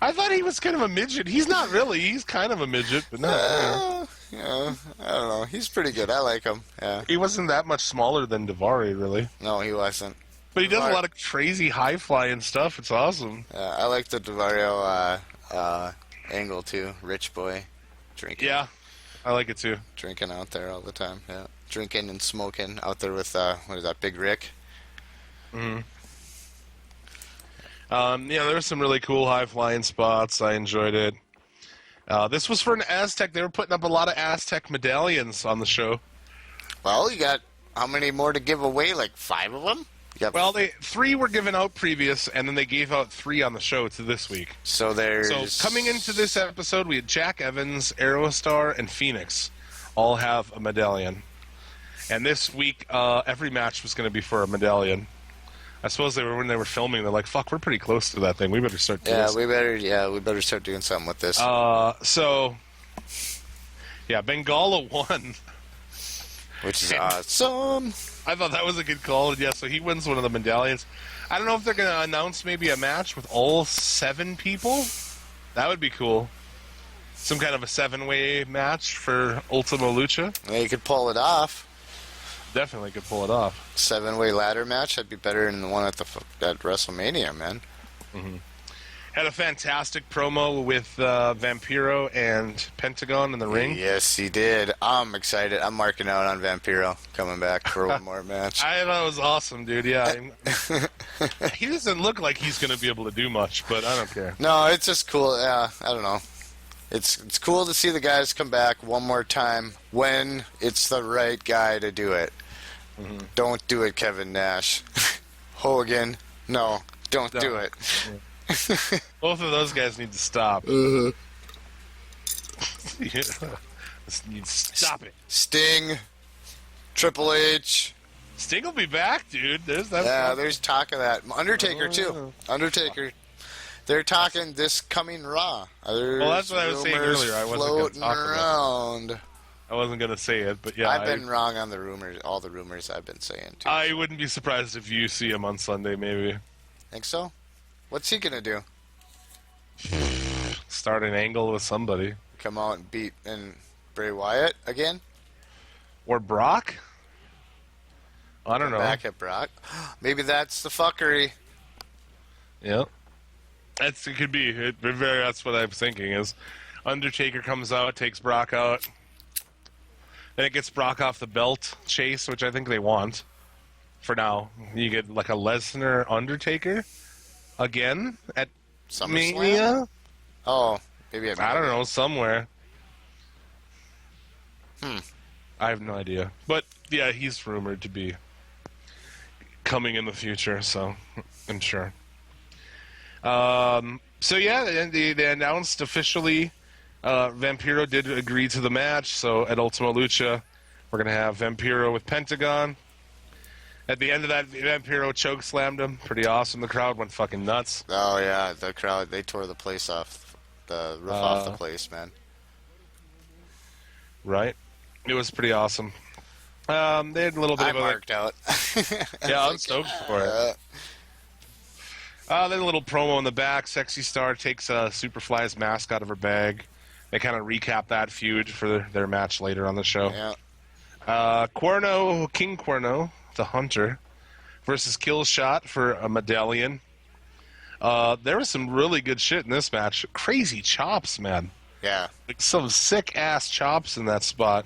I thought he was kind of a midget. He's not really. He's kind of a midget, but no. I don't know. He's pretty good. I like him. Yeah. He wasn't that much smaller than Davari, really. No, he wasn't. But he does a lot of crazy high-flying stuff. It's awesome. I like the Dario angle, too. Rich boy. Drinking. Yeah, I like it, too. Drinking out there all the time, yeah. Drinking and smoking out there with, what is that, Big Rick? Mm-hmm. There were some really cool high-flying spots. I enjoyed it. This was for an Aztec. They were putting up a lot of Aztec medallions on the show. Well, you got how many more to give away? Like 5 of them? Well, 3 were given out previous, and then they gave out 3 on the show to this week. So coming into this episode, we had Jack Evans, Aerostar, and Phoenix all have a medallion. And this week, every match was going to be for a medallion. I suppose when they were filming, they're like, "Fuck, we're pretty close to that thing. We better start doing we better start doing something with this." Bengala won. Which is awesome. I thought that was a good call. Yeah, so he wins one of the medallions. I don't know if they're going to announce maybe a match with all 7 people. That would be cool. Some kind of a 7-way match for Ultimo Lucha. Yeah, you could pull it off. Definitely could pull it off. 7-way ladder match. That'd be better than the one at WrestleMania, man. Mm-hmm. Had a fantastic promo with Vampiro and Pentagon in the ring. Yes, he did. I'm excited. I'm marking out on Vampiro coming back for one more match. I thought it was awesome, dude. Yeah. He doesn't look like he's going to be able to do much, but I don't care. No, it's just cool. Yeah, I don't know. It's cool to see the guys come back one more time when it's the right guy to do it. Mm-hmm. Don't do it, Kevin Nash. Hogan, no, don't do it. Yeah. Both of those guys need to stop. Stop it. Sting, Triple H. Sting will be back, dude. There's talk of that. Undertaker, too. Undertaker. They're talking this coming Raw. Well, that's what I was saying earlier. I wasn't going to talk about it. I wasn't going to say it, but yeah. I've been wrong on the rumors, all the rumors I've been saying, too. I wouldn't be surprised if you see him on Sunday, maybe. Think so? What's he going to do? Start an angle with somebody. Come out and beat Bray Wyatt again? Or Brock? I don't know. Back at Brock? Maybe that's the fuckery. Yeah. It could be. That's what I'm thinking is Undertaker comes out, takes Brock out. Then it gets Brock off the belt chase, which I think they want. For now. You get like a Lesnar Undertaker again at Mania? Oh, maybe at Mania. I don't know, somewhere. I I have no idea. But, yeah, he's rumored to be coming in the future, so I'm sure. So, yeah, they announced officially Vampiro did agree to the match. So, at Ultima Lucha, we're going to have Vampiro with Pentagon. At the end of that, Vampiro choke slammed him. Pretty awesome. The crowd went fucking nuts. Oh, yeah, the crowd, they tore the place off. The roof off the place, man. Right? It was pretty awesome. They had a little bit I of marked out. Yeah, I'm stoked for it. Then a little promo in the back. Sexy Star takes Superfly's mask out of her bag. They kind of recap that feud for their match later on the show. Yeah. King Cuerno, the Hunter, versus Killshot for a medallion. There was some really good shit in this match. Crazy chops, man. Yeah. Like some sick-ass chops in that spot.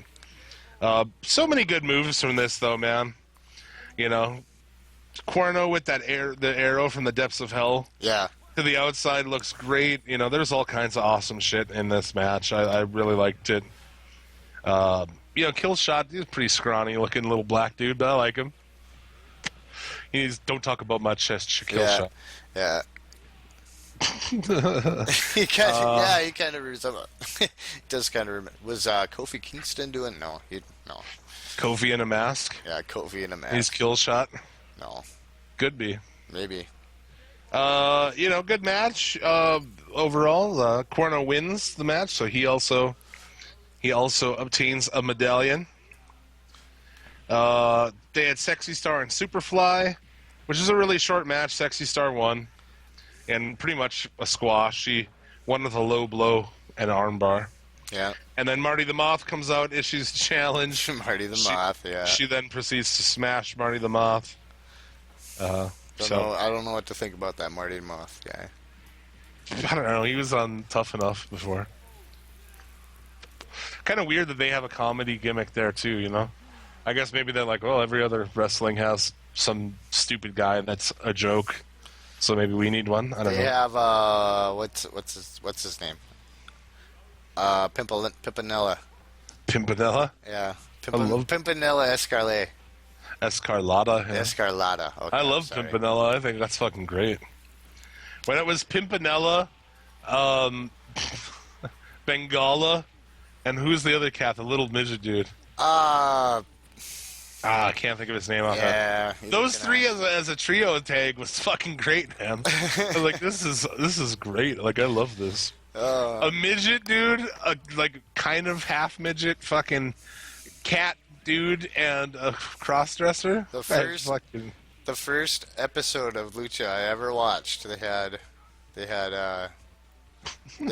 So many good moves from this, though, man. You know, Cuerno with the arrow from the depths of hell. Yeah. To the outside looks great. You know, there's all kinds of awesome shit in this match. I really liked it. You know, Killshot, he's a pretty scrawny-looking little black dude, but I like him. He's don't talk about much, just Killshot. Yeah. he kind of does kind of was Kofi Kingston doing no. Kofi in a mask. Yeah, Kofi in a mask. He's Killshot. No, could be. Maybe. You know, good match overall. Cuerno wins the match, so he also obtains a medallion. They had Sexy Star and Superfly, which is a really short match. Sexy Star won. And pretty much a squash. She won with a low blow and armbar. Yeah. And then Marty the Moth comes out, issues the challenge. Marty the Moth, yeah. She then proceeds to smash Marty the Moth. I don't know what to think about that Marty the Moth guy. I don't know. He was on Tough Enough before. Kind of weird that they have a comedy gimmick there, too, you know? I guess maybe they're like, well, every other wrestling has some stupid guy that's a joke. So maybe we need one. I don't know. They have what's his name? Pimpinella. Pimpinella? Yeah. love- Pimpinella Escarlet. Escarlata. Yeah. Escarlata. Okay, I love Pimpinella. I think that's fucking great. When it was Pimpinella, Bengala, and who's the other cat? The little midget dude. I can't think of his name. Yeah. Those three as a trio tag was fucking great, man. I was like, this is great. Like, I love this. A midget dude, a like kind of half midget, fucking cat dude, and a crossdresser. The first episode of Lucha I ever watched, they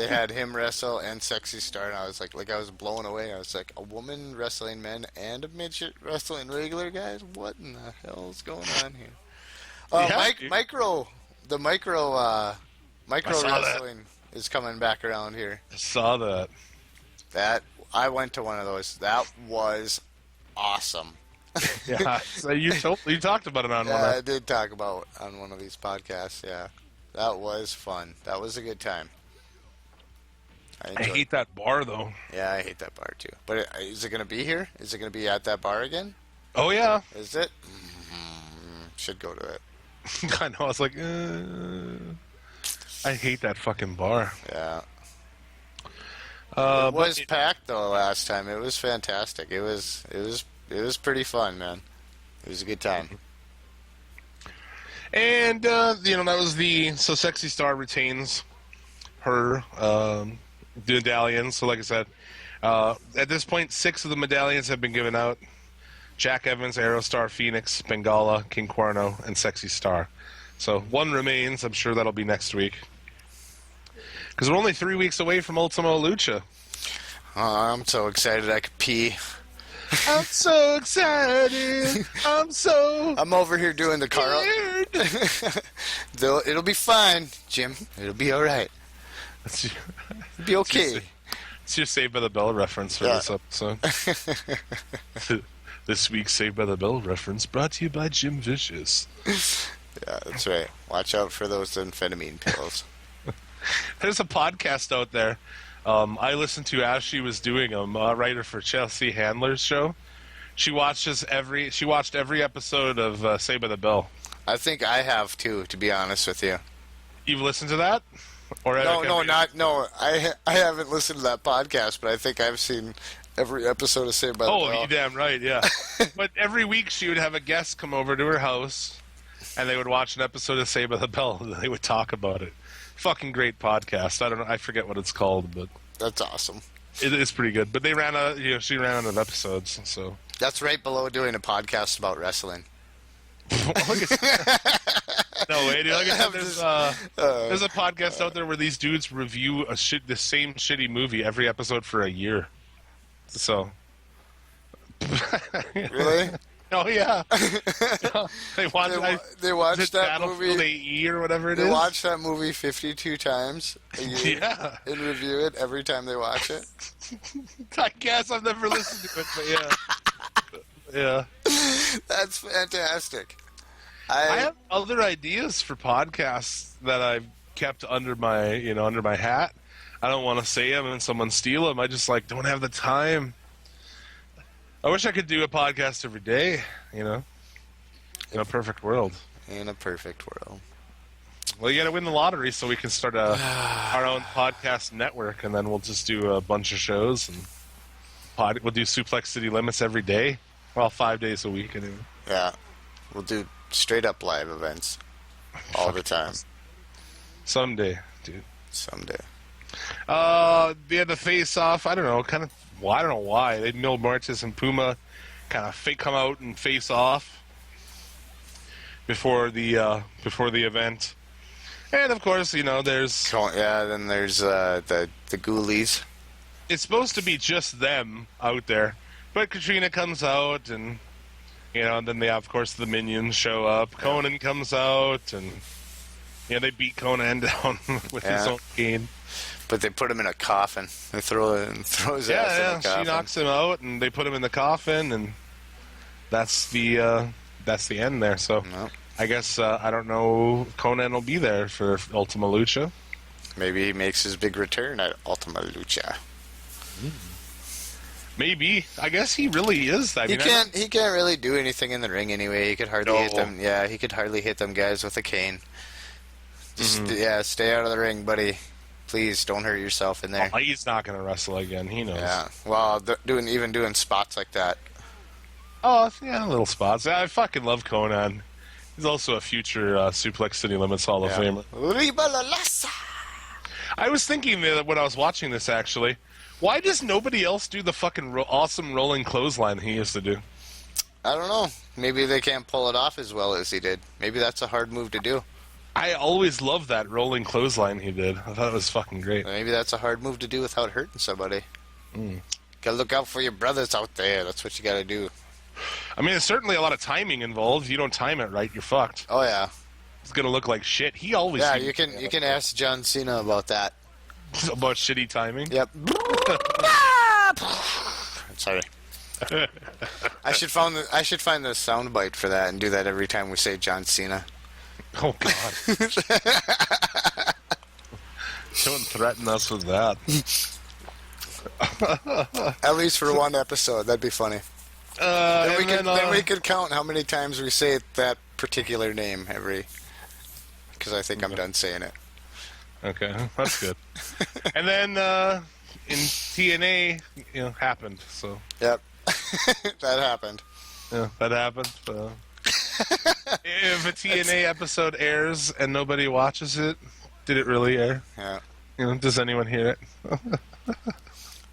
had him wrestle and Sexy Star, and I was like I was blown away. I was like, a woman wrestling men and a midget wrestling regular guys? What in the hell is going on here? Micro wrestling is coming back around here. I saw that. That I went to one of those. That was awesome. Yeah, so you talked about it on one. I did talk about on one of these podcasts. Yeah, that was fun. That was a good time. I hate that bar, though. Yeah, I hate that bar, too. But is it going to be here? Is it going to be at that bar again? Oh, yeah. Is it? Should go to it. I know. I was like, I hate that fucking bar. Yeah. It was packed, though, last time. It was fantastic. It was pretty fun, man. It was a good time. And, that was so Sexy Star retains her medallions. So like I said, at this point, 6 of the medallions have been given out. Jack Evans, Aerostar, Phoenix, Bengala, King Cuerno, and Sexy Star. So 1 remains. I'm sure that'll be next week. Because we're only 3 weeks away from Ultima Lucha. I'm so excited I could pee. I'm so excited. I'm over here doing the car. It'll be fine, Jim. It'll be all right. It'll be okay. It's your Saved by the Bell reference for this episode. This week's Saved by the Bell reference brought to you by Jim Vicious. Yeah, that's right. Watch out for those amphetamine pills. There's a podcast out there I listened to as she was doing them, writer for Chelsea Handler's show, She watched every episode of Saved by the Bell. I think I have too, to be honest with you. You've listened to that? Or No. I haven't listened to that podcast, but I think I've seen every episode of Saved by the Bell. Oh, you damn right, yeah. But every week she would have a guest come over to her house, and they would watch an episode of Saved by the Bell, and they would talk about it. Fucking great podcast. I don't know. I forget what it's called, but That's awesome. it is pretty good. But she ran out of episodes, so. That's right below doing a podcast about wrestling. No way, dude. Like I said, there's a podcast out there where these dudes review the same shitty movie every episode for a year. So. Really? Oh yeah. They watch that movie. AE or whatever it is. They watch that movie 52 times a year. Yeah. And review it every time they watch it. I guess I've never listened to it, but yeah. Yeah. That's fantastic. I have other ideas for podcasts that I've kept under my hat. I don't want to say them and someone steal them. I just don't have the time. I wish I could do a podcast every day, in a perfect world. In a perfect world. Well, you got to win the lottery so we can start our own podcast network, and then we'll just do a bunch of shows and we'll do Suplex City Limits every day. Well, 5 days a week anyway. Yeah, we'll do straight up live events all the time. Someday, dude. Someday. They had the face off. I don't know. I don't know why. They had Mil Muertes and Puma kind of come out and face off before the event. And of course, there's then there's the Ghoulies. It's supposed to be just them out there, but Katrina comes out, and then they of course the minions show up. Yeah. Conan comes out, and they beat Conan down with his own cane. But they put him in a coffin. They throw his ass in a coffin. She knocks him out, and they put him in the coffin, and that's the end there. So I guess I don't know if Conan will be there for Ultima Lucha. Maybe he makes his big return at Ultima Lucha. Maybe. I guess he really is. He can't really do anything in the ring anyway. He could hardly hit them. Yeah, he could hardly hit them guys with a cane. Just stay out of the ring, buddy. Please don't hurt yourself in there. Oh, he's not going to wrestle again. He knows. Yeah. Well, doing spots like that. Oh, yeah, little spots. I fucking love Conan. He's also a future Suplex City Limits Hall of Famer. I was thinking that when I was watching this, actually, why does nobody else do the fucking awesome rolling clothesline he used to do? I don't know. Maybe they can't pull it off as well as he did. Maybe that's a hard move to do. I always loved that rolling clothesline he did. I thought it was fucking great. Maybe that's a hard move to do without hurting somebody. Gotta look out for your brothers out there. That's what you gotta do. I mean, there's certainly a lot of timing involved. If you don't time it right, you're fucked. Oh, yeah. It's gonna look like shit. He always... Yeah, you can ask John Cena about that. About shitty timing? Yep. Sorry. I should find the soundbite for that and do that every time we say John Cena. Oh, God. Don't threaten us with that. At least for one episode. That'd be funny. Then we could count how many times we say that particular name because I think I'm done saying it. Okay, that's good. And then in TNA, happened. So. Yep, that happened. Yeah, that happened. If a TNA episode airs and nobody watches it, did it really air? Yeah. Does anyone hear it?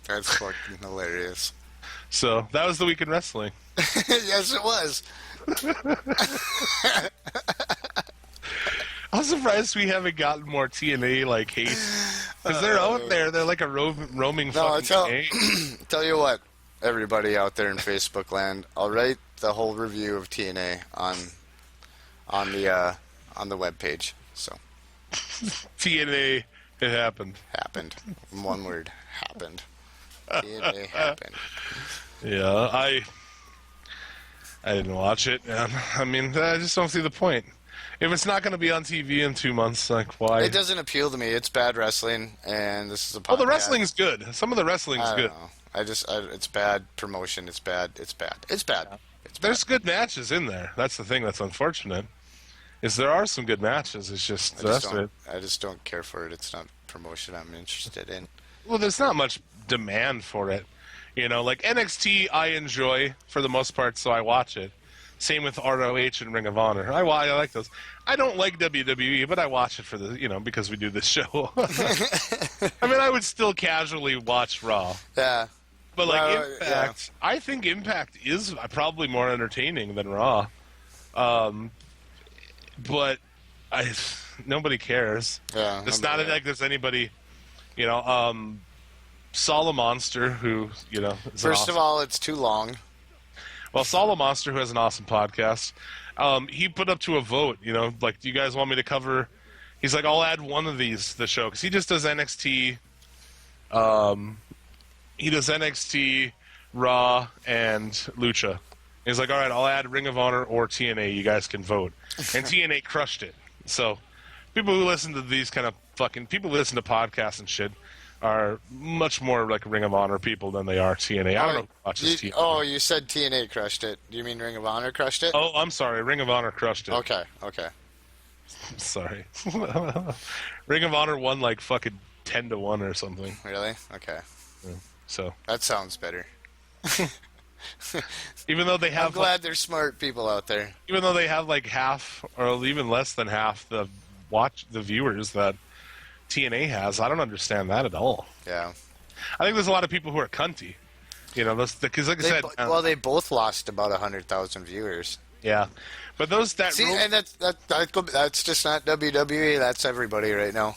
That's fucking hilarious. So that was the week in wrestling. Yes, it was. I'm surprised we haven't gotten more TNA hate because they're out there. They're like a roaming fucking tell you what, everybody out there in Facebook land, I'll write the whole review of TNA on the webpage. So TNA, it happened. Happened. One word. Happened. TNA happened. Yeah, I didn't watch it, man. I mean, I just don't see the point. If it's not going to be on TV in 2 months, why? It doesn't appeal to me. It's bad wrestling, and this is a podcast. Oh, the wrestling's good. Some of the wrestling's good. It's bad promotion. It's bad. It's bad. It's bad. It's bad. There's good matches in there. That's the thing that's unfortunate. Is there are some good matches. It's just I just don't care for it. It's not promotion I'm interested in. Well, there's not much demand for it. You know, like NXT, I enjoy for the most part, so I watch it. Same with ROH and Ring of Honor. I like those. I don't like WWE, but I watch it for because we do this show. I mean, I would still casually watch Raw. Yeah. But Impact, yeah. I think Impact is probably more entertaining than Raw. But nobody cares. Yeah. It's not like there's anybody, Sala Monster, who, is First of all, it's too long. Well, Sala Monster, who has an awesome podcast, he put up to a vote, like, do you guys want me to cover? He's like, I'll add one of these to the show, because he just does NXT. He does NXT, Raw, and Lucha. He's like, all right, I'll add Ring of Honor or TNA. You guys can vote. And TNA crushed it. So people who listen to these kind of people who listen to podcasts and shit are much more like Ring of Honor people than they are TNA. I don't know who watches TNA. Oh, you said TNA crushed it. Do you mean Ring of Honor crushed it? Oh, I'm sorry. Ring of Honor crushed it. Okay. Sorry. Ring of Honor won like fucking 10-1 or something. Really? Okay. Yeah, so that sounds better. Even though they have, I'm glad there's smart people out there. Even though they have like half or even less than half the viewers that TNA has, I don't understand that at all. Yeah, I think there's a lot of people who are cunty. Because like I said, they both lost about 100,000 viewers. Yeah, but and that's just not WWE. That's everybody right now.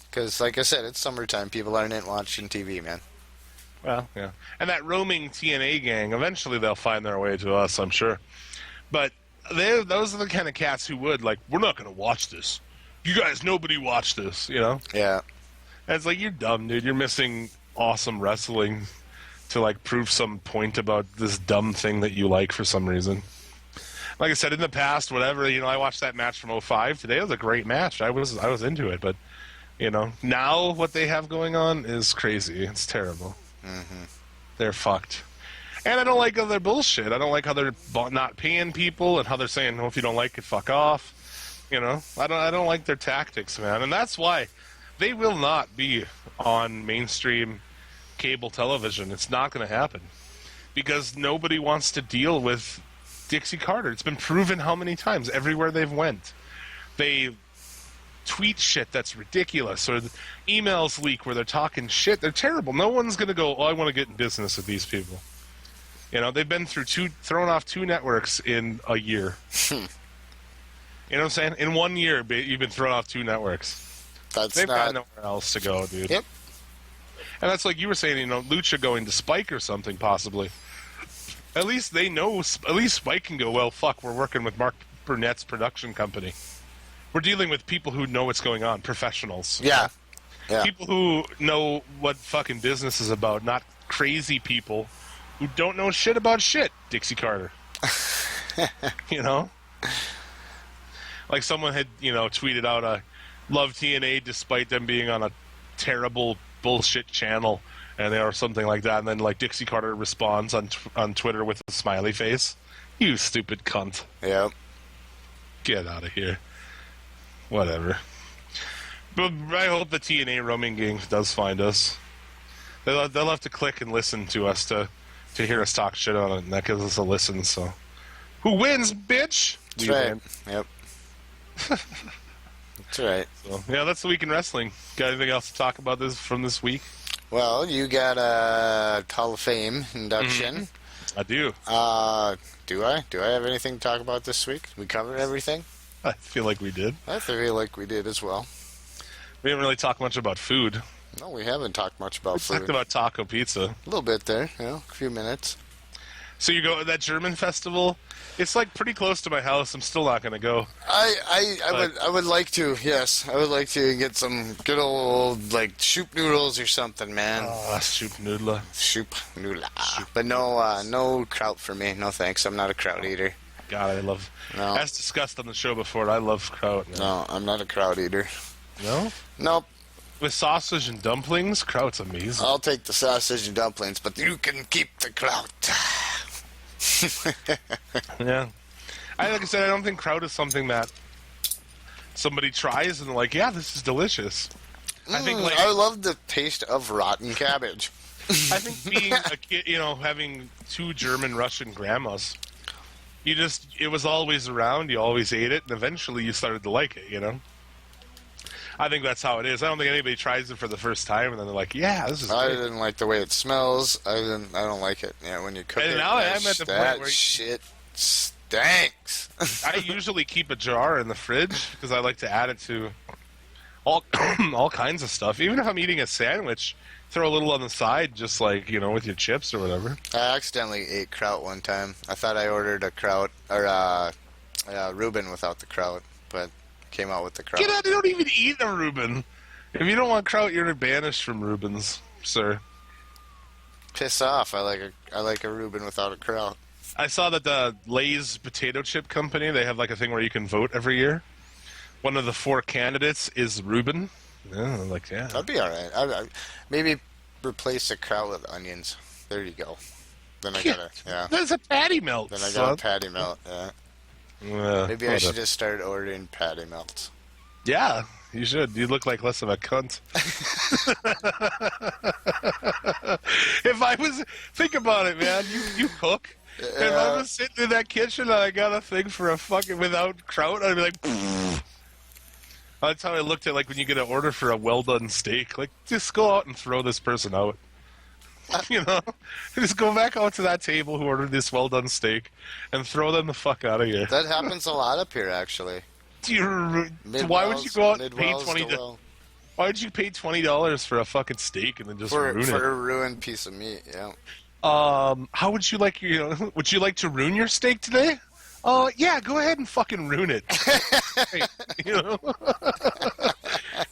Because like I said, it's summertime. People aren't watching TV, man. Well, yeah. And that roaming TNA gang, eventually they'll find their way to us, I'm sure. But those are the kind of cats who would, like, we're not going to watch this. You guys, nobody watched this, Yeah. And it's like, you're dumb, dude. You're missing awesome wrestling to, like, prove some point about this dumb thing that you like for some reason. Like I said, in the past, whatever, I watched that match from 2005. Today was a great match. I was into it. But, now what they have going on is crazy. It's terrible. Mm-hmm. They're fucked. And I don't like all their bullshit. I don't like how they're not paying people and how they're saying, if you don't like it, fuck off. I don't like their tactics, man. And that's why they will not be on mainstream cable television. It's not going to happen. Because nobody wants to deal with Dixie Carter. It's been proven how many times everywhere they've went. They tweet shit that's ridiculous, or emails leak where they're talking shit. They're terrible. No one's going to go, I want to get in business with these people. They've been thrown off 2 networks in a year. You know what I'm saying? In 1 year, you've been thrown off 2 networks. They've got nowhere else to go, dude. Yep. And that's like you were saying, Lucha going to Spike or something, possibly. At least they know, at least Spike can go, well, fuck, we're working with Mark Burnett's production company. We're dealing with people who know what's going on, professionals. Yeah. People who know what fucking business is about, not crazy people who don't know shit about shit, Dixie Carter. Like someone had, tweeted out, love TNA despite them being on a terrible bullshit channel, or something like that, and then like Dixie Carter responds on Twitter with a smiley face. You stupid cunt. Yep. Get out of here. Whatever. But I hope the TNA roaming gang does find us. They'll have to click and listen to us to hear us talk shit on it, and that gives us a listen, so. Who wins, bitch? That's right. Yep. That's right. So, yeah, that's the week in wrestling. Got anything else to talk about from this week? Well, you got a Hall of Fame induction. I do. Do I? Do I have anything to talk about this week? We covered everything? I feel like we did. I feel like we did as well. We haven't really talked much about food. No, we haven't talked much about food. We talked about taco pizza. A little bit there, a few minutes. So you go to that German festival? It's like pretty close to my house. I'm still not going to go. I would like to, yes. I would like to get some good old, like, soup noodles or something, man. Soup noodle. Soup noodle. But no kraut for me. No thanks. I'm not a kraut eater. God, I love... No. As discussed on the show before, I love kraut. No, I'm not a kraut eater. No? Nope. With sausage and dumplings, kraut's amazing. I'll take the sausage and dumplings, but you can keep the kraut. Yeah. Like I said, I don't think kraut is something that somebody tries and they're like, yeah, this is delicious. I think I love the taste of rotten cabbage. I think being a kid, having two German Russian grandmas, it was always around, you always ate it, and eventually you started to like it, I think that's how it is. I don't think anybody tries it for the first time and then they're like, yeah, this is I great. didn't like the way it smells. I don't like it. Yeah, when you cook And it, now I'm at the point where shit stinks. I usually keep a jar in the fridge because I like to add it to all kinds of stuff. Even if I'm eating a sandwich, throw a little on the side, just like, with your chips or whatever. I accidentally ate kraut one time. I thought I ordered a kraut or Reuben without the kraut, but came out with the kraut. Get out! You don't even eat a Reuben. If you don't want kraut, you're banished from Reubens, sir. Piss off! I like a Reuben without a kraut. I saw that the Lay's potato chip company, they have like a thing where you can vote every year. One of the 4 candidates is Reuben. Yeah, yeah. That'd be all right. I maybe replace the kraut with onions. There you go. Then I gotta, yeah. That's a patty melt. Then I got a patty melt. Yeah. Maybe I should whatever. just start ordering patty melts. Yeah, you should. You look like less of a cunt. Think about it, man. You cook. If I was sitting in that kitchen and I got a thing for a fucking without kraut, I'd be like, pfft. That's how I looked at, like, when you get an order for a well-done steak. Like, just go out and throw this person out. Just go back out to that table who ordered this well-done steak and throw them the fuck out of here. That happens a lot up here, actually. Why would you go out and pay $20? Why would you pay $20 for a fucking steak and then just ruin it? For a ruined piece of meat, yeah. How would you like would you like to ruin your steak today? Yeah, go ahead and fucking ruin it.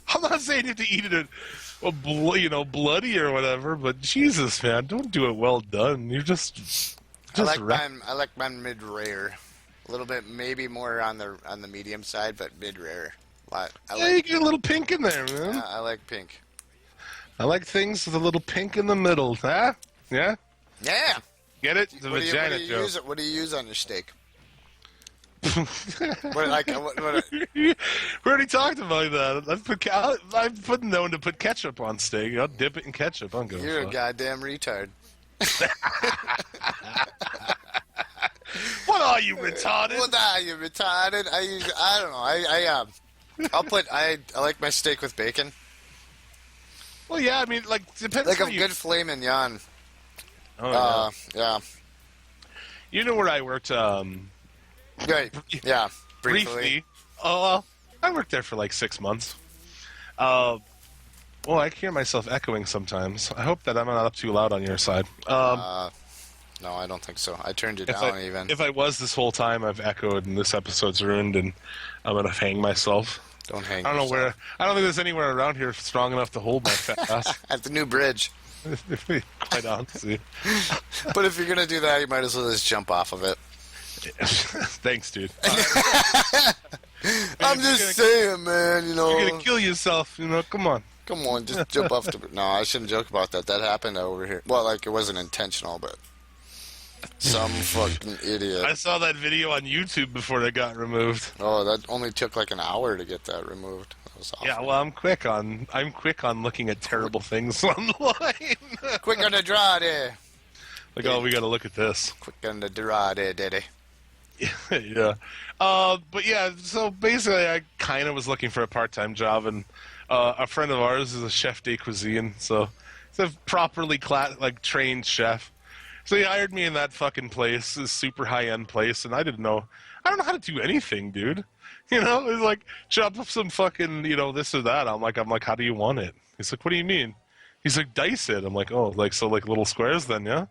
I'm not saying you have to eat it, bloody or whatever, but Jesus, man, don't do it well done. You just I like mine mid-rare. A little bit, maybe more on the medium side, but mid-rare. You get a little pink in there, man. Yeah, I like pink. I like things with a little pink in the middle, huh? Yeah? Yeah. Get it? The vagina joke. What do you use on your steak? We already talked about that. I've been known to put ketchup on steak. I'll dip it in ketchup. I'm good. You're a goddamn retard. What are you, retarded? What are you, retarded? I don't know. I like my steak with bacon. Well, yeah, I mean, like, depends Like on a good filet mignon. Oh, yeah. You know where I worked, Right. Yeah. briefly. I worked there for like 6 months. Well, I can hear myself echoing sometimes. I hope that I'm not up too loud on your side. No, I don't think so. I turned it down even. If I was this whole time, I've echoed, and this episode's ruined, and I'm gonna hang myself. Don't hang. I don't know where. I don't think there's anywhere around here strong enough to hold my fat ass. At the new bridge. Quite honestly. But if you're gonna do that, you might as well just jump off of it. Thanks, dude. I'm just saying, man. You're gonna kill yourself. Come on. Come on, just jump off the. No, I shouldn't joke about that. That happened over here. Well, like it wasn't intentional, but some fucking idiot. I saw that video on YouTube before it got removed. Oh, that only took like an hour to get that removed. That was awful. Yeah, well, I'm quick on looking at terrible things online. Quick on the draw there. Like, oh, we got to look at this. Quick on the draw there, Daddy. Yeah. But yeah, so basically I kind of was looking for a part-time job, and a friend of ours is a chef de cuisine, so it's a properly trained chef. So he hired me in that fucking place, this super high-end place, and I don't know how to do anything, dude. It was like, chop up some fucking, this or that. I'm like, how do you want it? He's like, what do you mean? He's like, dice it. I'm like, oh, like little squares then, yeah?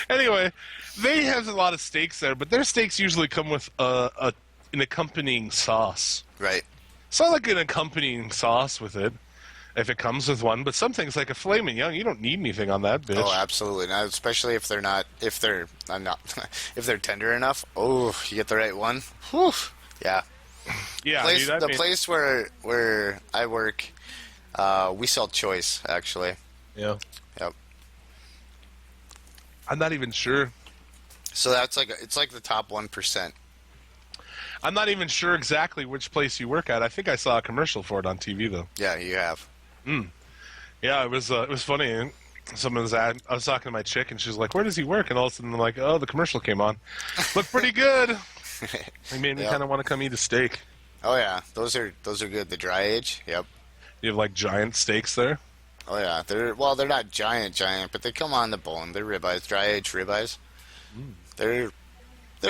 Anyway, they have a lot of steaks there, but their steaks usually come with an accompanying sauce. Right. So I like an accompanying sauce with it, if it comes with one. But some things, like a filet mignon, you don't need anything on that bitch. Oh, absolutely. Now, especially if they're if they're tender enough. Oh, you get the right one. Whew. Yeah. Yeah. Place where I work, We sell Choice, actually. Yeah. Yep. I'm not even sure. So that's it's like the top 1%. I'm not even sure exactly which place you work at. I think I saw a commercial for it on TV though. Yeah, you have. Yeah, it was funny. I was talking to my chick, and she's like, "Where does he work?" And all of a sudden, I'm like, "Oh, the commercial came on. Looked pretty good." It made me Yep. kind of want to come eat a steak. Oh yeah, those are good. The dry age. Yep. You have like giant steaks there. Oh yeah, they're not giant, but they come on the bone. They're ribeyes, dry age ribeyes. They're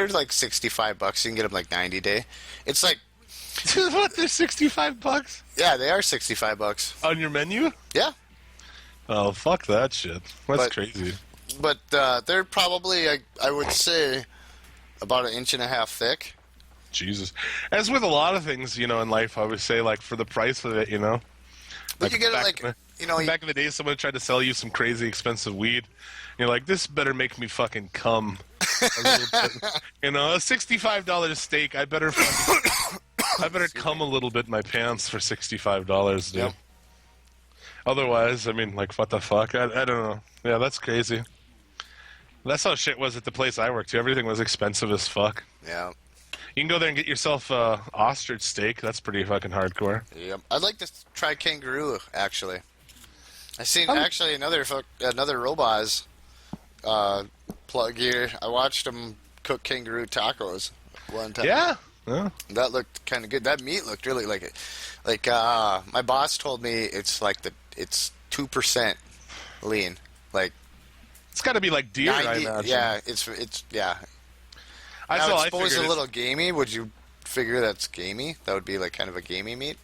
like $65. You can get them like 90 day. It's like What? They're $65 yeah, they are $65. on your menu? Yeah, Oh, fuck that shit. That's But- crazy. but they're probably I would say about 1.5 inches thick. Jesus. As with a lot of things, in life, I would say, like, for the price of it, But you get it back like in the- back in the day, someone tried to sell you some crazy expensive weed. You're like, this better make me fucking cum a little bit. A $65 steak, I better cum a little bit in my pants for $65, dude. Yep. Otherwise, I mean, like, what the fuck? I don't know. Yeah, that's crazy. That's how shit was at the place I worked, too. Everything was expensive as fuck. Yeah. You can go there and get yourself a ostrich steak. That's pretty fucking hardcore. Yep. I'd like to try kangaroo actually. I seen actually another Roboz plug here. I watched them cook kangaroo tacos one time. Yeah. That looked kind of good. That meat looked really like it. Like my boss told me it's 2% lean. Like It's got to be like deer, 90. I imagine. Yeah, it's yeah. I Now, saw. I I suppose figured a little gamey. Would you figure that's gamey? That would be like kind of a gamey meat.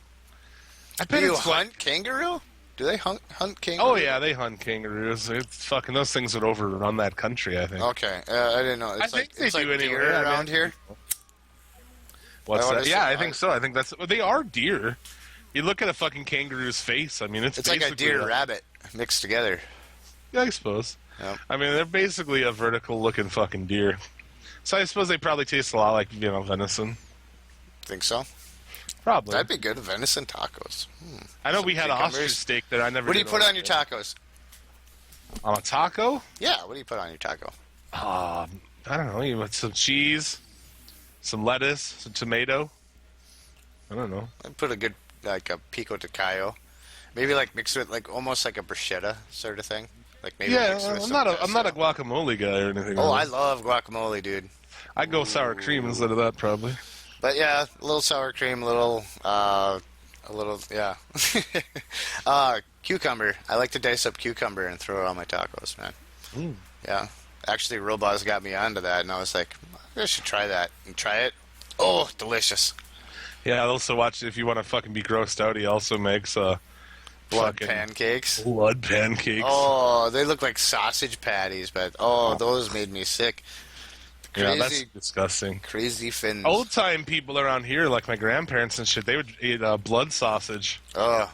I Do bet you it's like. hunt kangaroo? Do they hunt kangaroo? Oh yeah, they hunt kangaroos. It's fucking those things would overrun that country. I think. Okay, I didn't know. It's I think they it's like do deer anyway. I around mean- here. What's I wanna that? say- Yeah, I think so. I think that's. They are deer. You look at a fucking kangaroo's face. I mean, it's It's like a basically deer rabbit mixed together. Yeah, I suppose. Yep. I mean, they're basically a vertical-looking fucking deer. So I suppose they probably taste a lot like venison. Think so? Probably. That'd be good. Venison tacos. I know we had an cucumbers. ostrich steak that I never. What do you did put order. on your tacos? On a taco? Yeah, what do you put on your taco? I don't know. You put some cheese, some lettuce, some tomato. I don't know. I'd put a good like a pico de gallo. Maybe like mix it like almost like a bruschetta sort of thing. Like maybe Yeah, mix it with I'm some not a pesto. guacamole guy or anything. Oh, like I love guacamole, dude. I'd go sour cream instead of that probably. But yeah, a little sour cream, a little yeah. Cucumber. I like to dice up cucumber and throw it on my tacos, man. Mm. Yeah. Actually, Roboz got me onto that, and I was like, I should try that and try it. Oh, delicious. Yeah, I also watch if you want to fucking be grossed out. He also makes Blood fucking pancakes. blood pancakes. Oh, they look like sausage patties, but those made me sick. yeah, that's Crazy, disgusting. crazy fins. Old time people around here, like my grandparents and shit, they would eat blood sausage. Oh,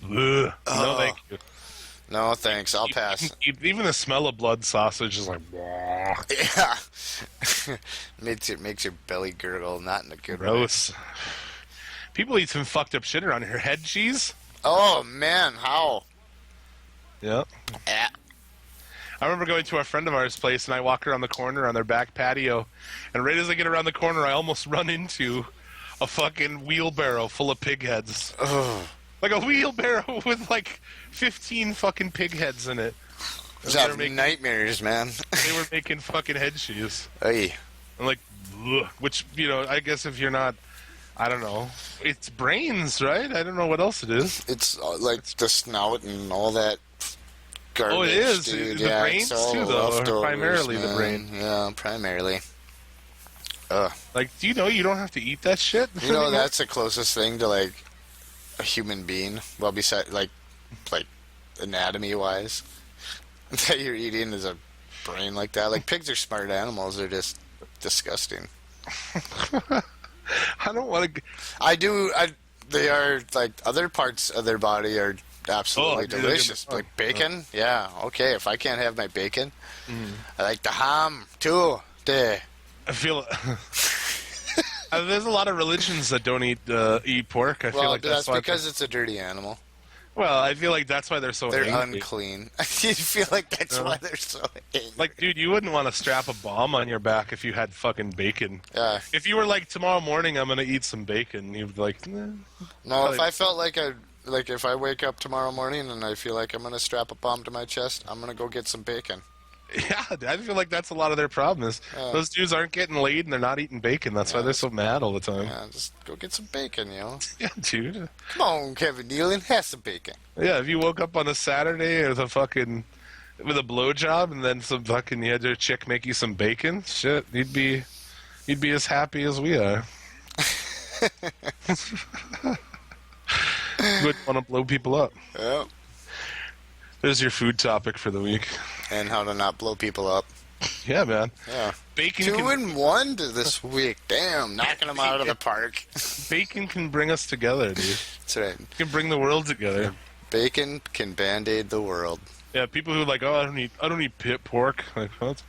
Ugh. No, thank you. no, thanks. I'll pass. Even the smell of blood sausage is like, Yeah, makes your belly gurgle, not in a good way. gross. People eat some fucked up shit around here. Head cheese. Oh man, how? Yeah. Ah. I remember going to a friend of ours' place, and I walk around the corner on their back patio, and right as I get around the corner, I almost run into a fucking wheelbarrow full of pig heads. Ugh. Like a wheelbarrow with like 15 fucking pig heads in it. Those They were have making- nightmares, man. They were making fucking head cheese. Hey, I'm like, ugh. Which, I guess if you're not, I don't know. It's brains, right? I don't know what else it is. it's like the snout and all that garbage. Oh, it is. Dude. The Yeah, brains it's all too, though, or leftovers, primarily the man. brain. Yeah, primarily. Ugh. Like, do you know you don't have to eat that shit? You know, that's the closest thing to like a human being. Well, besides like anatomy wise, that you're eating is a brain like that. Like pigs are smart animals. They're just disgusting. I don't want to. They are like other parts of their body are absolutely Oh, dude, delicious. they're- Like bacon, yeah, okay. If I can't have my bacon, I like the ham too. There. I feel. There's a lot of religions that don't eat pork. I feel Well, like that's why. because it's a dirty animal. Well, I feel like that's why they're so They're angry. unclean. I feel like that's why they're so angry. Like, dude, you wouldn't want to strap a bomb on your back if you had fucking bacon. Yeah. If you were like, tomorrow morning I'm gonna eat some bacon, you'd be like, nah. No, if I felt like if I wake up tomorrow morning and I feel like I'm gonna strap a bomb to my chest, I'm gonna go get some bacon. Yeah, I feel like that's a lot of their problem is those dudes aren't getting laid and they're not eating bacon. That's why they're so mad all the time. Yeah, just go get some bacon, Yeah, dude. Come on, Kevin Nealon, have some bacon. Yeah, if you woke up on a Saturday with a blowjob and then you had your chick make you some bacon, shit, you'd be as happy as we are. You wouldn't want to blow people up. Yep. There's your food topic for the week. And how to not blow people up. Yeah, man. Yeah. Bacon 2 in 1 this week. Damn, knocking them out of the park. Bacon can bring us together, dude. That's right. It can bring the world together. Bacon can band-aid the world. Yeah, people who are like, I don't eat pit pork. Like, well, that's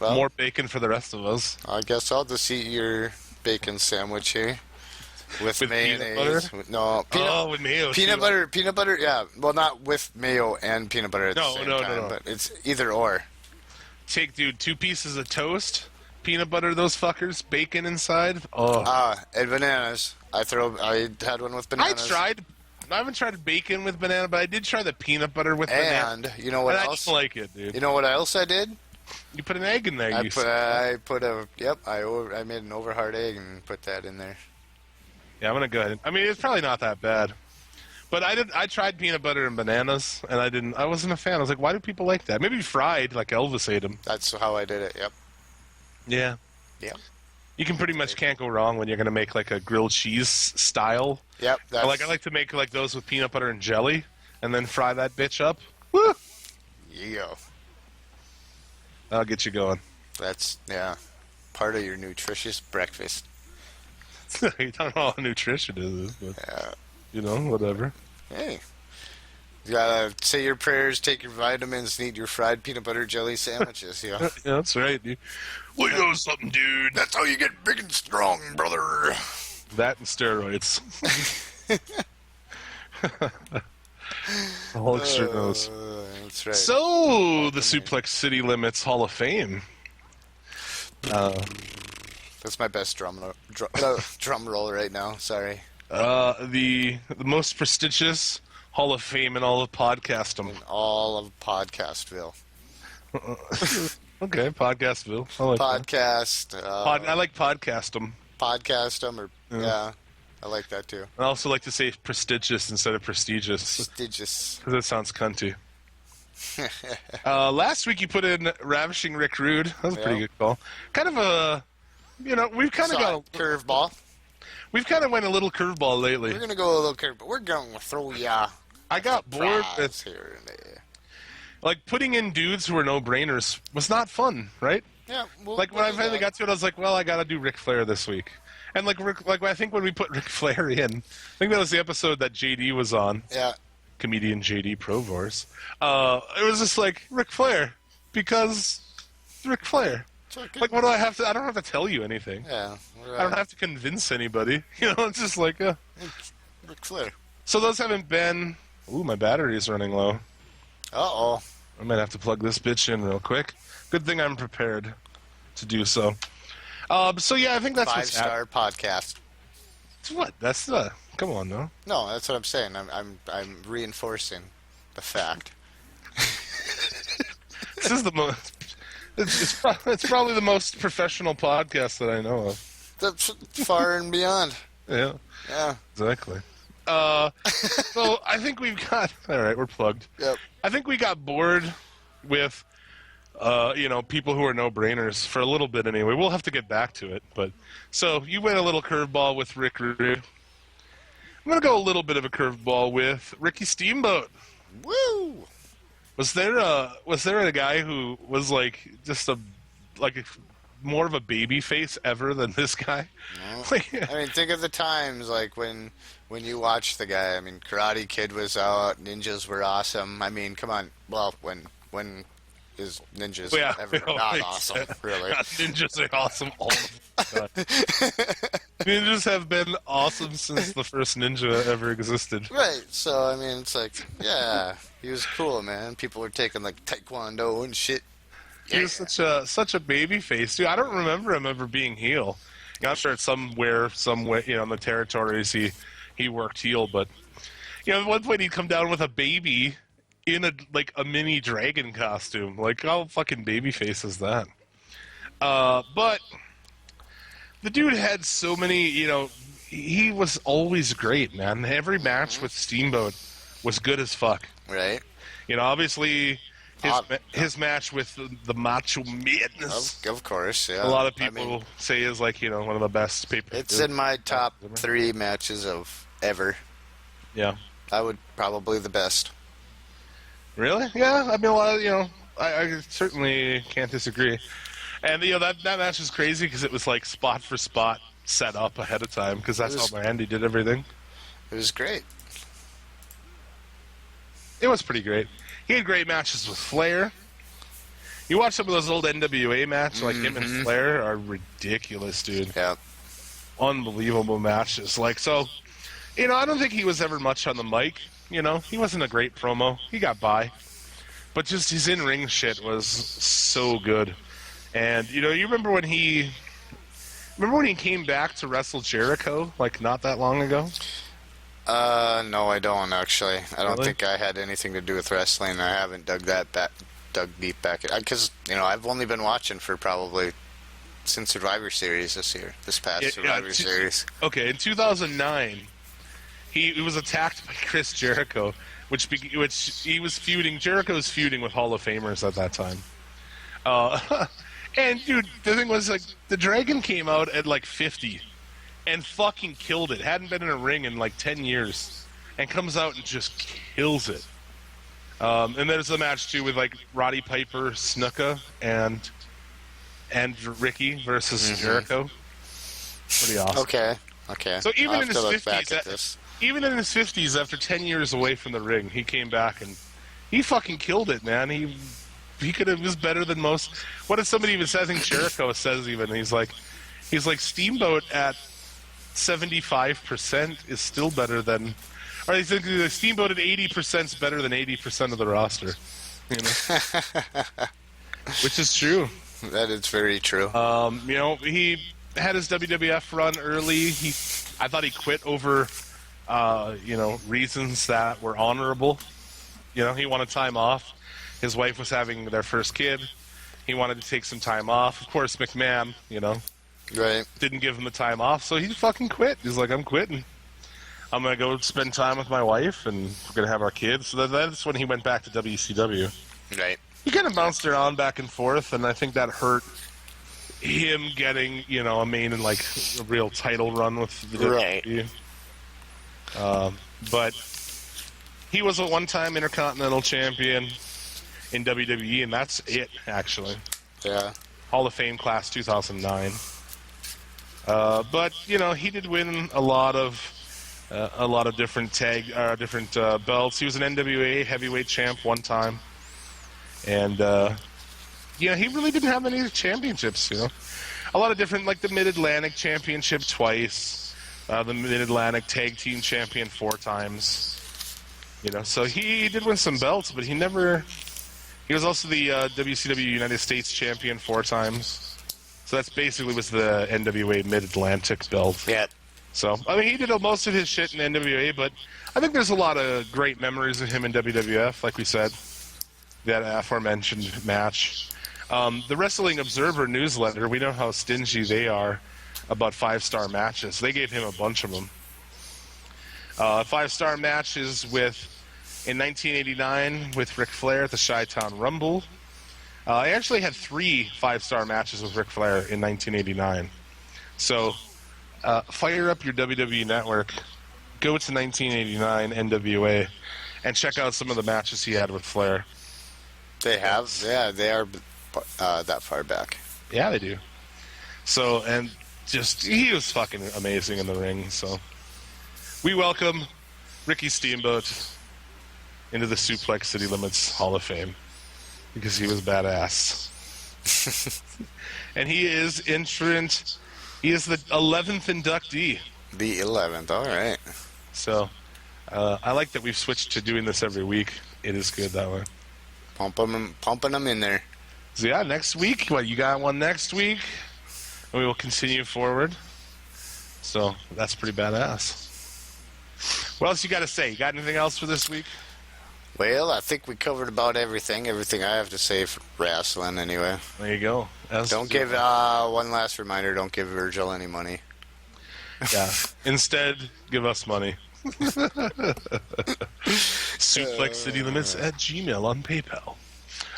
more bacon for the rest of us. I guess I'll just eat your bacon sandwich here. With mayonnaise. Peanut No. With mayo. Peanut butter, yeah. Well, not with mayo and peanut butter at the same time. No. But it's either or. Take, dude, 2 pieces of toast, peanut butter those fuckers, bacon inside. Oh. And bananas. I had one with bananas. I haven't tried bacon with banana, but I did try the peanut butter with banana. And you know what and else? I didn't like it, dude. You know what else I did? You put an egg in there. I made an over hard egg and put that in there. Yeah, I'm gonna go ahead. I mean, it's probably not that bad, but I tried peanut butter and bananas, and I wasn't a fan. I was like, why do people like that? Maybe fried, like Elvis ate them. That's how I did it. Yep. Yeah. Yeah. You can pretty much can't go wrong when you're gonna make like a grilled cheese style. Yep. I like to make like those with peanut butter and jelly, and then fry that bitch up. Woo! Yeah. That'll get you going. That's part of your nutritious breakfast. You don't know how nutrition is, but Yeah. Whatever. Hey. You gotta say your prayers, take your vitamins, and eat your fried peanut butter jelly sandwiches. Yeah. Yeah, that's right, dude. Well, you know something, dude? That's how you get big and strong, brother. That and steroids. The whole extra nose. That's right. So, the Suplex City Limits Hall of Fame. That's my best drum roll right now. Sorry. The most prestigious Hall of Fame in all of podcastum. In all of Podcastville. Okay, Podcastville. I like Podcast. that. I like podcastum. Podcastum, or yeah, I like that too. I also like to say prestigious instead of prestigious Prestigious. because it sounds cunty. Last week you put in Ravishing Rick Rude. That was a pretty good call. Kind of a, we've kind of got a curveball. We've kind of went a little curveball lately. We're gonna go a little curve, but we're going to throw ya. I got bored fries with here and there. like putting in dudes who were no brainers was not fun, right? Yeah. Like when I finally got to it, I was like, well, I got to do Ric Flair this week. And like I think when we put Ric Flair in, I think that was the episode that JD was on. Yeah. Comedian JD Provors. It was just like Ric Flair because Ric Flair. Like, what do I have to? I don't have to tell you anything. Yeah. I don't have to convince anybody. It's just like, Ric Flair. So those haven't been. Ooh, my battery is running low. Uh-oh. I might have to plug this bitch in real quick. Good thing I'm prepared to do so. So yeah, I think that's what's 5-star podcast. What? That's come on, no. No, that's what I'm saying. I'm reinforcing the fact. This is the most. It's probably the most professional podcast that I know of. That's far and beyond. Yeah. Yeah. Exactly. So I think we've got. All right, we're plugged. Yep. I think we got bored with, people who are no-brainers for a little bit anyway. We'll have to get back to it, but so you went a little curveball with Rick Rude. I'm gonna go a little bit of a curveball with Ricky Steamboat. Woo! Was there a guy who was like just more of a baby face ever than this guy? No. I mean, think of the times like when you watch the guy. I mean, Karate Kid was out, ninjas were awesome. I mean, come on. Well, when his ninjas Yeah, ever oh, not makes awesome, sense. really. Ninjas are awesome all the time. Ninjas have been awesome since the first ninja ever existed. Right, so, I mean, it's like, yeah, he was cool, man. People were taking, like, taekwondo and shit. He was such a baby face, dude. I don't remember him ever being heel. I'm sure it's somewhere, in the territories he worked heel, but at one point he'd come down with a baby in a mini dragon costume. Like, how fucking baby face is that? But the dude had so many, he was always great, man. Every match with Steamboat was good as fuck. Right. Obviously his match with the Macho Madness. Of course, yeah. A lot of people say is one of the best pay-per-views. It's in my top 3 matches of ever. Yeah. I would probably the best. Really? Yeah. I mean, a lot of, I certainly can't disagree. And that match was crazy because it was like spot for spot set up ahead of time because that's how Randy did everything. It was great. It was pretty great. He had great matches with Flair. You watch some of those old NWA matches, like him and Flair are ridiculous, dude. Yeah. Unbelievable matches. I don't think he was ever much on the mic. He wasn't a great promo. He got by. But just his in-ring shit was so good. And, you remember when he came back to wrestle Jericho, not that long ago? No, I don't, actually. I don't Really? think I had anything to do with wrestling. I haven't dug deep back. Because, I've only been watching for probably since Survivor Series this past Survivor Series. Okay, in 2009, he was attacked by Chris Jericho, which he was feuding. Jericho was feuding with Hall of Famers at that time. And, dude, the thing was, the Dragon came out at, 50 and fucking killed it. Hadn't been in a ring in, 10 years. And comes out and just kills it. And there's a match, too, with, Roddy Piper, Snuka, and Ricky versus Jericho. Pretty awesome. Okay. So even I'll in have his to look back 50s, at this. even in his 50s, after 10 years away from the ring, he came back and he fucking killed it, man. He could have was better than most. What if somebody even says? I think Jericho says even he's like Steamboat at 75% is still better than, or he's like Steamboat at 80% is better than 80% of the roster. Which is true. That is very true. He had his WWF run early. I thought he quit over, reasons that were honorable. He wanted time off. His wife was having their first kid. He wanted to take some time off. Of course, McMahon, Right. didn't give him the time off, so he fucking quit. He's like, I'm quitting. I'm going to go spend time with my wife, and we're going to have our kids. So that's when he went back to WCW. Right. He kind of bounced around back and forth, and I think that hurt him getting, a main and, a real title run with the WWE. But he was a one-time Intercontinental Champion in WWE, and that's it, actually. Yeah. Hall of Fame class 2009. But he did win a lot of different belts. He was an NWA heavyweight champ one time, and he really didn't have any championships. A lot of different, the Mid-Atlantic Championship twice, the Mid-Atlantic Tag Team Champion 4 times. So he did win some belts, but he never. He was also the WCW United States Champion 4 times. So that's basically was the NWA Mid-Atlantic belt. Yeah. So, he did most of his shit in NWA, but I think there's a lot of great memories of him in WWF, like we said. That aforementioned match. The Wrestling Observer newsletter, we know how stingy they are about 5-star matches. They gave him a bunch of them. 5-star matches in 1989 with Ric Flair at the Chi-Town Rumble. I actually had 3 5-star matches with Ric Flair in 1989. So, fire up your WWE Network, go to 1989 NWA, and check out some of the matches he had with Flair. They have? Yeah, they are that far back. Yeah, they do. So, and just, he was fucking amazing in the ring, so. We welcome Ricky Steamboat into the Suplex City Limits Hall of Fame. because he was badass. And he is entrant. He is the 11th inductee. The 11th, all right. So I like that we've switched to doing this every week. It is good that way. Pumping them in there. So yeah, next week. What, you got one next week? And we will continue forward. So that's pretty badass. What else you got to say? You got anything else for this week? Well, I think we covered about everything. Everything I have to say for wrestling, anyway. There you go. Don't give, one last reminder, don't give Virgil any money. Yeah. Instead, give us money. SuplexCityLimits@gmail on PayPal.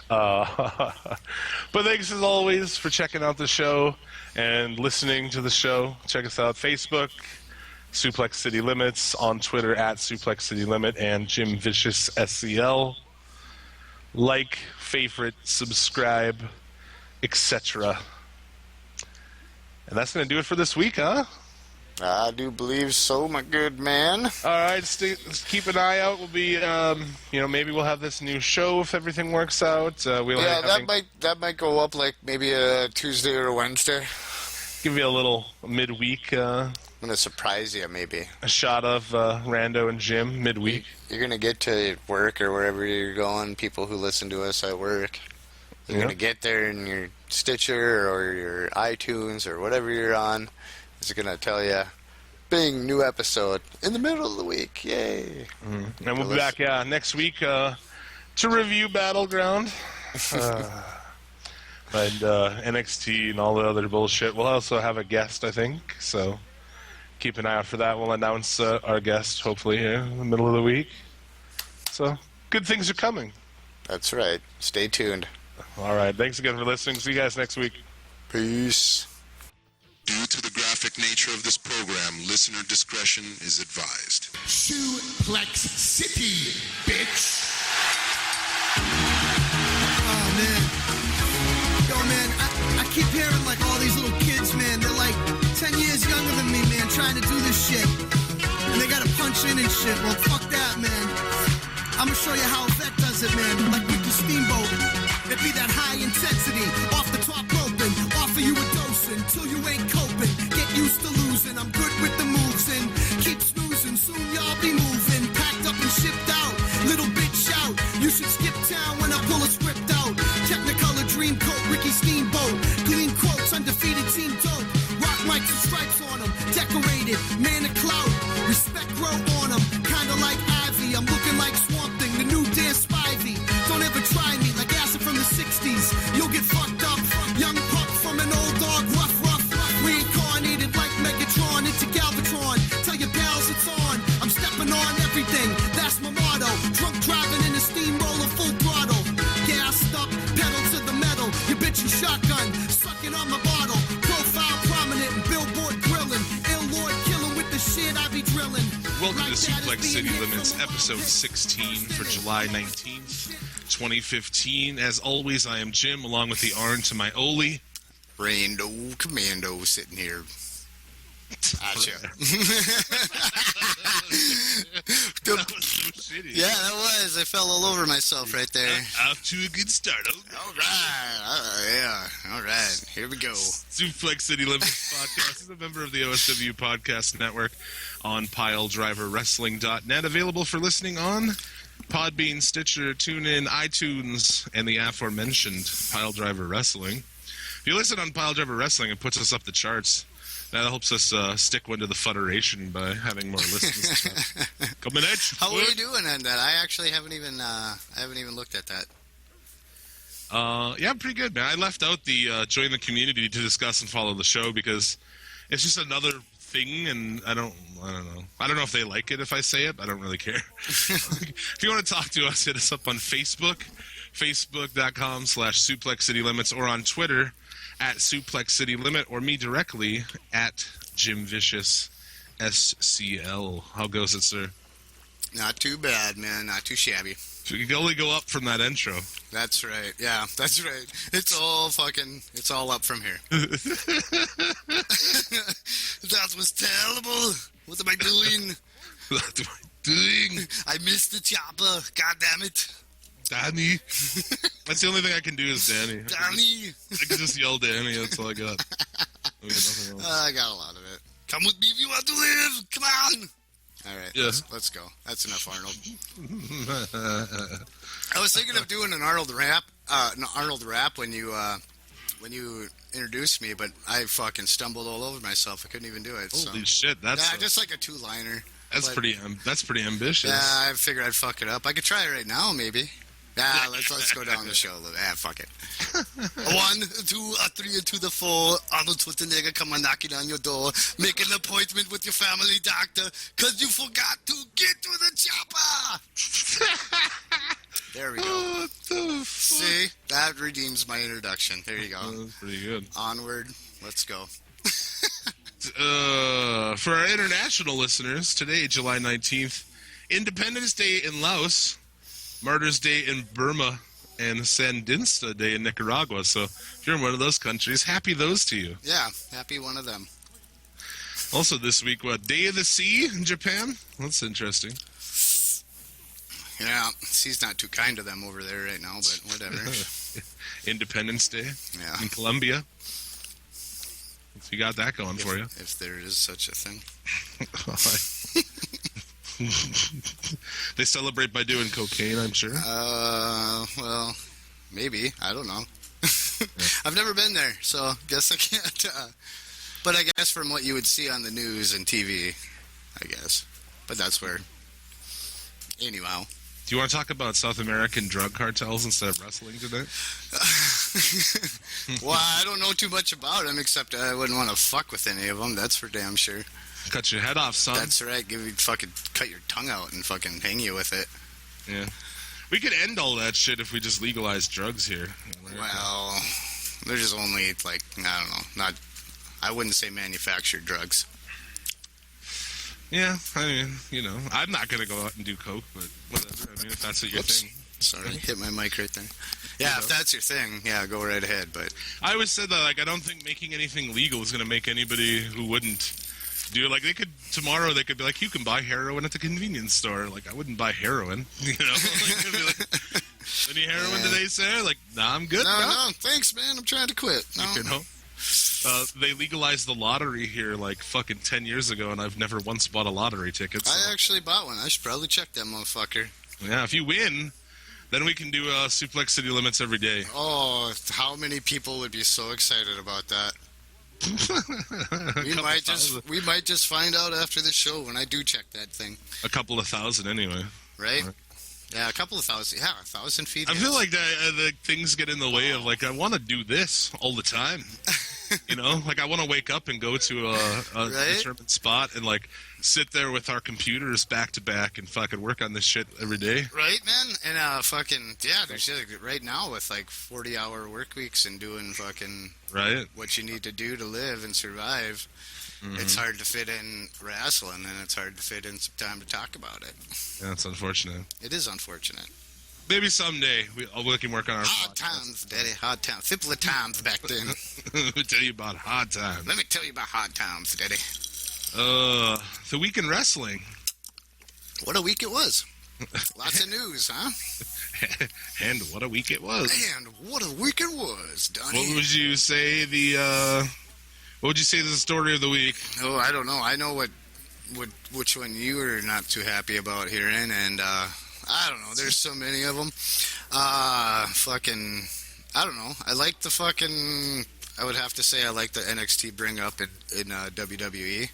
But thanks as always for checking out the show and listening to the show. Check us out Facebook, Suplex City Limits, on Twitter @Suplex City Limit, and Jim Vicious SCL. Like, favorite, subscribe, etc. And that's going to do it for this week, huh? I do believe so, my good man. All right, keep an eye out. We'll be, maybe we'll have this new show if everything works out. That might go up like maybe a Tuesday or a Wednesday. Give you a little midweek. I'm gonna surprise you, maybe. A shot of Rando and Jim midweek. You're gonna get to work or wherever you're going. People who listen to us at work. You're gonna get there in your Stitcher or your iTunes or whatever you're on. It's gonna tell you, bing, new episode in the middle of the week. Yay! And we'll be back next week to review Battleground. And NXT and all the other bullshit. We'll also have a guest, I think, so keep an eye out for that. We'll announce our guest, hopefully, in the middle of the week. So, good things are coming. That's right. Stay tuned. All right. Thanks again for listening. See you guys next week. Peace. Due to the graphic nature of this program, listener discretion is advised. Suplex City, bitch. Oh, man. Yo, man, I keep hearing, like, all these little kids, man. They're, like, 10 years younger than me, man, trying to do this shit. And they gotta punch in and shit. Well, fuck that, man. I'm gonna show you how a vet does it, man. Like Ricky Steamboat. It be that high intensity, off the top roping. Offer you a dosing, till you ain't coping. Get used to losing, I'm good with the moves and keep snoozing. Soon y'all be moving, packed up and shipped out. Little bitch shout, you should skip town when I pull a script out. Technicolor dream coat, Ricky Steamboat. Clean quotes, undefeated team dope. Rock mics and stripes on them, decorated, man of clout. Respect grow on them, kinda like Ivy. I'm looking like Swamp Thing, the new Dan Spivey. Don't ever try me like acid from the 60s. You'll get fucked up. Young pup from an old dog, rough. Reincarnated like Megatron into Galvatron. Tell your pals it's on. I'm stepping on everything. That's my motto. Drunk driving in a steamroller, full throttle. Gassed up, pedal to the metal. Your bitch and shotgun, sucking on my bottle. Profile prominent and billboard grilling. Ill Lord killing with the shit I be drilling. Welcome to Suplex City Limits, episode 16 for July 19th, 2015. As always, I am Jim, along with the Arn to my Oli. Rando Commando sitting here. Gotcha. Yeah, that was. I fell all over myself right there. Off to a good start. All right. Yeah. All right. Here we go. Suplex City Limits podcast is a member of the OSW Podcast Network on PileDriverWrestling.net. Available for listening on Podbean, Stitcher, TuneIn, iTunes, and the aforementioned Pile Driver Wrestling. If you listen on Pile Driver Wrestling, it puts us up the charts. That helps us stick one to the Federation by having more listens. Coming at you. How are you doing on that? I actually haven't even looked at that. Yeah, pretty good, man. I left out the join the community to discuss and follow the show because it's just another thing, and I don't know. I don't know if they like it if I say it. I don't really care. If you want to talk to us, hit us up on Facebook, facebook.com/Suplex City Limits, or on Twitter @Suplex City Limit, or me directly @Jim Vicious SCL. How goes it, sir? Not too bad, man. Not too shabby. So you can only go up from that intro. That's right. Yeah, that's right. It's all up from here. That was terrible. What am I doing? What am I doing? I missed the chopper. God damn it. Danny. That's the only thing I can do is Danny. Danny. I can just yell Danny. That's all I got. I got nothing else. I got a lot of it. Come with me if you want to live. Come on. All right. Yeah. Let's go. That's enough, Arnold. I was thinking of doing an Arnold rap. When you introduced me, but I fucking stumbled all over myself. I couldn't even do it. Holy shit! That's just like a two-liner. That's pretty ambitious. Yeah, I figured I'd fuck it up. I could try it right now, maybe. Let's go down the show a little. Fuck it. 1, 2, 3, and to the 4. Arnold Schwarzenegger come and knocking on your door. Make an appointment with your family doctor, cause you forgot to get to the chopper. There we go. What the fuck? See, that redeems my introduction. There you go. That's pretty good. Onward. Let's go. For our international listeners, today, July 19th, Independence Day in Laos, Martyrs Day in Burma, and Sandinista Day in Nicaragua. So if you're in one of those countries, happy those to you. Yeah, happy one of them. Also this week, Day of the Sea in Japan? That's interesting. Yeah, sea's not too kind to them over there right now, but whatever. Independence Day Yeah. in Colombia. So you got that going for you. If there is such a thing. They celebrate by doing cocaine, I'm sure. Well, maybe. I don't know. I've never been there, so guess I can't. But I guess from what you would see on the news and TV, I guess. But that's where. Anyhow. Do you want to talk about South American drug cartels instead of wrestling today? Well, I don't know too much about them, except I wouldn't want to fuck with any of them. That's for damn sure. Cut your head off, son. That's right. Fucking cut your tongue out and fucking hang you with it. Yeah. We could end all that shit if we just legalized drugs here. Well, there's only, like, I don't know. I wouldn't say manufactured drugs. Yeah, I mean, I'm not going to go out and do coke, but whatever. I mean, if that's what your thing. Sorry, hit my mic right there. Yeah, if that's your thing, yeah, go right ahead. But I always said that, I don't think making anything legal is going to make anybody who wouldn't do it. Tomorrow they could be like, you can buy heroin at the convenience store. I wouldn't buy heroin, They'd be like, any heroin today, sir? Nah, I'm good. No, thanks, man. I'm trying to quit. No. They legalized the lottery here fucking 10 years ago, and I've never once bought a lottery ticket. So. I actually bought one. I should probably check that motherfucker. Yeah, if you win, then we can do Suplex City Limits every day. Oh, how many people would be so excited about that? we might just find out after the show when I do check that thing. A couple of thousand anyway. Right? Yeah, a couple of thousand. Yeah, 1,000 feet. I feel like the things get in the way of I want to do this all the time. I want to wake up and go to a determined spot and sit there with our computers back to back and fucking work on this shit every day. Right, man? And there's right now with 40-hour work weeks and doing fucking what you need to do to live and survive. Mm-hmm. It's hard to fit in wrestling, and it's hard to fit in some time to talk about it. Yeah, it's unfortunate. It is unfortunate. Maybe someday we can work on our hard times, Daddy. Hard times. Simpler times back then. Let me tell you about hard times. Let me tell you about hard times, Daddy. The week in wrestling. What a week it was. Lots of news, huh? And what a week it was. Donnie. What would you say What would you say is the story of the week? Oh, I don't know. I know which one you were not too happy about hearing, and I don't know. There's so many of them. I don't know. I like the fucking. I would have to say I like the NXT bring up in WWE.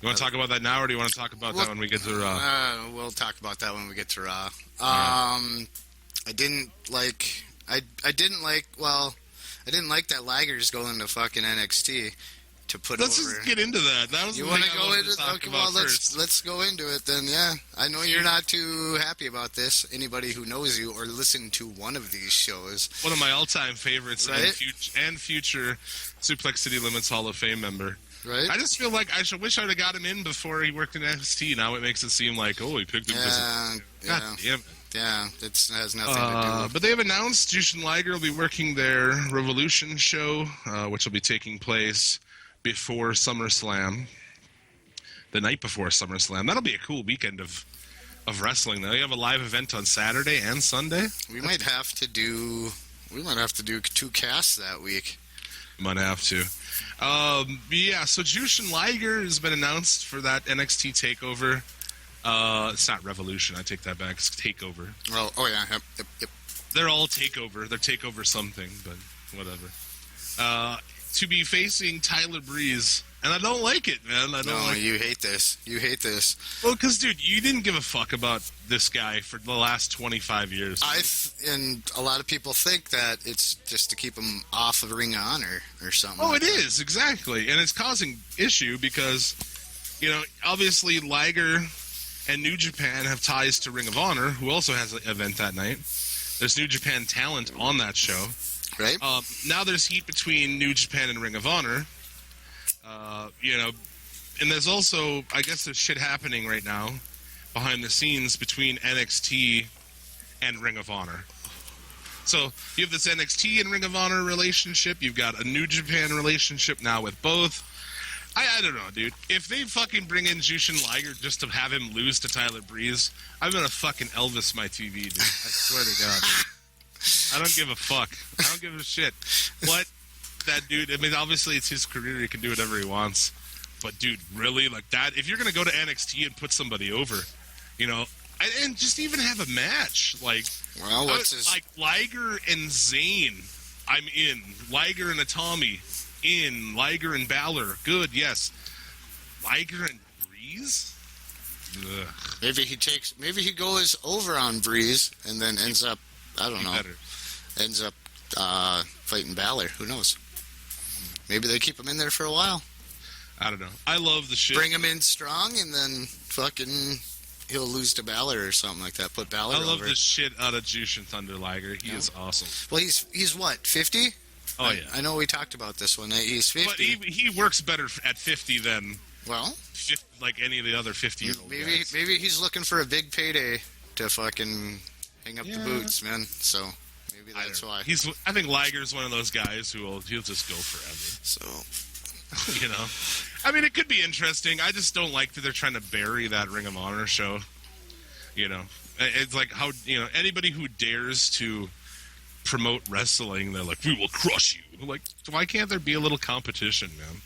You want to talk about that now, or do you want to talk about that when we get to Raw? We'll talk about that when we get to Raw. I didn't like that Liger's going to fucking NXT to put let's over. Let's just get into that. That was you want to go into it? Okay, well, let's go into it then. Yeah, I know you're not too happy about this. Anybody who knows you or listened to one of these shows, one of my all-time favorites, right? and future Suplex City Limits Hall of Fame member. Right. I just feel like I wish I'd have got him in before he worked in NXT. Now it makes it seem like, he picked him because God damn it. Yeah, it has nothing to do. But they have announced Jushin Liger will be working their Revolution show, which will be taking place before SummerSlam, the night before SummerSlam. That'll be a cool weekend of of wrestling, though. You have a live event on Saturday and Sunday. We might have to do 2 casts that week. Might have to. Yeah, so Jushin Liger has been announced for that NXT TakeOver. It's not Revolution. I take that back. It's TakeOver. Well, oh yeah, yep. They're all TakeOver. They're TakeOver something, but whatever. To be facing Tyler Breeze. And I don't like it, man. You hate this. You hate this. Well, because, dude, you didn't give a fuck about this guy for the last 25 years. And a lot of people think that it's just to keep him off of Ring of Honor or something. Oh, like it that. is, exactly. And it's causing issue because, obviously Liger and New Japan have ties to Ring of Honor, who also has an event that night. There's New Japan talent on that show. Right? Now there's heat between New Japan and Ring of Honor. And there's also, I guess there's shit happening right now behind the scenes between NXT and Ring of Honor. So you have this NXT and Ring of Honor relationship. You've got a New Japan relationship now with both. I don't know, dude. If they fucking bring in Jushin Liger just to have him lose to Tyler Breeze, I'm gonna fucking Elvis my TV, dude. I swear to God. Dude. I don't give a fuck. I don't give a shit. What? That dude, I mean, obviously it's his career. He can do whatever he wants. But, dude, really? Like that? If you're going to go to NXT and put somebody over, and just even have a match. Like, well, like Liger and Zayn, I'm in. Liger and Atami, in. Liger and Balor, good, yes. Liger and Breeze? Ugh. Maybe he goes over on Breeze and then ends up, I don't know, ends up fighting Balor. Who knows? Maybe they keep him in there for a while. I don't know. I love the shit. Bring him in strong, and then fucking he'll lose to Balor or something like that. Put Balor over. I love the shit out of Jushin Thunder Liger. He is awesome. Well, he's what, 50? Oh, yeah. I know we talked about this one. He's 50. But he works better at 50 than like any of the other 50-year-old guys. Maybe he's looking for a big payday to fucking hang up the boots, man. So maybe that's why. I think Liger's one of those guys he'll just go forever. So, I mean, it could be interesting. I just don't like that they're trying to bury that Ring of Honor show. It's like how anybody who dares to promote wrestling, they're like, we will crush you. Like, why can't there be a little competition, man?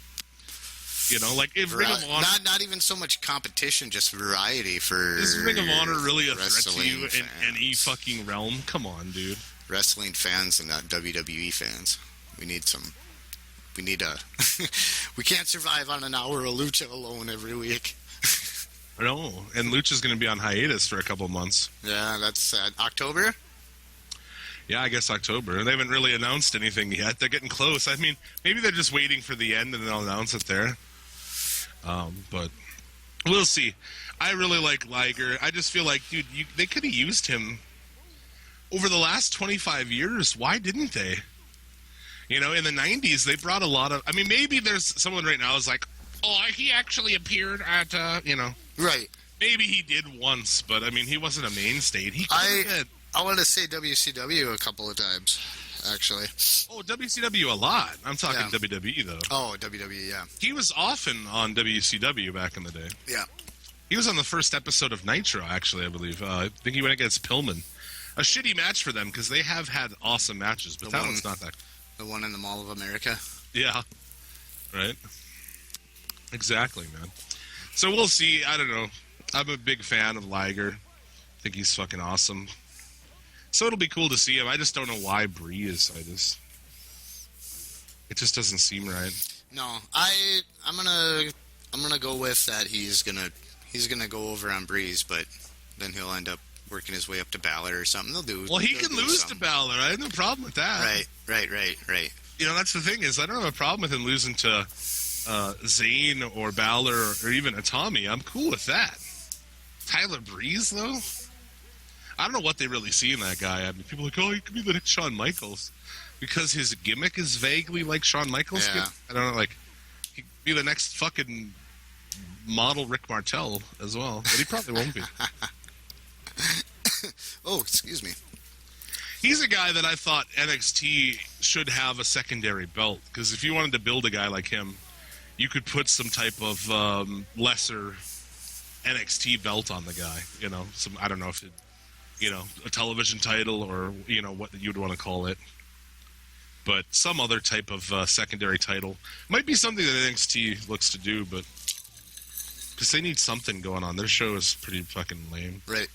Like if Ring of Honor, not even so much competition, just variety for. Is Ring of Honor really a threat to you fans. in any fucking realm? Come on, dude. Wrestling fans and not WWE fans. We need some. We need a. We can't survive on an hour of lucha alone every week. No, and Lucha's going to be on hiatus for a couple months. Yeah, that's October. Yeah, I guess October. They haven't really announced anything yet. They're getting close. I mean, maybe they're just waiting for the end and they'll announce it there. But we'll see. I really like Liger. I just feel like, dude, they could have used him over the last 25 years. Why didn't they? In the 90s, they brought a lot of... I mean, maybe there's someone right now who's like, oh, he actually appeared at, Right. Maybe he did once, but, I mean, he wasn't a mainstay. I want to say WCW a couple of times, actually. Oh, WCW a lot. I'm talking WWE, though. Oh, WWE, yeah. He was often on WCW back in the day. Yeah. He was on the first episode of Nitro, actually, I believe. I think he went against Pillman. A shitty match for them, because they have had awesome matches, but that one's not that... The one in the Mall of America? Yeah. Right? Exactly, man. So we'll see. I don't know. I'm a big fan of Liger. I think he's fucking awesome. So it'll be cool to see him. I just don't know why Breeze. It just doesn't seem right. No, I'm gonna go with that. He's gonna go over on Breeze, but then he'll end up working his way up to Balor or something. Well, he can lose to Balor. I have no problem with that. Right. That's the thing is, I don't have a problem with him losing to Zayn or Balor or even Atami. I'm cool with that. Tyler Breeze, though? I don't know what they really see in that guy. I mean, people are like, oh, he could be the next Shawn Michaels. Because his gimmick is vaguely like Shawn Michaels' gimmick. I don't know, like, he could be the next fucking model Rick Martel as well. But he probably won't be. Oh, excuse me. He's a guy that I thought NXT should have a secondary belt. Because if you wanted to build a guy like him, you could put some type of lesser NXT belt on the guy. You know, I don't know if it, you know, a television title or, you know, what you'd want to call it. But some other type of secondary title. Might be something that NXT looks to do, but because they need something going on. Their show is pretty fucking lame. Right.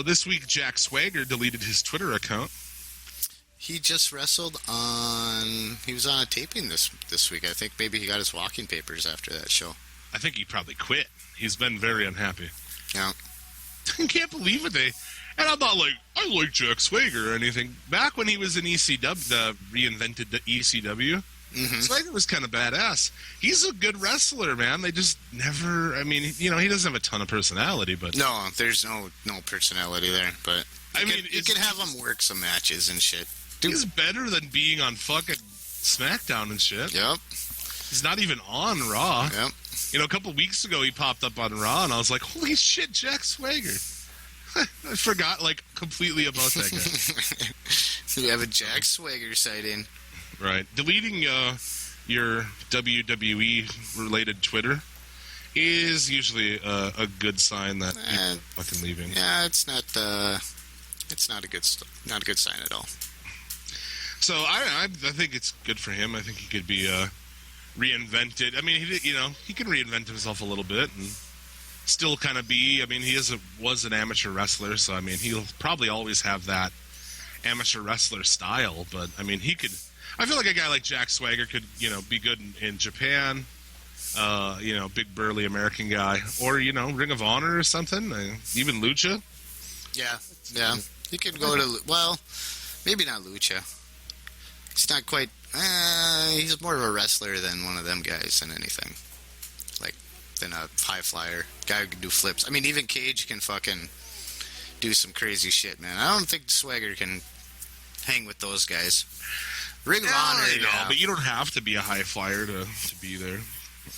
This week, Jack Swagger deleted his Twitter account. He just wrestled on... He was on a taping this week. I think maybe he got his walking papers after that show. I think he probably quit. He's been very unhappy. Yeah. I can't believe it. And I'm not like, I like Jack Swagger or anything. Back when he was in ECW, reinvented the ECW, Swagger was kind of badass. He's a good wrestler, man. They just never, I mean, you know, he doesn't have a ton of personality, but... No, there's no personality there, but... You can have him work some matches and shit. He's better than being on fucking SmackDown and shit. Yep. He's not even on Raw. Yep. You know, a couple weeks ago he popped up on Raw, and I was like, holy shit, Jack Swagger. I forgot, like, completely about that guy. You have a Jack Swagger sighting. Right. Deleting your WWE-related Twitter is usually a good sign that you're fucking leaving. Yeah, it's not a good sign at all. So I think it's good for him. I think he could be reinvented. I mean, he can reinvent himself a little bit and still kind of be. I mean, he was an amateur wrestler, so I mean, he'll probably always have that amateur wrestler style. But I mean, he could. I feel like a guy like Jack Swagger could, you know, be good in Japan. You know, big burly American guy, or you know, Ring of Honor or something. Even Lucha. Yeah. He could go to maybe not Lucha. He's not quite. He's more of a wrestler than one of them guys than anything. Like, than a high flyer guy who can do flips. I mean, even Cage can fucking do some crazy shit, man. I don't think Swagger can hang with those guys. Ring of Honor, yeah, but you don't have to be a high flyer to be there,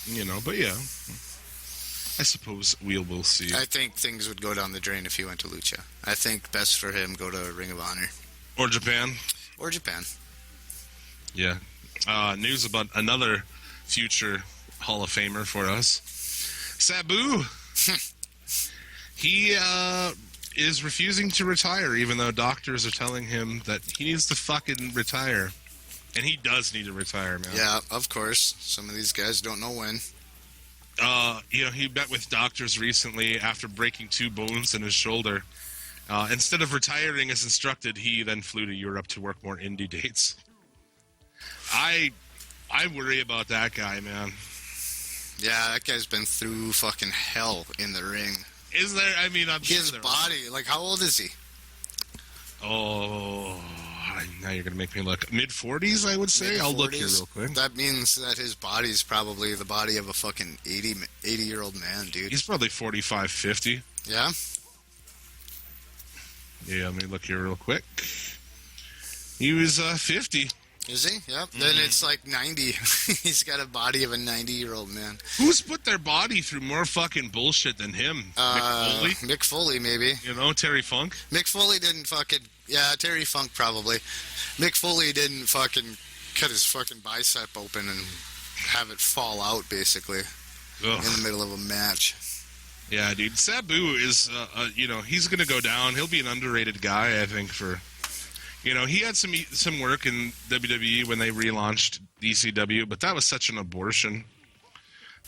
you know. But yeah, I suppose we'll see. I think things would go down the drain if he went to Lucha. I think best for him go to Ring of Honor or Japan. Yeah. News about another future Hall of Famer for us. Sabu. He is refusing to retire, even though doctors are telling him that he needs to fucking retire. And he does need to retire, man. Yeah, of course. Some of these guys don't know when. You know, he met with doctors recently after breaking 2 bones in his shoulder. Instead of retiring as instructed, he then flew to Europe to work more indie dates. I worry about that guy, man. Yeah, that guy's been through fucking hell in the ring. Is there? I mean, his body. Like, how old is he? Oh, now you're gonna make me look. Mid-40s, I would say. Mid-40s? I'll look here real quick. That means that his body's probably the body of a fucking 80-year-old man, dude. He's probably 45, 50. Yeah? Yeah, let me look here real quick. He was 50. Is he? Yep. Then it's like 90. He's got a body of a 90-year-old man. Who's put their body through more fucking bullshit than him? Mick Foley? Mick Foley, maybe. You know, Terry Funk? Mick Foley didn't fucking... Yeah, Terry Funk probably. Mick Foley didn't fucking cut his fucking bicep open and have it fall out, basically, in the middle of a match. Yeah, dude. Sabu is, you know, he's going to go down. He'll be an underrated guy, I think, for... You know, he had some work in WWE when they relaunched ECW, but that was such an abortion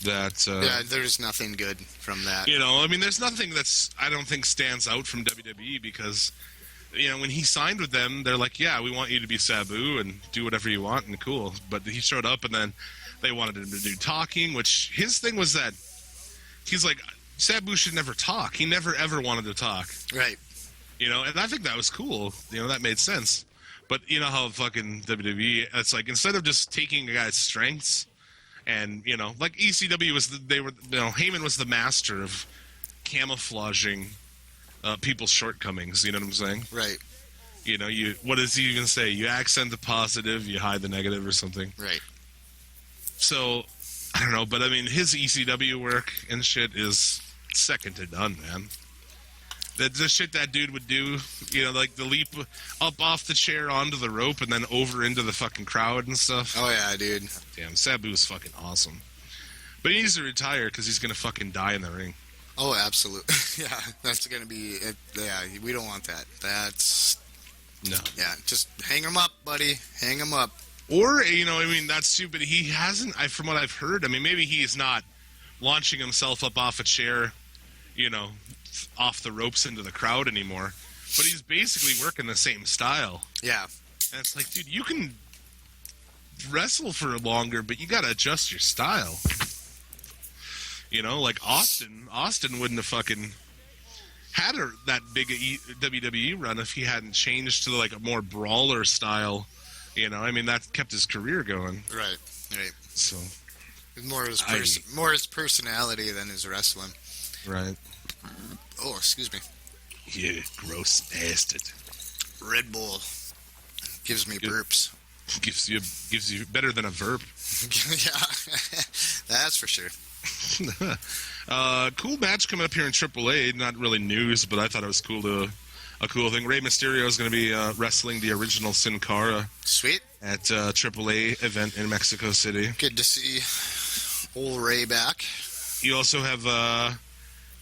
that... yeah, there's nothing good from that. You know, I mean, there's nothing that's, I don't think, stands out from WWE because, you know, when he signed with them, they're like, yeah, we want you to be Sabu and do whatever you want, and cool. But he showed up, and then they wanted him to do talking, which his thing was that he's like, Sabu should never talk. He never, ever wanted to talk. Right. You know, and I think that was cool. You know, that made sense. But you know how fucking WWE, it's like instead of just taking a guy's strengths and, you know, like ECW was, Heyman was the master of camouflaging people's shortcomings. You know what I'm saying? Right. You know, what does he even say? You accent the positive, you hide the negative or something. Right. So, I don't know, but I mean, his ECW work and shit is second to none, man. The shit that dude would do, you know, like the leap up off the chair onto the rope and then over into the fucking crowd and stuff. Oh, yeah, dude. Damn, Sabu's fucking awesome. But he needs to retire because he's gonna fucking die in the ring. Oh, absolutely. Yeah, that's going to be it. Yeah, we don't want that. That's... No. Yeah, just hang him up, buddy. Hang him up. Or, I mean, that's too, but he hasn't, from what I've heard, I mean, maybe he's not launching himself up off a chair, off the ropes into the crowd anymore, but he's basically working the same style. Yeah. And it's like, dude, you can wrestle for longer, but you gotta adjust your style. Like Austin wouldn't have fucking had that big WWE run if he hadn't changed to like a more brawler style. I mean, that kept his career going. Right. So more his personality than his wrestling. Right. Oh, excuse me. You gross bastard. Red Bull gives me burps. Gives you better than a verb. Yeah, that's for sure. Cool match coming up here in AAA. Not really news, but I thought it was a cool thing. Rey Mysterio is going to be wrestling the original Sin Cara. Sweet. At AAA event in Mexico City. Good to see old Ray back. You also have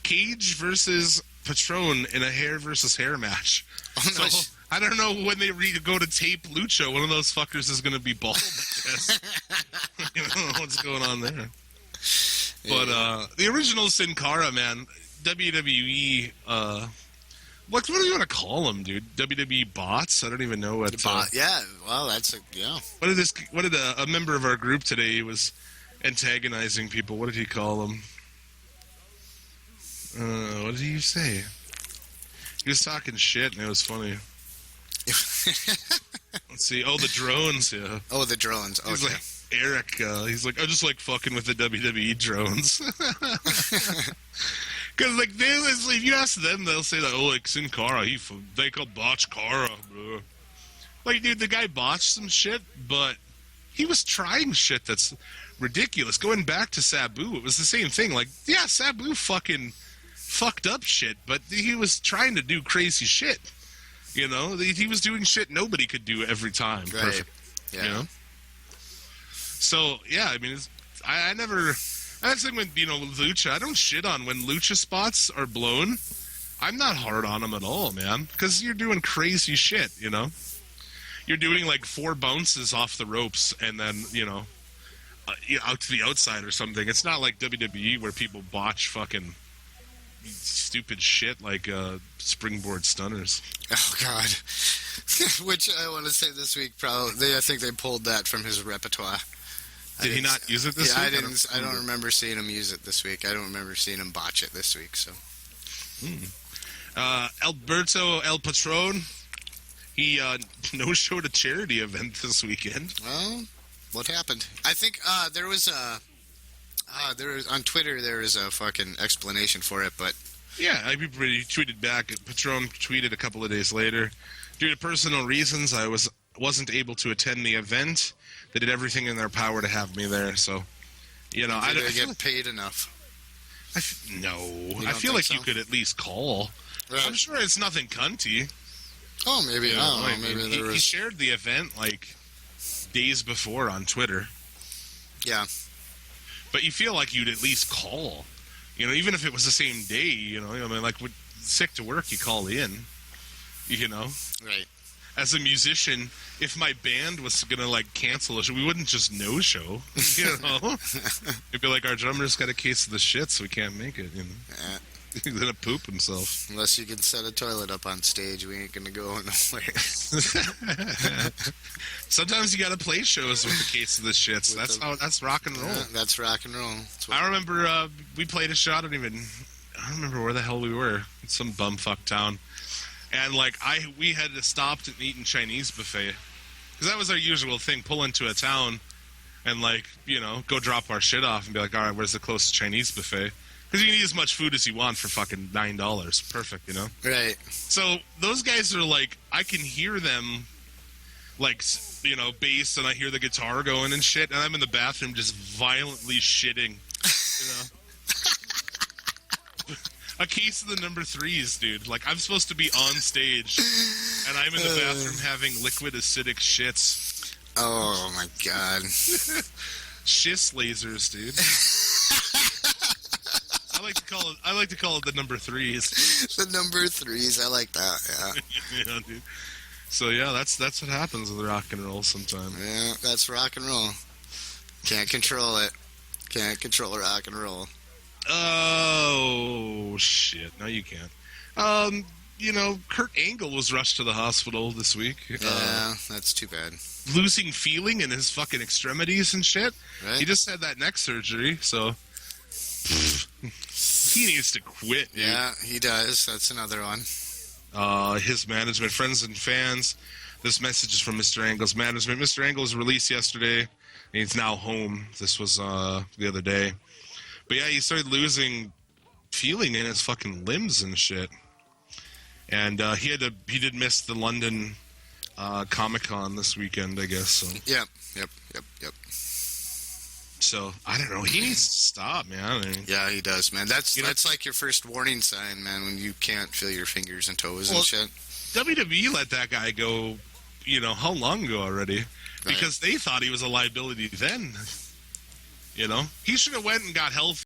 Cage versus Patron in a hair versus hair match. Oh, so nice. I don't know when they go to tape Lucha. One of those fuckers is going to be bald, I guess. I don't know what's going on there. But the original Sin Cara, man, WWE, what do you want to call them, dude? WWE bots? I don't even know what. Yeah, well, that's yeah. What did a member of our group today was antagonizing people? What did he call them? What did he say? He was talking shit, and it was funny. Let's see. Oh, the drones, yeah. Oh, the drones. Okay. He's like, Eric, he's like, I just like fucking with the WWE drones. Because, like, if you ask them, they'll say that, oh, like, Sin Cara, they call botch Cara, bro. Like, dude, the guy botched some shit, but he was trying shit that's ridiculous. Going back to Sabu, it was the same thing. Like, yeah, Sabu fucking fucked up shit, but he was trying to do crazy shit. He was doing shit nobody could do every time. Right. Perfect. Yeah. So, yeah, I mean, I never... That's the thing with, Lucha. I don't shit on when Lucha spots are blown. I'm not hard on them at all, man. Because you're doing crazy shit, You're doing, like, 4 bounces off the ropes and then, out to the outside or something. It's not like WWE where people botch fucking stupid shit like springboard stunners. Oh, God. Which I want to say this week, probably, I think they pulled that from his repertoire. Did he not use it this week? I don't remember seeing him use it this week. I don't remember seeing him botch it this week, so. Alberto El Patron, he no-showed a charity event this weekend. Well, what happened? I think there was on Twitter there is a fucking explanation for it, but... Yeah, he tweeted back. Patron tweeted a couple of days later, due to personal reasons, I wasn't able to attend the event. They did everything in their power to have me there, so, I don't get paid enough. I feel like so? You could at least call. Right. I'm sure it's nothing cunty. Oh, maybe. I don't know. Maybe there was... He shared the event, like, days before on Twitter. Yeah. But you feel like you'd at least call. Even if it was the same day, I mean, like, sick to work, you call in. Right. As a musician, if my band was going to, like, cancel a show, we wouldn't just no-show, It'd be like, our drummer's got a case of the shits, we can't make it, Yeah. He's going to poop himself. Unless you can set a toilet up on stage, we ain't going to go nowhere. Sometimes you got to play shows with the case of the shits. That's rock and roll. Yeah, that's rock and roll. I remember we played a show, I don't remember where the hell we were. It's some bumfuck town. And, like, we had to stop and eat in Chinese buffet. Because that was our usual thing, pull into a town and, like, go drop our shit off and be like, all right, where's the closest Chinese buffet? Because you can eat as much food as you want for fucking $9. Perfect, Right. So those guys are, like, I can hear them, like, bass, and I hear the guitar going and shit, and I'm in the bathroom just violently shitting, A case of the number 3s, dude. Like, I'm supposed to be on stage, and I'm in the bathroom having liquid acidic shits. Oh, my God. Shiss lasers, dude. I like to call it the number threes. The number threes. I like that. Yeah. Yeah, dude. So yeah, that's what happens with rock and roll sometimes. Yeah, that's rock and roll. Can't control it. Can't control rock and roll. Oh shit! No, you can't. Kurt Angle was rushed to the hospital this week. Yeah, that's too bad. Losing feeling in his fucking extremities and shit. Right? He just had that neck surgery, so he needs to quit. Dude. Yeah, he does. That's another one. His management, friends and fans. This message is from Mr. Angle's management. Mr. Angle was released yesterday, and he's now home. This was the other day. But yeah, he started losing feeling in his fucking limbs and shit. And he did miss the London Comic-Con this weekend, I guess. So. Yep. So I don't know. He needs to stop, man. I mean, Yeah, he does, man. That's like your first warning sign, man, when you can't feel your fingers and toes and shit. WWE let that guy go, how long ago already? Right. Because they thought he was a liability then. He should have went and got healthy